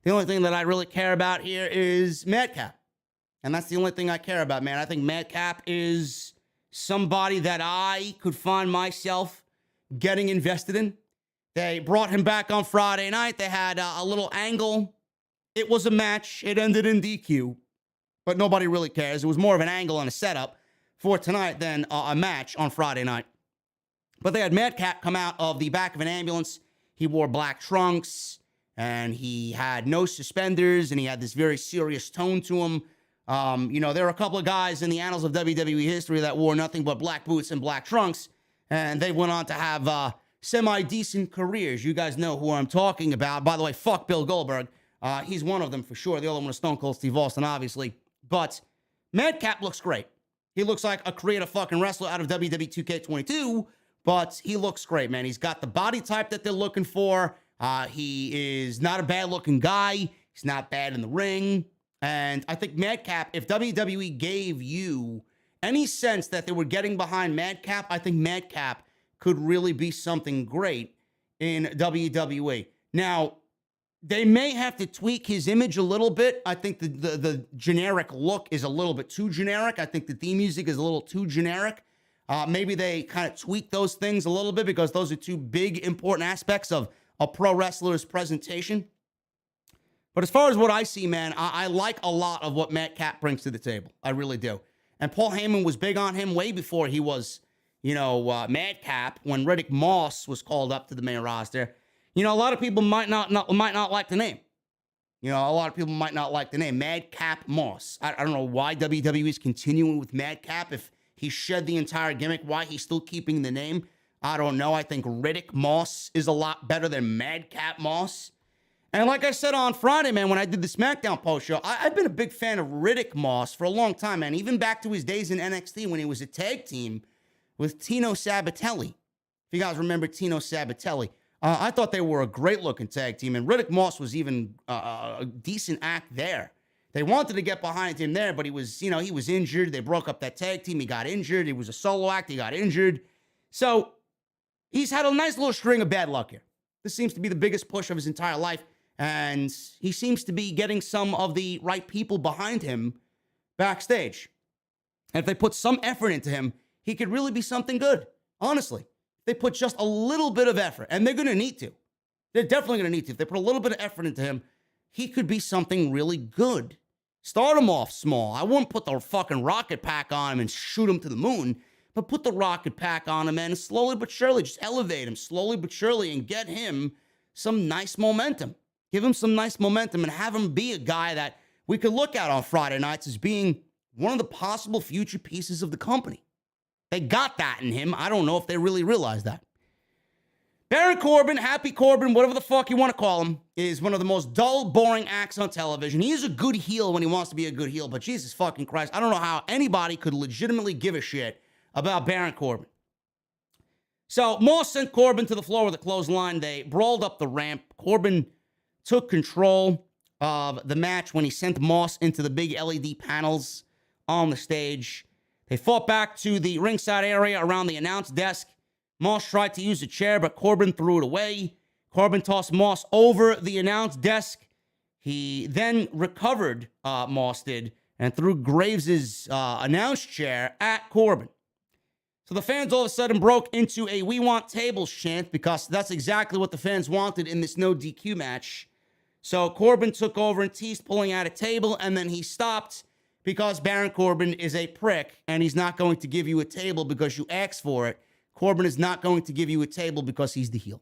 The only thing that I really care about here is Madcap. And that's the only thing I care about, man. I think Madcap is somebody that I could find myself getting invested in. They brought him back on Friday night. They had a little angle. It was a match. It ended in DQ. But nobody really cares. It was more of an angle and a setup for tonight than a match on Friday night. But they had Madcap come out of the back of an ambulance. He wore black trunks, and he had no suspenders, and he had this very serious tone to him. There are a couple of guys in the annals of WWE history that wore nothing but black boots and black trunks, and they went on to have semi-decent careers. You guys know who I'm talking about. By the way, fuck Bill Goldberg. He's one of them for sure. The other one is Stone Cold Steve Austin, obviously. But Madcap looks great. He looks like a creative fucking wrestler out of WWE 2K22, but he looks great, man. He's got the body type that they're looking for. He is not a bad-looking guy. He's not bad in the ring. And I think Madcap, if WWE gave you any sense that they were getting behind Madcap, I think Madcap could really be something great in WWE. Now, they may have to tweak his image a little bit. I think the generic look is a little bit too generic. I think the theme music is a little too generic. Maybe they kind of tweak those things a little bit, because those are two big, important aspects of a pro wrestler's presentation. But as far as what I see, man, I like a lot of what Madcap brings to the table. I really do. And Paul Heyman was big on him way before he was, Madcap, when Riddick Moss was called up to the main roster. A lot of people might not like the name. A lot of people might not like the name. Madcap Moss. I don't know why WWE is continuing with Madcap. If he shed the entire gimmick, why he's still keeping the name, I don't know. I think Riddick Moss is a lot better than Madcap Moss. And like I said on Friday, man, when I did the SmackDown post show, I've been a big fan of Riddick Moss for a long time, man. Even back to his days in NXT when he was a tag team with Tino Sabatelli. If you guys remember Tino Sabatelli. I thought they were a great-looking tag team, and Riddick Moss was even a decent act there. They wanted to get behind him there, but he was injured. They broke up that tag team. He got injured. He was a solo act. He got injured. So he's had a nice little string of bad luck here. This seems to be the biggest push of his entire life, and he seems to be getting some of the right people behind him backstage. And if they put some effort into him, he could really be something good, honestly. They put just a little bit of effort, and they're going to need to. They're definitely going to need to. If they put a little bit of effort into him, he could be something really good. Start him off small. I wouldn't put the fucking rocket pack on him and shoot him to the moon, but put the rocket pack on him and slowly but surely just elevate him slowly but surely and get him some nice momentum. Give him some nice momentum and have him be a guy that we could look at on Friday nights as being one of the possible future pieces of the company. They got that in him. I don't know if they really realize that. Baron Corbin, Happy Corbin, whatever the fuck you want to call him, is one of the most dull, boring acts on television. He is a good heel when he wants to be a good heel, but Jesus fucking Christ, I don't know how anybody could legitimately give a shit about Baron Corbin. So Moss sent Corbin to the floor with a clothesline. They brawled up the ramp. Corbin took control of the match when he sent Moss into the big LED panels on the stage. They fought back to the ringside area around the announce desk. Moss tried to use a chair, but Corbin threw it away. Corbin tossed Moss over the announce desk. He then recovered, Moss did, and threw Graves' announce chair at Corbin. So the fans all of a sudden broke into a "We Want Tables" chant because that's exactly what the fans wanted in this no DQ match. So Corbin took over and teased pulling out a table, and then he stopped because Baron Corbin is a prick, and he's not going to give you a table because you asked for it. Corbin is not going to give you a table because he's the heel.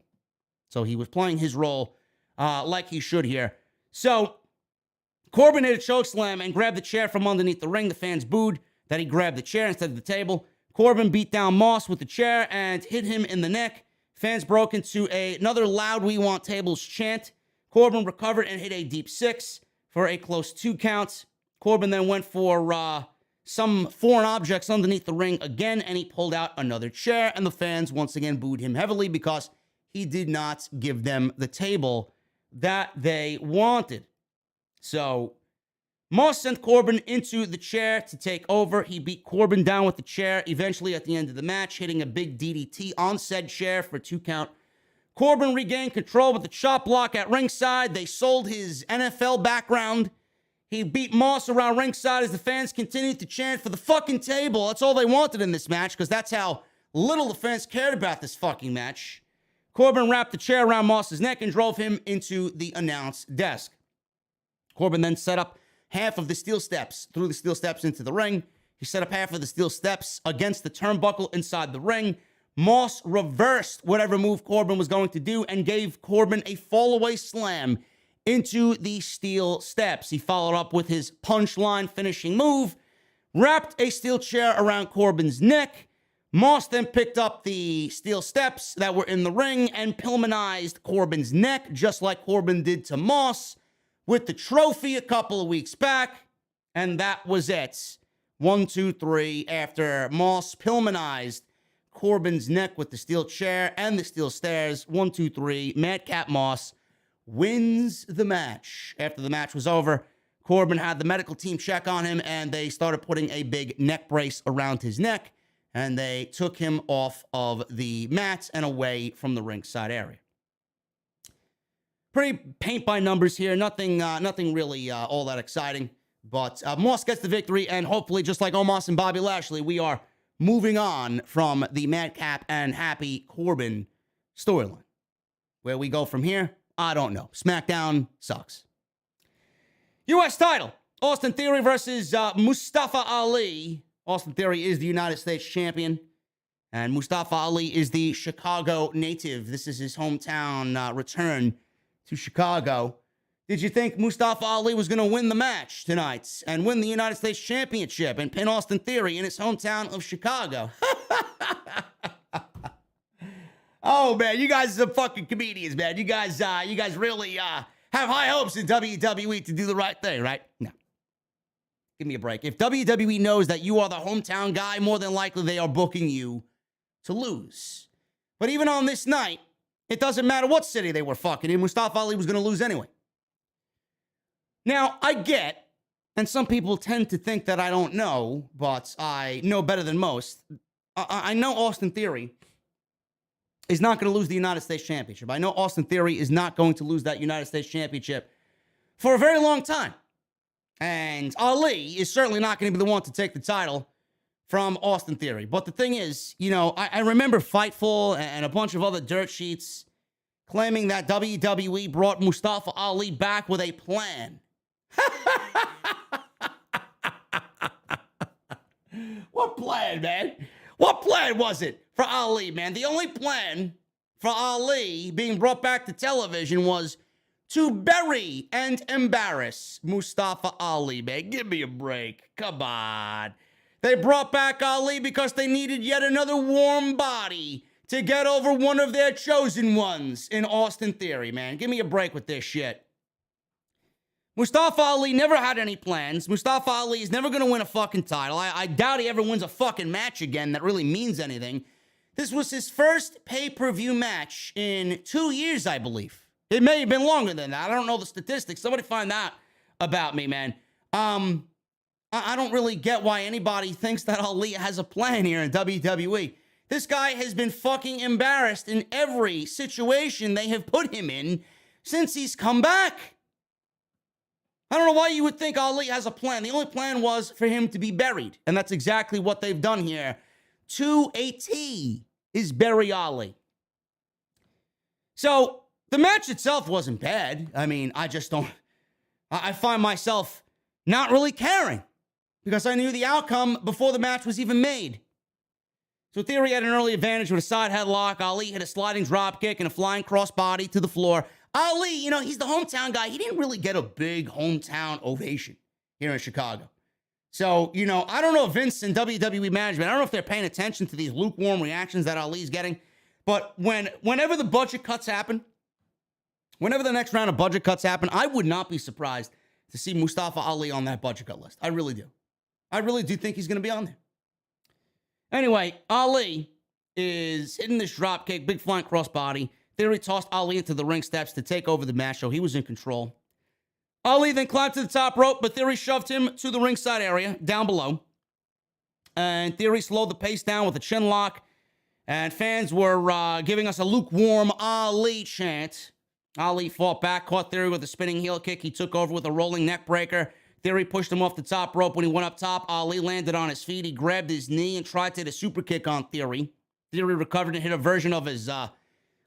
So he was playing his role like he should here. So Corbin hit a chokeslam and grabbed the chair from underneath the ring. The fans booed that he grabbed the chair instead of the table. Corbin beat down Moss with the chair and hit him in the neck. Fans broke into another loud "We Want Tables" chant. Corbin recovered and hit a deep 6 for a close 2 count. Corbin then went for some foreign objects underneath the ring again, and he pulled out another chair, and the fans once again booed him heavily because he did not give them the table that they wanted. So Moss sent Corbin into the chair to take over. He beat Corbin down with the chair, eventually at the end of the match, hitting a big DDT on said chair for a 2 count. Corbin regained control with the chop block at ringside. They sold his NFL background. He beat Moss around ringside as the fans continued to chant for the fucking table. That's all they wanted in this match because that's how little the fans cared about this fucking match. Corbin wrapped the chair around Moss's neck and drove him into the announce desk. Corbin then set up half of the steel steps, threw the steel steps into the ring. He set up half of the steel steps against the turnbuckle inside the ring. Moss reversed whatever move Corbin was going to do and gave Corbin a fallaway slam into the steel steps. He followed up with his punchline finishing move, wrapped a steel chair around Corbin's neck. Moss then picked up the steel steps that were in the ring and Pillmanized Corbin's neck, just like Corbin did to Moss with the trophy a couple of weeks back. And that was it. 1, 2, 3, after Moss Pillmanized Corbin's neck with the steel chair and the steel stairs. 1, 2, 3, Madcap Moss wins the match. After the match was over, Corbin had the medical team check on him, and they started putting a big neck brace around his neck, and they took him off of the mat and away from the ringside area. Pretty paint by numbers here. Nothing really all that exciting. But Moss gets the victory, and hopefully, just like Omos and Bobby Lashley, we are moving on from the Madcap and Happy Corbin storyline. Where we go from here, I don't know. SmackDown sucks. U.S. title. Austin Theory versus Mustafa Ali. Austin Theory is the United States champion. And Mustafa Ali is the Chicago native. This is his hometown return to Chicago. Did you think Mustafa Ali was going to win the match tonight and win the United States Championship and pin Austin Theory in his hometown of Chicago? Oh, man, you guys are fucking comedians, man. You guys really have high hopes in WWE to do the right thing, right? No. Give me a break. If WWE knows that you are the hometown guy, more than likely they are booking you to lose. But even on this night, it doesn't matter what city they were fucking in. Mustafa Ali was going to lose anyway. Now, I get, and some people tend to think that I don't know, but I know better than most. I know Austin Theory is not going to lose the United States Championship. I know Austin Theory is not going to lose that United States Championship for a very long time. And Ali is certainly not going to be the one to take the title from Austin Theory. But the thing is, you know, I remember Fightful and a bunch of other dirt sheets claiming that WWE brought Mustafa Ali back with a plan. What plan, man? What plan was it for Ali, man? The only plan for Ali being brought back to television was to bury and embarrass Mustafa Ali, man. Give me a break. Come on. They brought back Ali because they needed yet another warm body to get over one of their chosen ones in Austin Theory, man. Give me a break with this shit. Mustafa Ali never had any plans. Mustafa Ali is never going to win a fucking title. I doubt he ever wins a fucking match again that really means anything. This was his first pay-per-view match in 2 years, I believe. It may have been longer than that. I don't know the statistics. Somebody find out about me, man. I don't really get why anybody thinks that Ali has a plan here in WWE. This guy has been fucking embarrassed in every situation they have put him in since he's come back. I don't know why you would think Ali has a plan. The only plan was for him to be buried. And that's exactly what they've done here. To a T is bury Ali. So the match itself wasn't bad. I mean, I find myself not really caring because I knew the outcome before the match was even made. So Theory had an early advantage with a side headlock. Ali hit a sliding dropkick and a flying crossbody to the floor. Ali, he's the hometown guy. He didn't really get a big hometown ovation here in Chicago. So, I don't know if Vince and WWE management, I don't know if they're paying attention to these lukewarm reactions that Ali's getting. But whenever the budget cuts happen, whenever the next round of budget cuts happen, I would not be surprised to see Mustafa Ali on that budget cut list. I really do. I really do think he's going to be on there. Anyway, Ali is hitting this dropkick, big flying crossbody. Theory tossed Ali into the ring steps to take over the match, so he was in control. Ali then climbed to the top rope, but Theory shoved him to the ringside area, down below. And Theory slowed the pace down with a chin lock. And fans were giving us a lukewarm Ali chant. Ali fought back, caught Theory with a spinning heel kick. He took over with a rolling neck breaker. Theory pushed him off the top rope. When he went up top, Ali landed on his feet. He grabbed his knee and tried to hit a super kick on Theory. Theory recovered and hit a version of his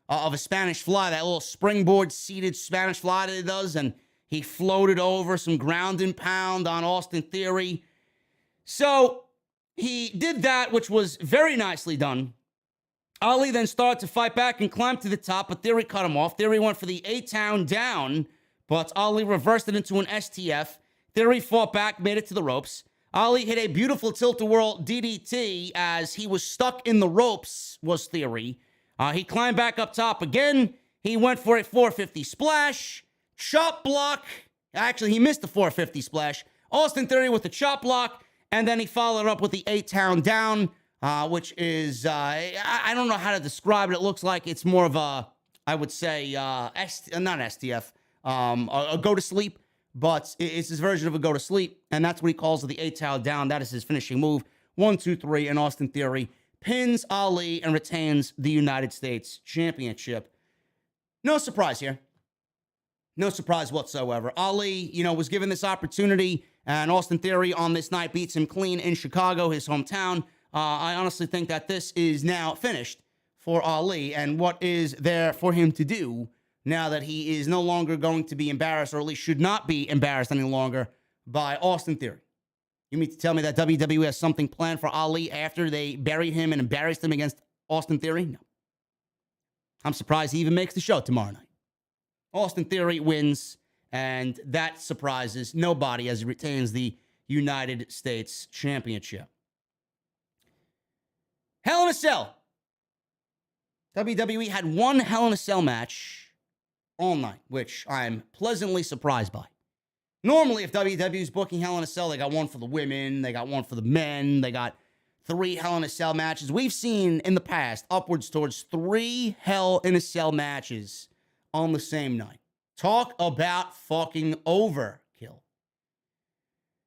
of a Spanish fly, that little springboard seated Spanish fly that he does, and he floated over some ground and pound on Austin Theory. So he did that, which was very nicely done. Ali then started to fight back and climb to the top, but Theory cut him off. Theory went for the A-Town down, but Ali reversed it into an STF. Theory fought back, made it to the ropes. Ali hit a beautiful tilt-a-whirl DDT as he was stuck in the ropes, was Theory. He climbed back up top again. He went for a 450 splash. Chop block. Actually, he missed the 450 splash. Austin Theory with the chop block. And then he followed up with the A-Town down, which is, I don't know how to describe it. It looks like it's more of a, I would say, not STF, a go to sleep. But it's his version of a go to sleep. And that's what he calls the A-Town down. That is his finishing move. 1, 2, 3, and Austin Theory pins Ali and retains the United States Championship. No surprise here. No surprise whatsoever. Ali, was given this opportunity, and Austin Theory on this night beats him clean in Chicago, his hometown. I honestly think that this is now finished for Ali, and what is there for him to do now that he is no longer going to be embarrassed, or at least should not be embarrassed any longer, by Austin Theory? You mean to tell me that WWE has something planned for Ali after they buried him and embarrassed him against Austin Theory? No. I'm surprised he even makes the show tomorrow night. Austin Theory wins, and that surprises nobody as he retains the United States Championship. Hell in a Cell. WWE had one Hell in a Cell match all night, which I'm pleasantly surprised by. Normally, if WWE's booking Hell in a Cell, they got one for the women, they got one for the men, they got 3 Hell in a Cell matches. We've seen in the past upwards towards 3 Hell in a Cell matches on the same night. Talk about fucking overkill.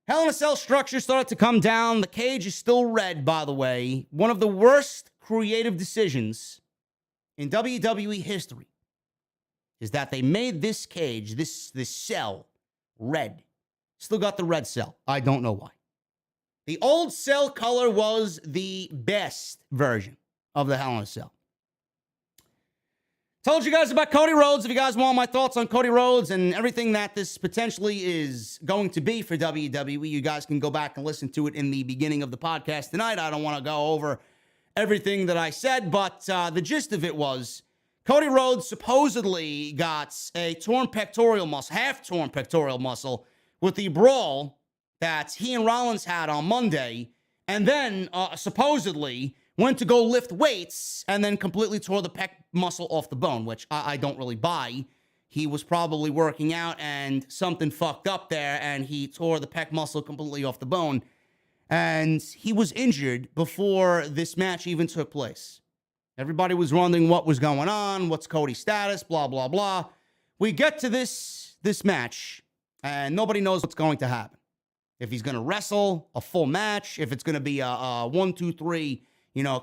Hell in a Cell structure started to come down. The cage is still red, by the way. One of the worst creative decisions in WWE history is that they made this cage, this cell, red. Still got the red cell. I don't know why. The old cell color was the best version of the Hell in a Cell. Told you guys about Cody Rhodes. If you guys want my thoughts on Cody Rhodes and everything that this potentially is going to be for WWE, you guys can go back and listen to it in the beginning of the podcast tonight. I don't want to go over everything that I said, but the gist of it was Cody Rhodes supposedly got a torn pectoral muscle, half-torn pectoral muscle, with the brawl that he and Rollins had on Monday. and then supposedly went to go lift weights and then completely tore the pec muscle off the bone, which I don't really buy. He was probably working out and something fucked up there, and he tore the pec muscle completely off the bone. And he was injured before this match even took place. Everybody was wondering what was going on, what's Cody's status, blah, blah, blah. We get to this match, and nobody knows what's going to happen. If he's going to wrestle a full match, if it's going to be a 1, 2, 3,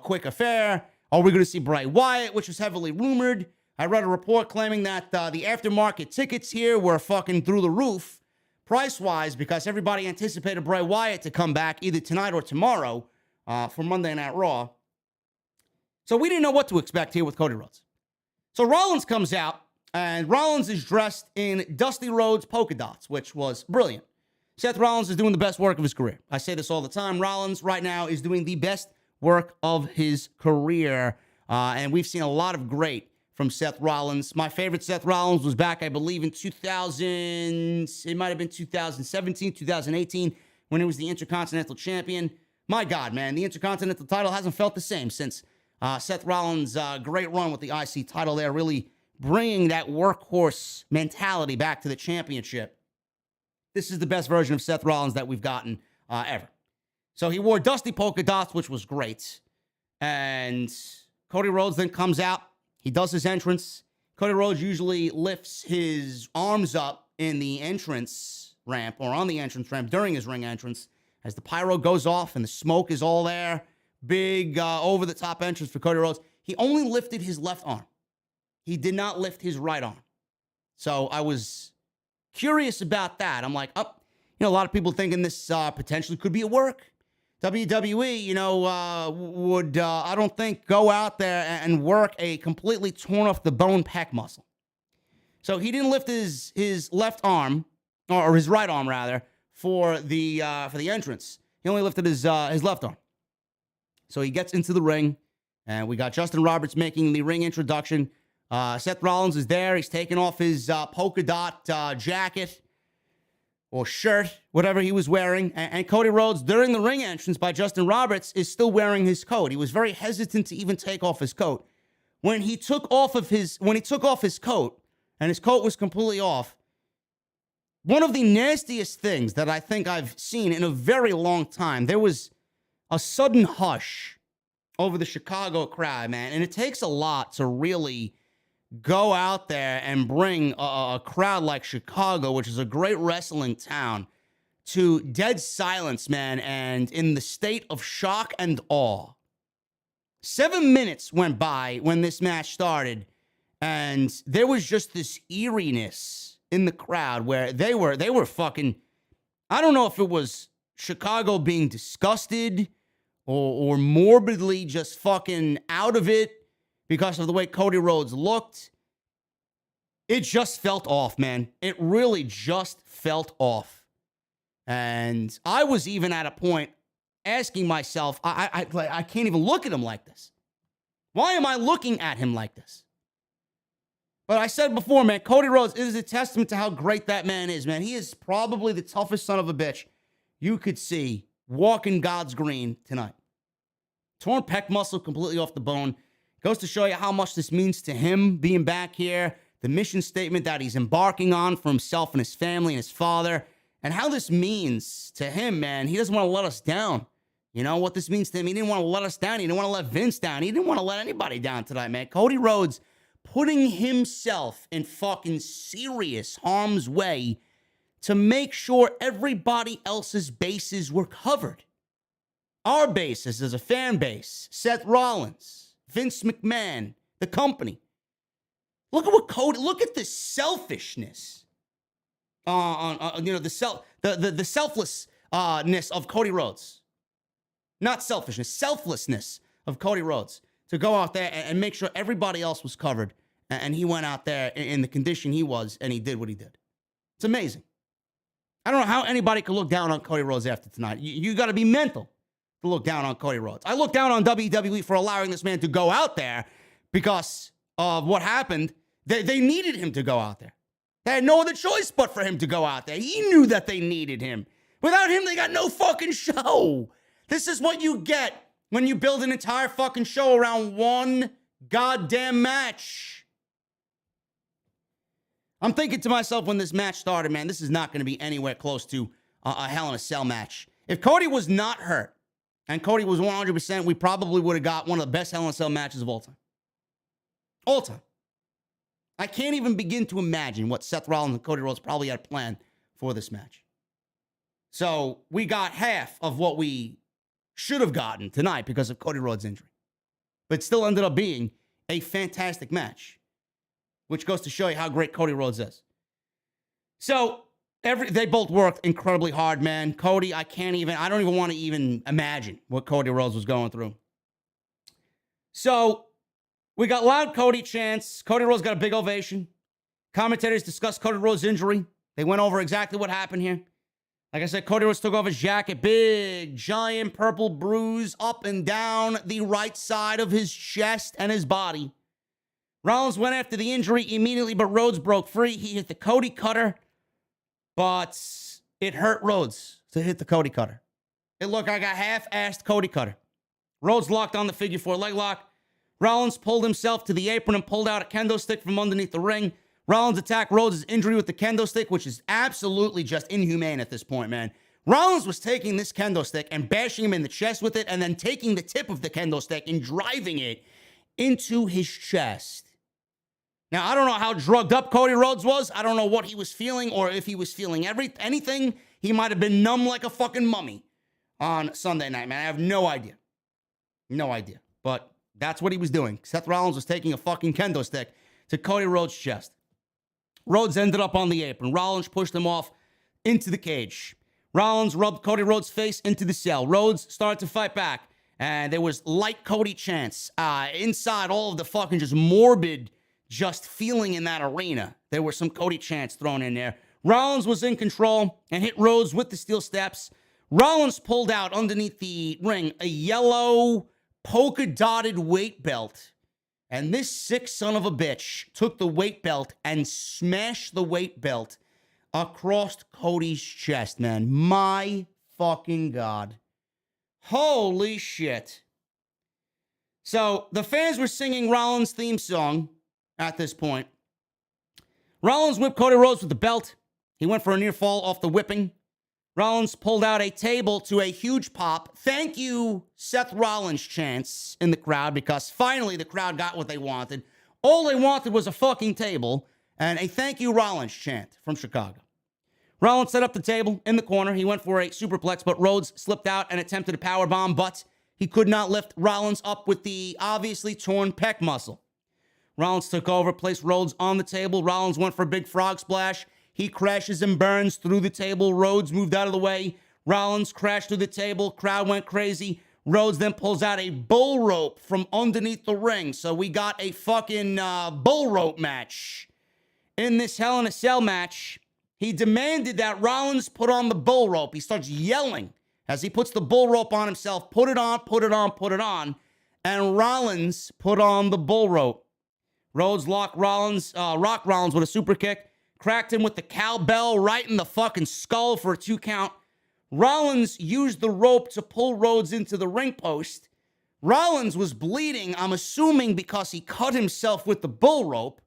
quick affair. Are we going to see Bray Wyatt, which was heavily rumored? I read a report claiming that the aftermarket tickets here were fucking through the roof, price-wise, because everybody anticipated Bray Wyatt to come back either tonight or tomorrow for Monday Night Raw. So we didn't know what to expect here with Cody Rhodes. So Rollins comes out, and Rollins is dressed in Dusty Rhodes polka dots, which was brilliant. Seth Rollins is doing the best work of his career. I say this all the time. Rollins right now is doing the best work of his career. And we've seen a lot of great from Seth Rollins. My favorite Seth Rollins was back, I believe, in 2017, 2018, when he was the Intercontinental Champion. My God, man, the Intercontinental title hasn't felt the same since Seth Rollins' great run with the IC title there, really bringing that workhorse mentality back to the championship. This is the best version of Seth Rollins that we've gotten ever. So he wore dusty polka dots, which was great. And Cody Rhodes then comes out. He does his entrance. Cody Rhodes usually lifts his arms up in the entrance ramp or on the entrance ramp during his ring entrance as the pyro goes off and the smoke is all there. Big over-the-top entrance for Cody Rhodes. He only lifted his left arm. He did not lift his right arm. So I was curious about that. I'm like, a lot of people thinking this potentially could be a work. WWE, would, I don't think, go out there and work a completely torn off the bone pec muscle. So he didn't lift his left arm, or his right arm, rather, for the entrance. He only lifted his left arm. So he gets into the ring, and we got Justin Roberts making the ring introduction. Seth Rollins is there. He's taking off his polka dot jacket or shirt, whatever he was wearing. And Cody Rhodes, during the ring entrance by Justin Roberts, is still wearing his coat. He was very hesitant to even take off his coat. When he took off his coat, and his coat was completely off, one of the nastiest things that I think I've seen in a very long time, there was a sudden hush over the Chicago crowd, man. And it takes a lot to really go out there and bring a crowd like Chicago, which is a great wrestling town, to dead silence, man, and in the state of shock and awe. 7 minutes went by when this match started, and there was just this eeriness in the crowd where they were fucking, I don't know if it was Chicago being disgusted or morbidly just fucking out of it because of the way Cody Rhodes looked. It just felt off, man. It really just felt off. And I was even at a point asking myself, I can't even look at him like this. Why am I looking at him like this? But I said before, man, Cody Rhodes is a testament to how great that man is, man. He is probably the toughest son of a bitch you could see walking God's green tonight. Torn pec muscle completely off the bone. Goes to show you how much this means to him being back here. The mission statement that he's embarking on for himself and his family and his father. And how this means to him, man. He doesn't want to let us down. You know what this means to him? He didn't want to let us down. He didn't want to let Vince down. He didn't want to let anybody down tonight, man. Cody Rhodes putting himself in fucking serious harm's way to make sure everybody else's bases were covered. Our bases as a fan base, Seth Rollins, Vince McMahon, the company. Look at what Cody, look at the selfishness. The selflessness of Cody Rhodes. Not selfishness, selflessness of Cody Rhodes. To go out there and make sure everybody else was covered. And he went out there in the condition he was, and he did what he did. It's amazing. I don't know how anybody could look down on Cody Rhodes after tonight. You got to be mental to look down on Cody Rhodes. I look down on WWE for allowing this man to go out there because of what happened. They needed him to go out there. They had no other choice but for him to go out there. He knew that they needed him. Without him, they got no fucking show. This is what you get when you build an entire fucking show around one goddamn match. I'm thinking to myself when this match started, man, this is not going to be anywhere close to a Hell in a Cell match. If Cody was not hurt and Cody was 100%, we probably would have got one of the best Hell in a Cell matches of all time. All time. I can't even begin to imagine what Seth Rollins and Cody Rhodes probably had planned for this match. So we got half of what we should have gotten tonight because of Cody Rhodes' injury. But it still ended up being a fantastic match, which goes to show you how great Cody Rhodes is. So they both worked incredibly hard, man. Cody, I don't even want to even imagine what Cody Rhodes was going through. So we got loud Cody chants. Cody Rhodes got a big ovation. Commentators discussed Cody Rhodes' injury. They went over exactly what happened here. Like I said, Cody Rhodes took off his jacket. Big, giant purple bruise up and down the right side of his chest and his body. Rollins went after the injury immediately, but Rhodes broke free. He hit the Cody cutter, but it hurt Rhodes to hit the Cody cutter. It looked like a half-assed Cody cutter. Rhodes locked on the figure 4 leg lock. Rollins pulled himself to the apron and pulled out a kendo stick from underneath the ring. Rollins attacked Rhodes' injury with the kendo stick, which is absolutely just inhumane at this point, man. Rollins was taking this kendo stick and bashing him in the chest with it and then taking the tip of the kendo stick and driving it into his chest. Now, I don't know how drugged up Cody Rhodes was. I don't know what he was feeling or if he was feeling anything. He might have been numb like a fucking mummy on Sunday night, man. I have no idea. No idea. But that's what he was doing. Seth Rollins was taking a fucking kendo stick to Cody Rhodes' chest. Rhodes ended up on the apron. Rollins pushed him off into the cage. Rollins rubbed Cody Rhodes' face into the cell. Rhodes started to fight back. And there was light Cody chants. Inside all of the fucking just morbid just feeling in that arena, there were some Cody chants thrown in there. Rollins was in control and hit Rhodes with the steel steps. Rollins pulled out underneath the ring a yellow polka-dotted weight belt. And this sick son of a bitch took the weight belt and smashed the weight belt across Cody's chest, man. My fucking God. Holy shit. So the fans were singing Rollins' theme song at this point. Rollins whipped Cody Rhodes with the belt. He went for a near fall off the whipping. Rollins pulled out a table to a huge pop. Thank you, Seth Rollins chants in the crowd because finally the crowd got what they wanted. All they wanted was a fucking table and a thank you Rollins chant from Chicago. Rollins set up the table in the corner. He went for a superplex, but Rhodes slipped out and attempted a powerbomb, but he could not lift Rollins up with the obviously torn pec muscle. Rollins took over, placed Rhodes on the table. Rollins went for a big frog splash. He crashes and burns through the table. Rhodes moved out of the way. Rollins crashed through the table. Crowd went crazy. Rhodes then pulls out a bull rope from underneath the ring. So we got a fucking bull rope match. In this Hell in a Cell match, he demanded that Rollins put on the bull rope. He starts yelling as he puts the bull rope on himself. Put it on, put it on, put it on. And Rollins put on the bull rope. Rhodes rocked Rollins with a super kick. Cracked him with the cowbell right in the fucking skull for a 2 count. Rollins used the rope to pull Rhodes into the ring post. Rollins was bleeding, I'm assuming because he cut himself with the bull rope.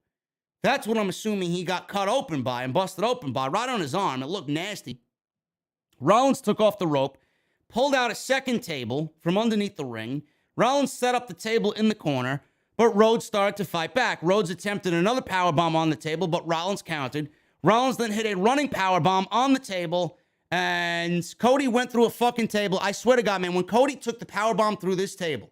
That's what I'm assuming he got cut open by and busted open by, right on his arm. It looked nasty. Rollins took off the rope, pulled out a second table from underneath the ring. Rollins set up the table in the corner. But Rhodes started to fight back. Rhodes attempted another powerbomb on the table, but Rollins countered. Rollins then hit a running powerbomb on the table, and Cody went through a fucking table. I swear to God, man, when Cody took the powerbomb through this table,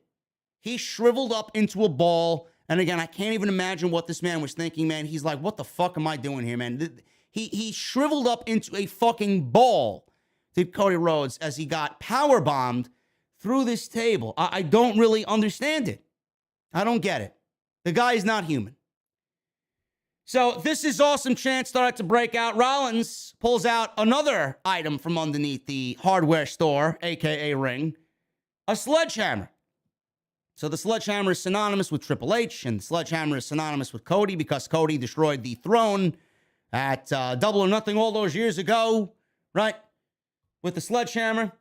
he shriveled up into a ball. And again, I can't even imagine what this man was thinking, man. He's like, what the fuck am I doing here, man? He shriveled up into a fucking ball, did Cody Rhodes, as he got powerbombed through this table. I don't really understand it. I don't get it. The guy is not human. So this is awesome chant started to break out. Rollins pulls out another item from underneath the hardware store, a.k.a. ring, a sledgehammer. So the sledgehammer is synonymous with Triple H, and the sledgehammer is synonymous with Cody because Cody destroyed the throne at Double or Nothing all those years ago, right? With the sledgehammer.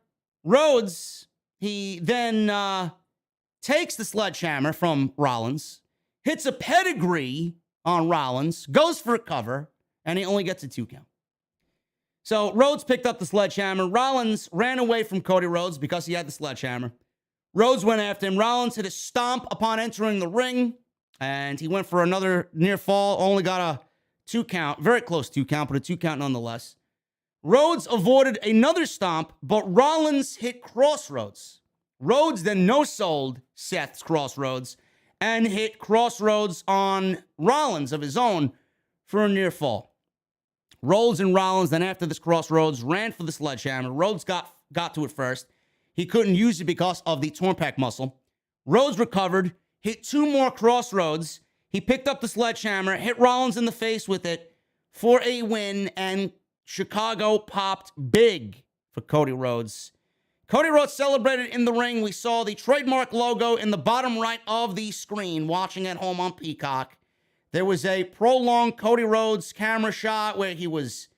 Rhodes He then takes the sledgehammer from Rollins, hits a pedigree on Rollins, goes for a cover, and he only gets a 2 count. So Rhodes picked up the sledgehammer. Rollins ran away from Cody Rhodes because he had the sledgehammer. Rhodes went after him. Rollins hit a stomp upon entering the ring, and he went for another near fall. Only got a 2 count, very close 2 count, but a 2 count nonetheless. Rhodes avoided another stomp, but Rollins hit Crossroads. Rhodes then no-sold Seth's Crossroads and hit Crossroads on Rollins of his own for a near fall. Rhodes and Rollins then after this Crossroads ran for the sledgehammer. Rhodes got to it first. He couldn't use it because of the torn pec muscle. Rhodes recovered, hit 2 more Crossroads. He picked up the sledgehammer, hit Rollins in the face with it for a win, and Chicago popped big for Cody Rhodes. Cody Rhodes celebrated in the ring. We saw the trademark logo in the bottom right of the screen, watching at home on Peacock. There was a prolonged Cody Rhodes camera shot where he was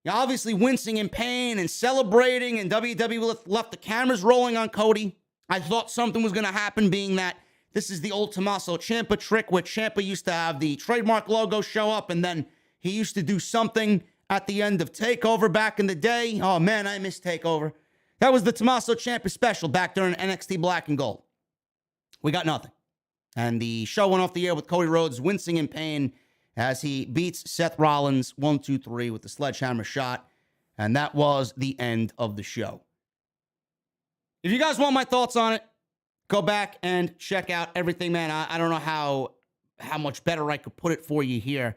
obviously wincing in pain and celebrating, and WWE left the cameras rolling on Cody. I thought something was going to happen, being that this is the old Tommaso Ciampa trick where Ciampa used to have the trademark logo show up, and then he used to do something at the end of TakeOver back in the day. Oh, man, I miss TakeOver. That was the Tommaso Ciampa special back during NXT Black and Gold. We got nothing. And the show went off the air with Cody Rhodes wincing in pain as he beats Seth Rollins 1-2-3 with the sledgehammer shot. And that was the end of the show. If you guys want my thoughts on it, go back and check out everything, man. I don't know how much better I could put it for you here.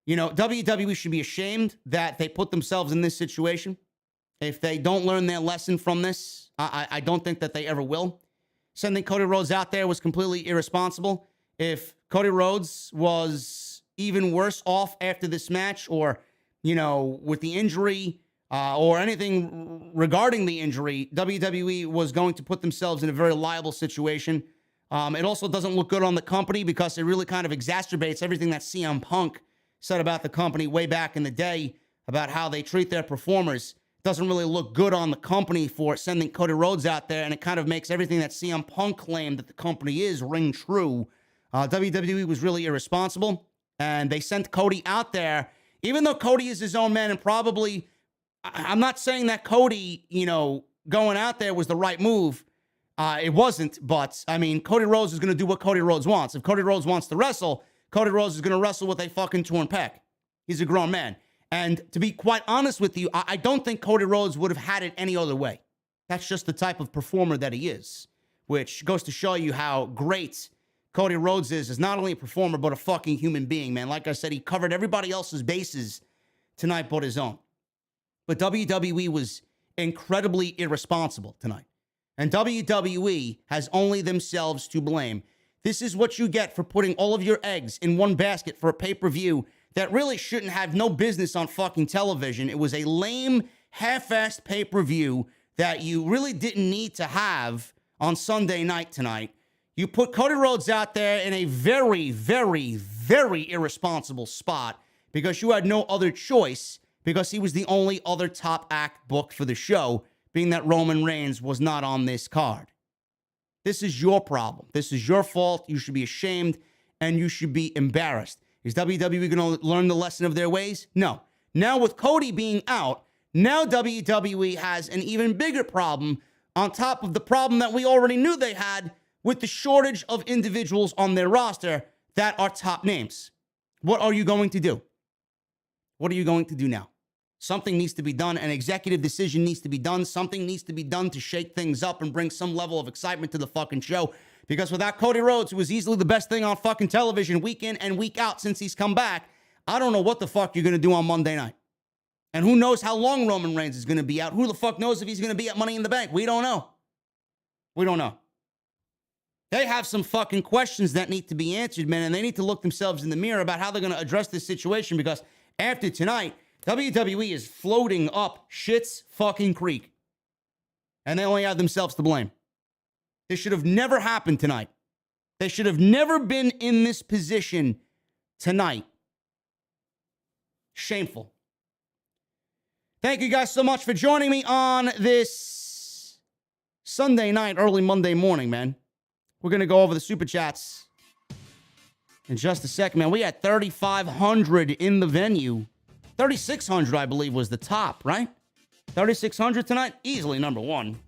You know, WWE should be ashamed that they put themselves in this situation. If they don't learn their lesson from this, I don't think that they ever will. Sending Cody Rhodes out there was completely irresponsible. If Cody Rhodes was even worse off after this match, or, you know, with the injury or anything regarding the injury, WWE was going to put themselves in a very liable situation. It also doesn't look good on the company because it really kind of exacerbates everything that CM Punk said about the company way back in the day about how they treat their performers. Doesn't really look good on the company for sending Cody Rhodes out there, and it kind of makes everything that CM Punk claimed that the company is ring true. WWE was really irresponsible, and they sent Cody out there, even though Cody is his own man, and probably, I'm not saying that Cody, you know, going out there was the right move. It wasn't, but, I mean, Cody Rhodes is going to do what Cody Rhodes wants. If Cody Rhodes wants to wrestle, Cody Rhodes is going to wrestle with a fucking torn pec. He's a grown man. And to be quite honest with you, I don't think Cody Rhodes would have had it any other way. That's just the type of performer that he is, which goes to show you how great Cody Rhodes is not only a performer, but a fucking human being, man. Like I said, he covered everybody else's bases tonight but his own. But WWE was incredibly irresponsible tonight. And WWE has only themselves to blame. This is what you get for putting all of your eggs in one basket for a pay-per-view that really shouldn't have no business on fucking television. It was a lame, half-assed pay-per-view that you really didn't need to have on Sunday night tonight. You put Cody Rhodes out there in a very, very, very irresponsible spot because you had no other choice, because he was the only other top act booked for the show, being that Roman Reigns was not on this card. This is your problem. This is your fault. You should be ashamed, and you should be embarrassed. Is WWE going to learn the lesson of their ways? No. Now with Cody being out, now WWE has an even bigger problem on top of the problem that we already knew they had with the shortage of individuals on their roster that are top names. What are you going to do? What are you going to do now? Something needs to be done. An executive decision needs to be done. Something needs to be done to shake things up and bring some level of excitement to the fucking show. Because without Cody Rhodes, who was easily the best thing on fucking television week in and week out since he's come back, I don't know what the fuck you're going to do on Monday night. And who knows how long Roman Reigns is going to be out. Who the fuck knows if he's going to be at Money in the Bank? We don't know. We don't know. They have some fucking questions that need to be answered, man, and they need to look themselves in the mirror about how they're going to address this situation, because after tonight, WWE is floating up shit's fucking creek. And they only have themselves to blame. This should have never happened tonight. They should have never been in this position tonight. Shameful. Thank you guys so much for joining me on this Sunday night, early Monday morning, man. We're going to go over the Super Chats in just a second, man. We had 3,500 in the venue. 3,600, I believe, was the top, right? 3,600 tonight? Easily number one.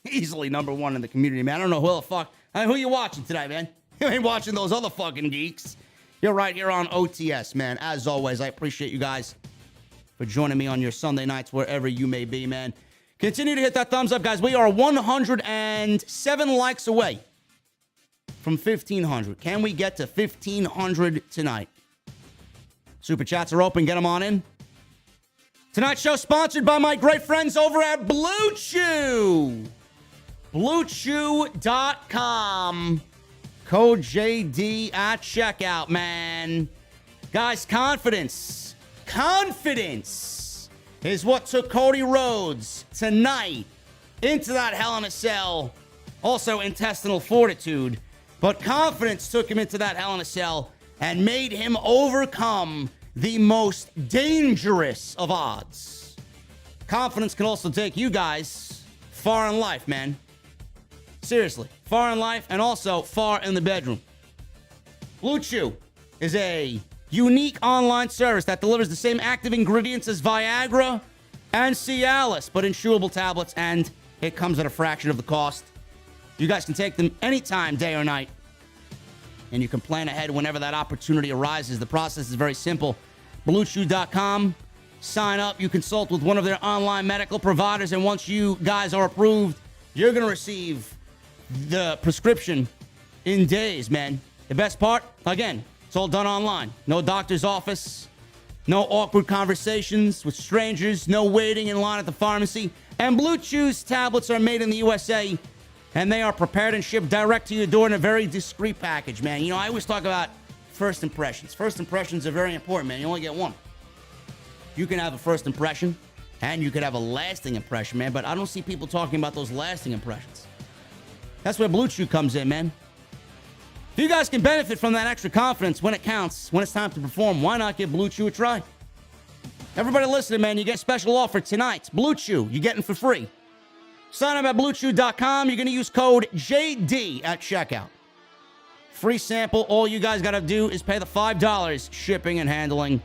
Easily number one in the community, man. I don't know who the fuck. Who you watching tonight, man? You ain't watching those other fucking geeks. You're right here on OTS, man. As always, I appreciate you guys for joining me on your Sunday nights, wherever you may be, man. Continue to hit that thumbs up, guys. We are 107 likes away from 1,500. Can we get to 1,500 tonight? Super chats are open. Get them on in. Tonight's show sponsored by my great friends over at Blue Chew. BlueChew.com. Code JD at checkout, man. Guys, confidence is what took Cody Rhodes tonight into that Hell in a Cell. Also intestinal fortitude. But confidence took him into that Hell in a Cell and made him overcome the most dangerous of odds. Confidence can also take you guys far in life, man. Seriously, far in life and also far in the bedroom. Blue Chew is a unique online service that delivers the same active ingredients as Viagra and Cialis, but in chewable tablets, and it comes at a fraction of the cost. You guys can take them anytime, day or night, and you can plan ahead whenever that opportunity arises. The process is very simple. BlueChew.com. Sign up. You consult with one of their online medical providers, and once you guys are approved, you're going to receive the prescription in days, man. The best part, again, it's all done online. No doctor's office, no awkward conversations with strangers, no waiting in line at the pharmacy. And Blue Chew's tablets are made in the USA, and they are prepared and shipped direct to your door in a very discreet package, man. You know, I always talk about first impressions. First impressions are very important, man. You only get one. You can have a first impression, and you could have a lasting impression, man, but I don't see people talking about those lasting impressions. That's where Blue Chew comes in, man. If you guys can benefit from that extra confidence when it counts, when it's time to perform, why not give Blue Chew a try? Everybody listening, man, you get a special offer tonight. Blue Chew, you're getting for free. Sign up at BlueChew.com. You're going to use code JD at checkout. Free sample. All you guys got to do is pay the $5 shipping and handling.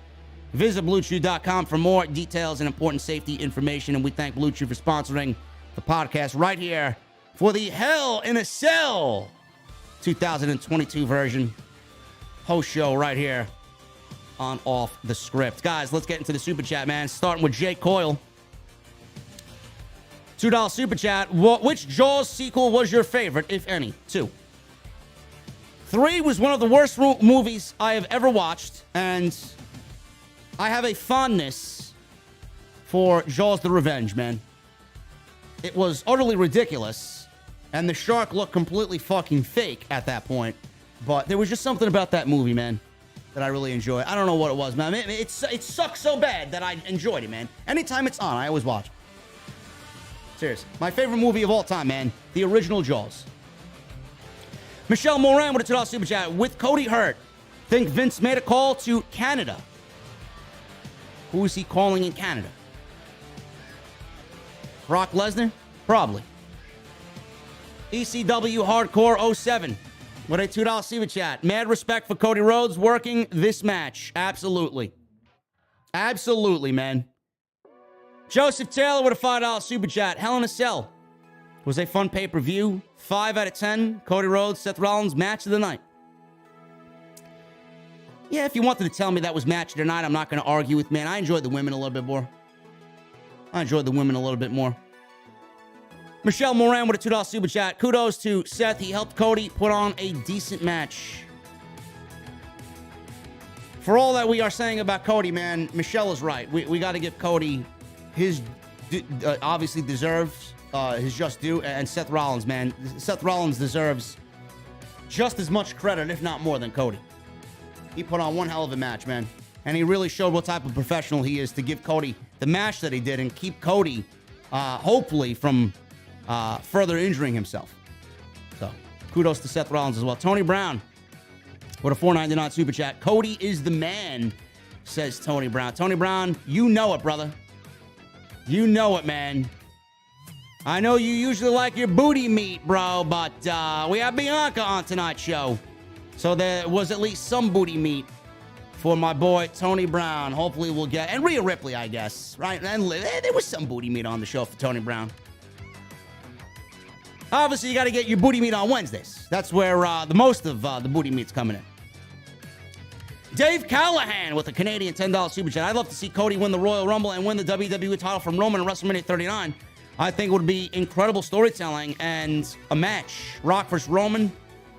Visit BlueChew.com for more details and important safety information. And we thank Blue Chew for sponsoring the podcast right here for the Hell in a Cell 2022 version. Host show right here on Off the Script. Guys, let's get into the Super Chat, man. Starting with Jake Coyle. $2 Super Chat. Which Jaws sequel was your favorite, if any? 2. 3 was one of the worst movies I have ever watched, and I have a fondness for Jaws the Revenge, man. It was utterly ridiculous, and the shark looked completely fucking fake at that point, but there was just something about that movie, man, that I really enjoyed. I don't know what it was, man. It sucks so bad that I enjoyed it, man. Anytime it's on, I always watch it. Seriously. My favorite movie of all time, man. The original Jaws. Michelle Moran with a $2 Super Chat. With Cody hurt, think Vince made a call to Canada. Who is he calling in Canada? Brock Lesnar? Probably. ECW Hardcore 07 with a $2 Super Chat. Mad respect for Cody Rhodes working this match. Absolutely. Absolutely, man. Joseph Taylor with a $5 Super Chat. Hell in a Cell was a fun pay-per-view. 5 out of 10. Cody Rhodes, Seth Rollins, match of the night. Yeah, if you wanted to tell me that was match of the night, I'm not going to argue with, man. I enjoyed the women a little bit more. Michelle Moran with a $2 Super Chat. Kudos to Seth. He helped Cody put on a decent match. For all that we are saying about Cody, man, Michelle is right. We got to give Cody his obviously deserves his just due, and Seth Rollins, man. Seth Rollins deserves just as much credit, if not more, than Cody. He put on one hell of a match, man. And he really showed what type of professional he is to give Cody the match that he did and keep Cody, hopefully, from further injuring himself. So, kudos to Seth Rollins as well. Tony Brown with a $4.99 Super Chat. Cody is the man, says Tony Brown. Tony Brown, you know it, brother. You know it, man. I know you usually like your booty meat, bro, but we have Bianca on tonight's show. So there was at least some booty meat for my boy Tony Brown. Hopefully we'll get... And Rhea Ripley, I guess, right? And there was some booty meat on the show for Tony Brown. Obviously, you got to get your booty meat on Wednesdays. That's where the most of the booty meat's coming in. Dave Callahan with a Canadian $10 super chat. I'd love to see Cody win the Royal Rumble and win the WWE title from Roman at WrestleMania 39. I think it would be incredible storytelling and a match. Rock versus Roman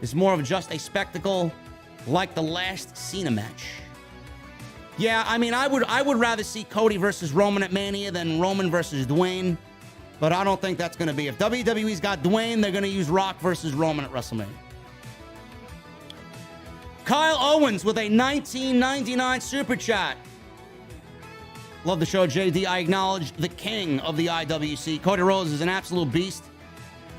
is more of just a spectacle like the last Cena match. Yeah, I mean, I would rather see Cody versus Roman at Mania than Roman versus Dwayne, but I don't think that's going to be. If WWE's got Dwayne, they're going to use Rock versus Roman at WrestleMania. Kyle Owens with a $19.99 super chat. Love the show, JD. I acknowledge the king of the IWC. Cody Rhodes is an absolute beast.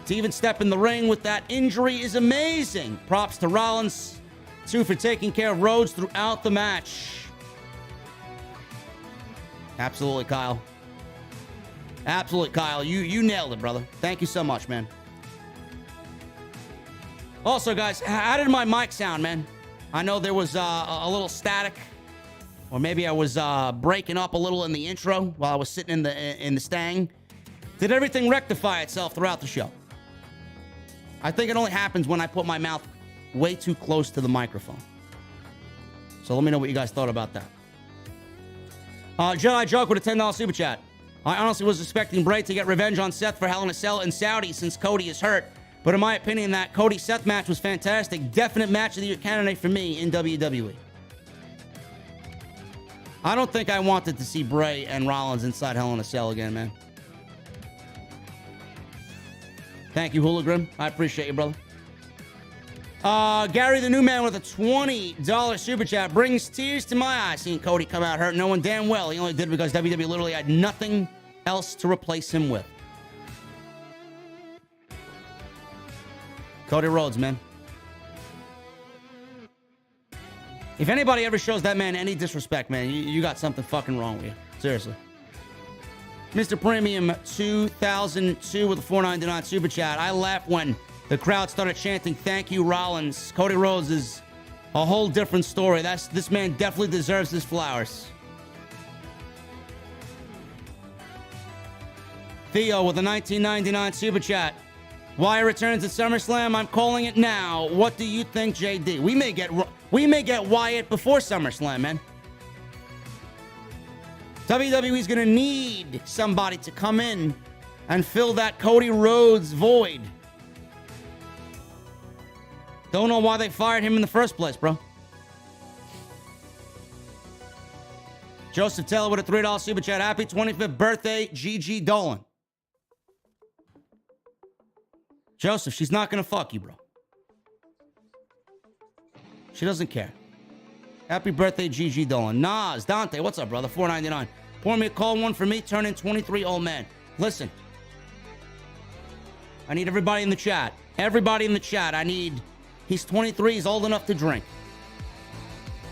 To even step in the ring with that injury is amazing. Props to Rollins, too, for taking care of Rhodes throughout the match. Absolutely, Kyle. Absolutely, Kyle. You nailed it, brother. Thank you so much, man. Also, guys, how did my mic sound, man? I know there was a little static, or maybe I was breaking up a little in the intro while I was sitting in the stang. Did everything rectify itself throughout the show? I think it only happens when I put my mouth way too close to the microphone. So let me know what you guys thought about that. Jedi Joke with a $10 super chat. I honestly was expecting Bray to get revenge on Seth for Hell in a Cell in Saudi since Cody is hurt. But in my opinion, that Cody-Seth match was fantastic. Definite match of the year candidate for me in WWE. I don't think I wanted to see Bray and Rollins inside Hell in a Cell again, man. Thank you, Hooligan. I appreciate you, brother. Gary the New Man with a $20 super chat brings tears to my eyes seeing Cody come out hurt, knowing damn well he only did because WWE literally had nothing else to replace him with. Cody Rhodes, man. If anybody ever shows that man any disrespect, man, you got something fucking wrong with you. Seriously. Mr. Premium 2002 with a $4.99 super chat. I laughed when the crowd started chanting, "Thank you, Rollins." Cody Rhodes is a whole different story. This man definitely deserves his flowers. Theo with a $19.99 super chat. Wyatt returns at SummerSlam. I'm calling it now. What do you think, JD? We may get Wyatt before SummerSlam, man. WWE's gonna need somebody to come in and fill that Cody Rhodes void. Don't know why they fired him in the first place, bro. Joseph Taylor with a $3 super chat. Happy 25th birthday, Gigi Dolan. Joseph, she's not gonna fuck you, bro. She doesn't care. Happy birthday, Gigi Dolan. Nas, Dante, what's up, brother? $4.99. Pour me a cold one for me, turning 23 old man. Listen. I need everybody in the chat. Everybody in the chat. He's 23, he's old enough to drink.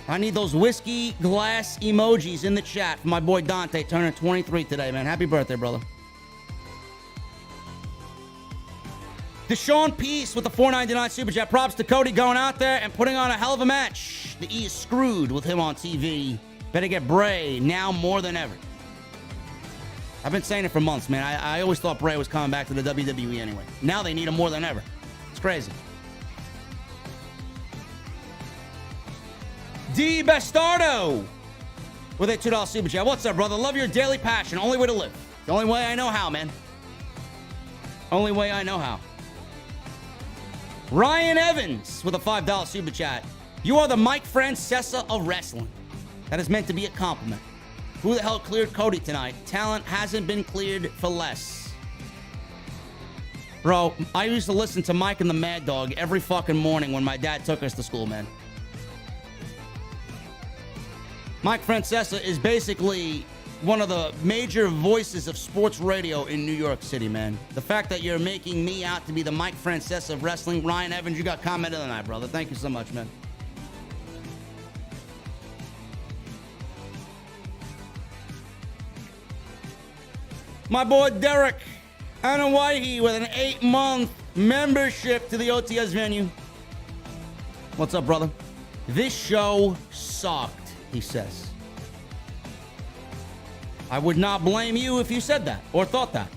I need those whiskey glass emojis in the chat for my boy Dante, turning 23 today, man. Happy birthday, brother. Deshaun Peace with the $4.99 super chat. Props to Cody going out there and putting on a hell of a match. The E is screwed with him on TV. Better get Bray now more than ever. I've been saying it for months, man. I always thought Bray was coming back to the WWE anyway. Now they need him more than ever. It's crazy. D Bastardo with a $2 super chat. What's up, brother? Love your daily passion. Only way to live. The only way I know how, man. Only way I know how. Ryan Evans with a $5 super chat. You are the Mike Francesa of wrestling. That is meant to be a compliment. Who the hell cleared Cody tonight? Talent hasn't been cleared for less. Bro, I used to listen to Mike and the Mad Dog every fucking morning when my dad took us to school, man. Mike Francesa is basically one of the major voices of sports radio in New York City, man. The fact that you're making me out to be the Mike Francesa of wrestling. Ryan Evans, you got comment of the night, brother. Thank you so much, man. My boy Derek And Hawaii with an 8-month membership to the OTS venue. What's up, brother? This show sucked, he says. I would not blame you if you said that or thought that.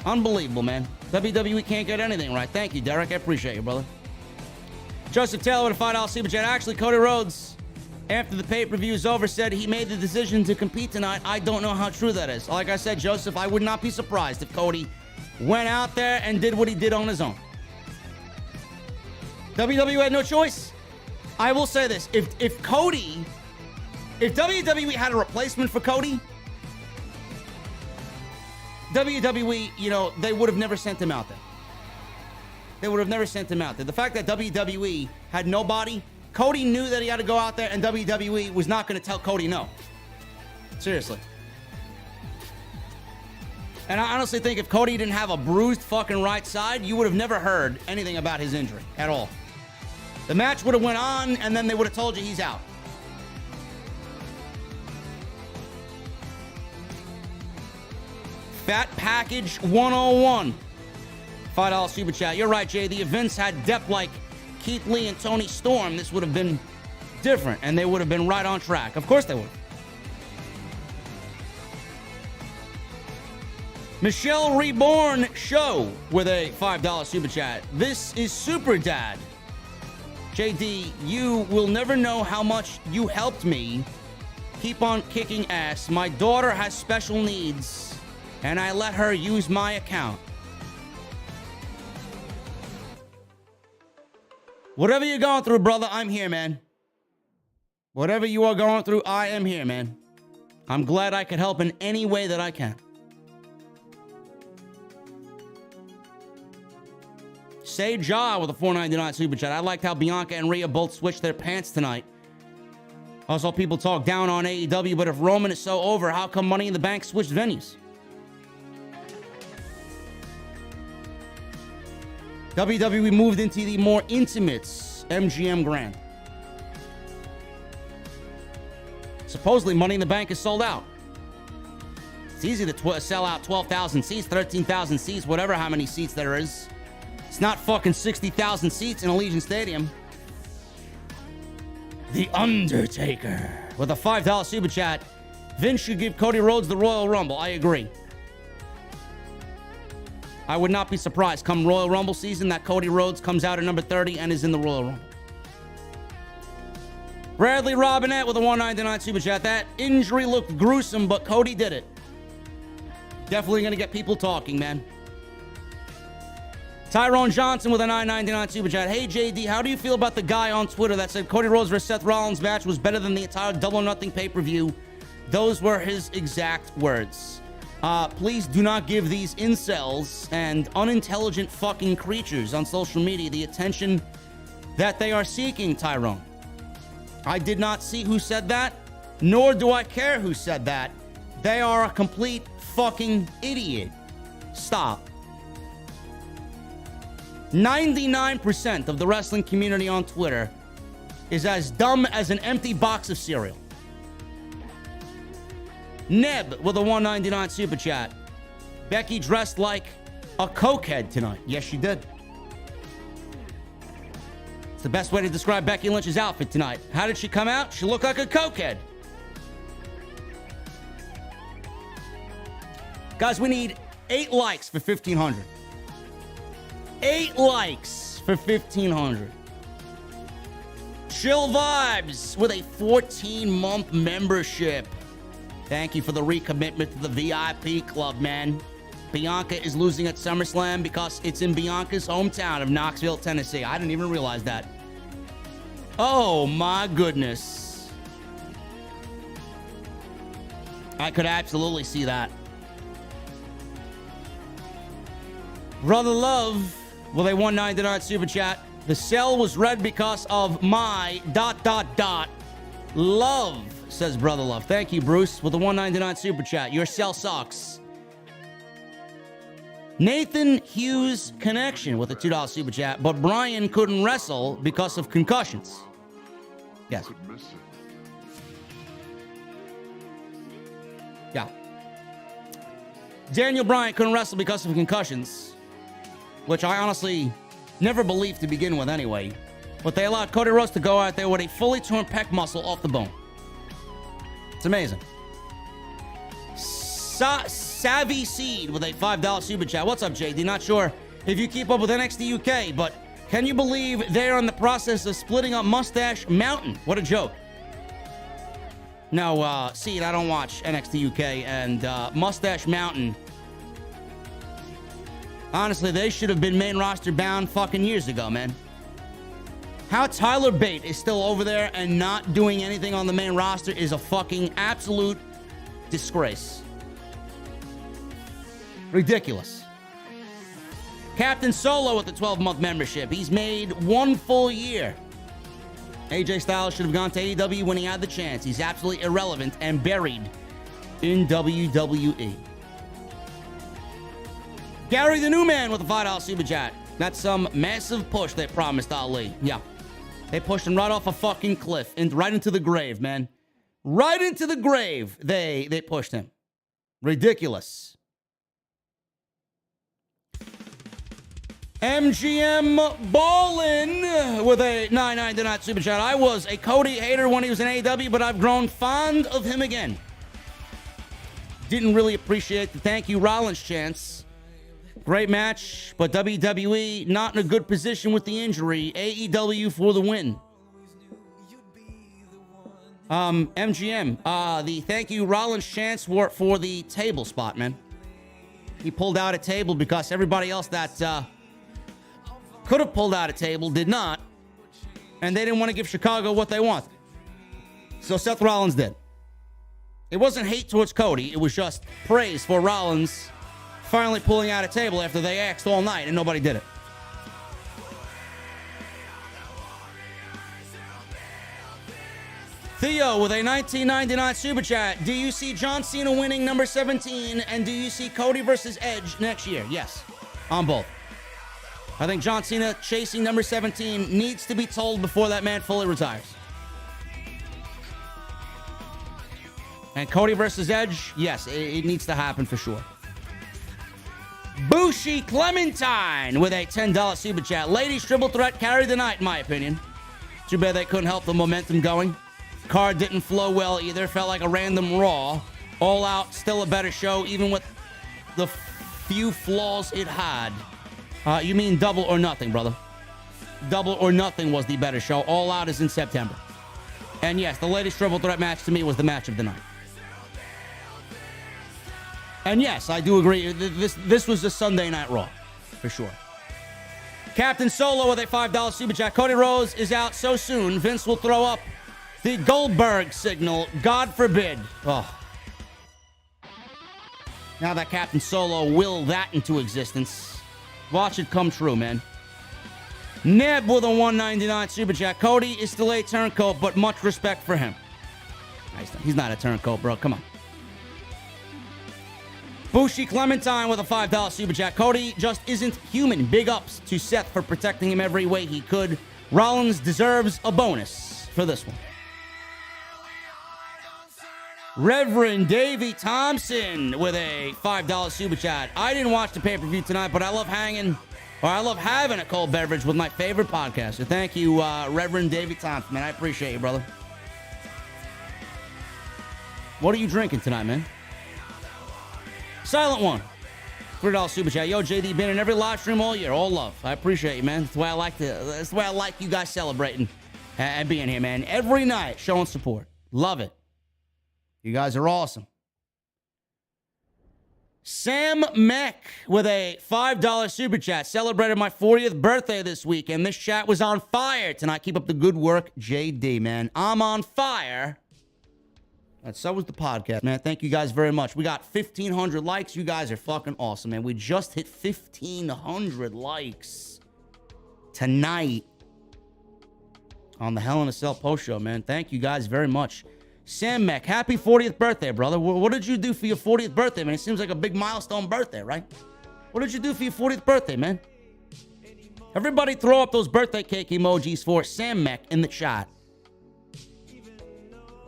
Unbelievable, man. WWE can't get anything right. Thank you, Derek. I appreciate you, brother. Joseph Taylor with a $5 super chat. Actually, Cody Rhodes, after the pay-per-view is over, said he made the decision to compete tonight. I don't know how true that is. Like I said, Joseph, I would not be surprised if Cody went out there and did what he did on his own. WWE had no choice. I will say this. If WWE had a replacement for Cody, WWE, they would have never sent him out there. They would have never sent him out there. The fact that WWE had nobody, Cody knew that he had to go out there, and WWE was not going to tell Cody no. Seriously. And I honestly think if Cody didn't have a bruised fucking right side, you would have never heard anything about his injury at all. The match would have went on, and then they would have told you he's out. Fat Package 101. $5 super chat. You're right, Jay. The events had depth like Keith Lee and Tony Storm. This would have been different, and they would have been right on track. Of course they would. Michelle Reborn Show with a $5 super chat. This is Super Dad. JD, you will never know how much you helped me. Keep on kicking ass. My daughter has special needs, and I let her use my account. Whatever you're going through, brother, I'm here, man. Whatever you are going through, I am here, man. I'm glad I could help in any way that I can. Say Ja with a $4.99 super chat. I liked how Bianca and Rhea both switched their pants tonight. Also, people talk down on AEW, but if Roman is so over, how come Money in the Bank switched venues? WWE moved into the more intimate MGM Grand. Supposedly, Money in the Bank is sold out. It's easy to sell out 12,000 seats, 13,000 seats, whatever how many seats there is. It's not fucking 60,000 seats in Allegiant Stadium. The Undertaker with a $5 super chat. Vince should give Cody Rhodes the Royal Rumble. I agree. I would not be surprised come Royal Rumble season that Cody Rhodes comes out at number 30 and is in the Royal Rumble. Bradley Robinette with a $1.99 super chat. That injury looked gruesome, but Cody did it. Definitely going to get people talking, man. Tyrone Johnson with a $9.99 super chat. Hey, JD, how do you feel about the guy on Twitter that said Cody Rhodes versus Seth Rollins match was better than the entire Double or Nothing pay-per-view? Those were his exact words. Please do not give these incels and unintelligent fucking creatures on social media the attention that they are seeking, Tyrone. I did not see who said that, nor do I care who said that. They are a complete fucking idiot. Stop. 99% of the wrestling community on Twitter is as dumb as an empty box of cereal. Neb with a $1.99 super chat. Becky dressed like a cokehead tonight. Yes, she did. It's the best way to describe Becky Lynch's outfit tonight. How did she come out? She looked like a cokehead. Guys, we need 8 likes for 1,500. 8 likes for 1,500. Chill Vibes with a 14-month membership. Thank you for the recommitment to the VIP club, man. Bianca is losing at SummerSlam because it's in Bianca's hometown of Knoxville, Tennessee. I didn't even realize that. Oh, my goodness. I could absolutely see that. Brother Love with a $1.99 super chat. The cell was red because of my ... love, says Brother Love. Thank you, Bruce, with a $1.99 super chat. Your cell sucks. Nathan Hughes Connection with a $2 super chat. But Brian couldn't wrestle because of concussions. Yes. Yeah. Daniel Bryan couldn't wrestle because of concussions, which I honestly never believed to begin with anyway. But they allowed Cody Rhodes to go out there with a fully torn pec muscle off the bone. It's amazing. Savvy Seed with a $5 super chat. What's up, JD? Not sure if you keep up with NXT UK, but can you believe they're in the process of splitting up Mustache Mountain? What a joke. No, Seed, I don't watch NXT UK, and Mustache Mountain, honestly, they should have been main roster bound fucking years ago, man. How Tyler Bate is still over there and not doing anything on the main roster is a fucking absolute disgrace. Ridiculous. Captain Solo with the 12-month membership. He's made 1 full year. AJ Styles should have gone to AEW when he had the chance. He's absolutely irrelevant and buried in WWE. Gary the New Man with a $5 super chat. That's some massive push they promised Ali. Yeah. They pushed him right off a fucking cliff and right into the grave, man. Right into the grave, they pushed him. Ridiculous. MGM Ballin with a $9.99 super chat. I was a Cody hater when he was in AEW, but I've grown fond of him again. Didn't really appreciate the thank you Rollins chants. Great match, but WWE not in a good position with the injury. AEW for the win. MGM, the thank you Rollins chants were for the table spot, man. He pulled out a table because everybody else that could have pulled out a table did not, and they didn't want to give Chicago what they want. So Seth Rollins did. It wasn't hate towards Cody. It was just praise for Rollins finally pulling out a table after they asked all night and nobody did it. Theo with a $19.99 super chat. Do you see John Cena winning number 17, and do you see Cody versus Edge next year? Yes, on both. I think John Cena chasing number 17 needs to be told before that man fully retires. And Cody versus Edge, yes, it needs to happen for sure. Bushi Clementine with a $10 super chat. Ladies triple threat carried the night, in my opinion. Too bad they couldn't help the momentum going. Card didn't flow well either. Felt like a random Raw. All Out, still a better show, even with the few flaws it had. You mean Double or Nothing, brother. Double or Nothing was the better show. All Out is in September. And yes, the latest triple threat match to me was the match of the night. And yes, I do agree. This was a Sunday Night Raw, for sure. Captain Solo with a $5 super chat. Cody Rhodes is out so soon, Vince will throw up the Goldberg signal. God forbid. Oh. Now that Captain Solo willed that into existence. Watch it come true, man. Neb with a $1.99 super chat. Cody is still a turncoat, but much respect for him. He's not a turncoat, bro. Come on. Bushi Clementine with a $5 super chat. Cody just isn't human. Big ups to Seth for protecting him every way he could. Rollins deserves a bonus for this one. Reverend Davey Thompson with a $5 super chat. I didn't watch the pay-per-view tonight, but I love having a cold beverage with my favorite podcaster. Thank you, Reverend Davey Thompson, man. I appreciate you, brother. What are you drinking tonight, man? Silent One, $3 super chat. Yo, JD, been in every live stream all year. All love. I appreciate you, man. That's the way I like you guys celebrating and being here, man. Every night, showing support. Love it. You guys are awesome. Sam Meck with a $5 super chat. Celebrated my 40th birthday this week, and this chat was on fire tonight. Keep up the good work, JD, man. I'm on fire. And so was the podcast, man. Thank you guys very much. We got 1,500 likes. You guys are fucking awesome, man. We just hit 1,500 likes tonight on the Hell in a Cell post show, man. Thank you guys very much. Sam Meck, happy 40th birthday, brother. What did you do for your 40th birthday, man? It seems like a big milestone birthday, right? What did you do for your 40th birthday, man? Everybody throw up those birthday cake emojis for Sam Meck in the chat.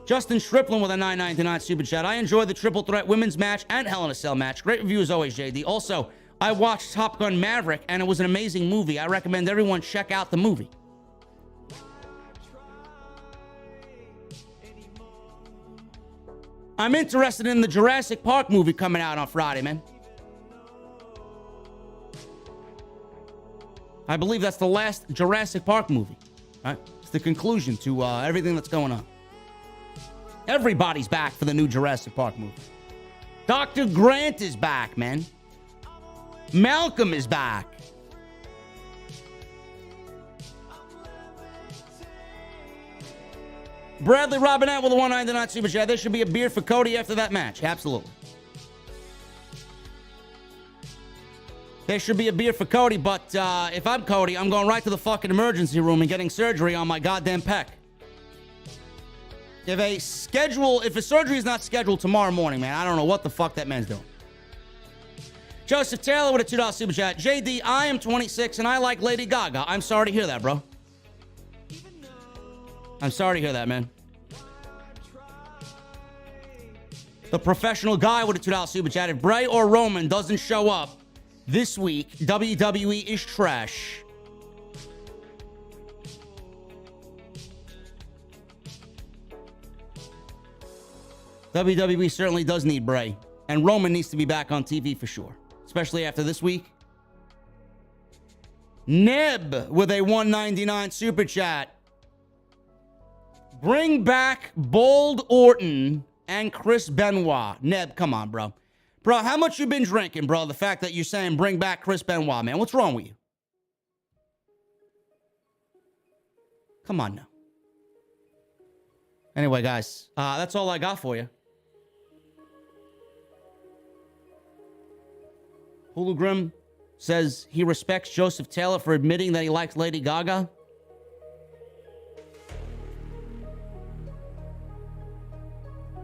Justin Striplin with a $9.99 super chat. I enjoyed the triple threat women's match and Hell in a Cell match. Great review as always, JD. Also, I watched Top Gun Maverick, and it was an amazing movie. I recommend everyone check out the movie. I'm interested in the Jurassic Park movie coming out on Friday, man. I believe that's the last Jurassic Park movie. Right? It's the conclusion to everything that's going on. Everybody's back for the new Jurassic Park movie. Dr. Grant is back, man. Malcolm is back. Bradley Robinette with a $1.99 super chat. There should be a beer for Cody after that match. Absolutely. There should be a beer for Cody, but if I'm Cody, I'm going right to the fucking emergency room and getting surgery on my goddamn pec. If a surgery is not scheduled tomorrow morning, man, I don't know what the fuck that man's doing. Joseph Taylor with a $2 super chat. JD, I am 26 and I like Lady Gaga. I'm sorry to hear that, bro. I'm sorry to hear that, man. The professional guy with a $2 super chat. If Bray or Roman doesn't show up this week, WWE is trash. WWE certainly does need Bray. And Roman needs to be back on TV for sure. Especially after this week. Neb with a $1.99 super chat. Bring back Bold Orton and Chris Benoit. Neb, come on, bro. Bro, how much you been drinking, bro? The fact that you're saying bring back Chris Benoit, man. What's wrong with you? Come on now. Anyway, guys, that's all I got for you. Hulugrim says he respects Joseph Taylor for admitting that he likes Lady Gaga.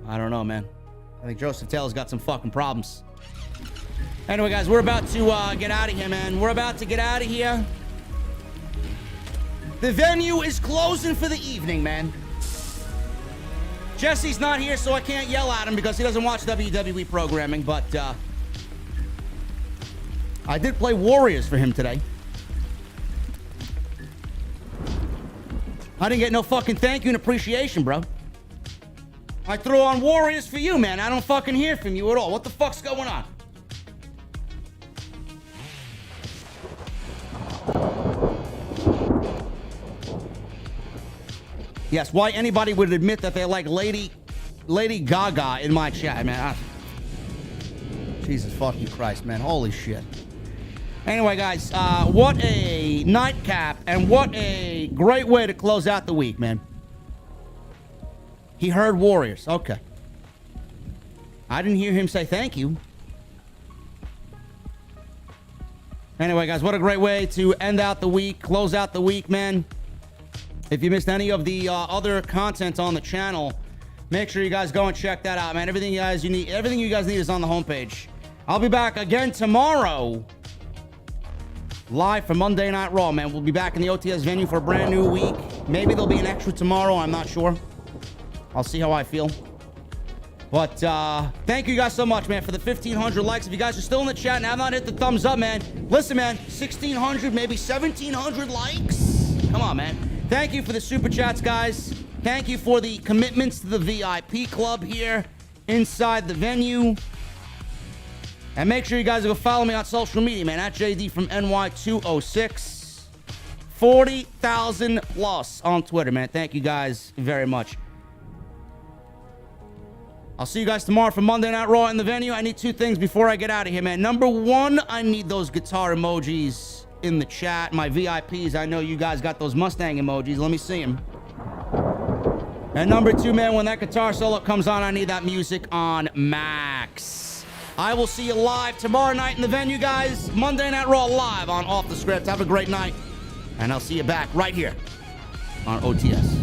I don't know, man. I think Joseph Taylor's got some fucking problems. Anyway, guys, we're about to get out of here, man. We're about to get out of here. The venue is closing for the evening, man. Jesse's not here, so I can't yell at him because he doesn't watch WWE programming, but I did play Warriors for him today. I didn't get no fucking thank you and appreciation, bro. I threw on Warriors for you, man. I don't fucking hear from you at all. What the fuck's going on? Yes, why anybody would admit that they like Lady Gaga in my chat, man. Jesus fucking Christ, man. Holy shit. Anyway, guys, what a nightcap and what a great way to close out the week, man. He heard Warriors. Okay. I didn't hear him say thank you. Anyway, guys, what a great way to end out the week, close out the week, man. If you missed any of the other content on the channel, make sure you guys go and check that out, man. Everything you guys need is on the homepage. I'll be back again tomorrow, live for Monday Night Raw, man. We'll be back in the OTS venue for a brand new week. Maybe there'll be an extra tomorrow. I'm not sure. I'll see how I feel. But thank you guys so much, man, for the 1,500 likes. If you guys are still in the chat and have not hit the thumbs up, man, listen, man, 1,600, maybe 1,700 likes. Come on, man. Thank you for the super chats, guys. Thank you for the commitments to the VIP club here inside the venue. And make sure you guys go follow me on social media, man, at JD from NY206. 40,000 plus on Twitter, man. Thank you guys very much. I'll see you guys tomorrow for Monday Night Raw in the venue. I need two things before I get out of here, man. Number one, I need those guitar emojis in the chat. My VIPs, I know you guys got those Mustang emojis. Let me see them. And number two, man, when that guitar solo comes on, I need that music on max. I will see you live tomorrow night in the venue, guys. Monday Night Raw live on Off the Script. Have a great night. And I'll see you back right here on OTS.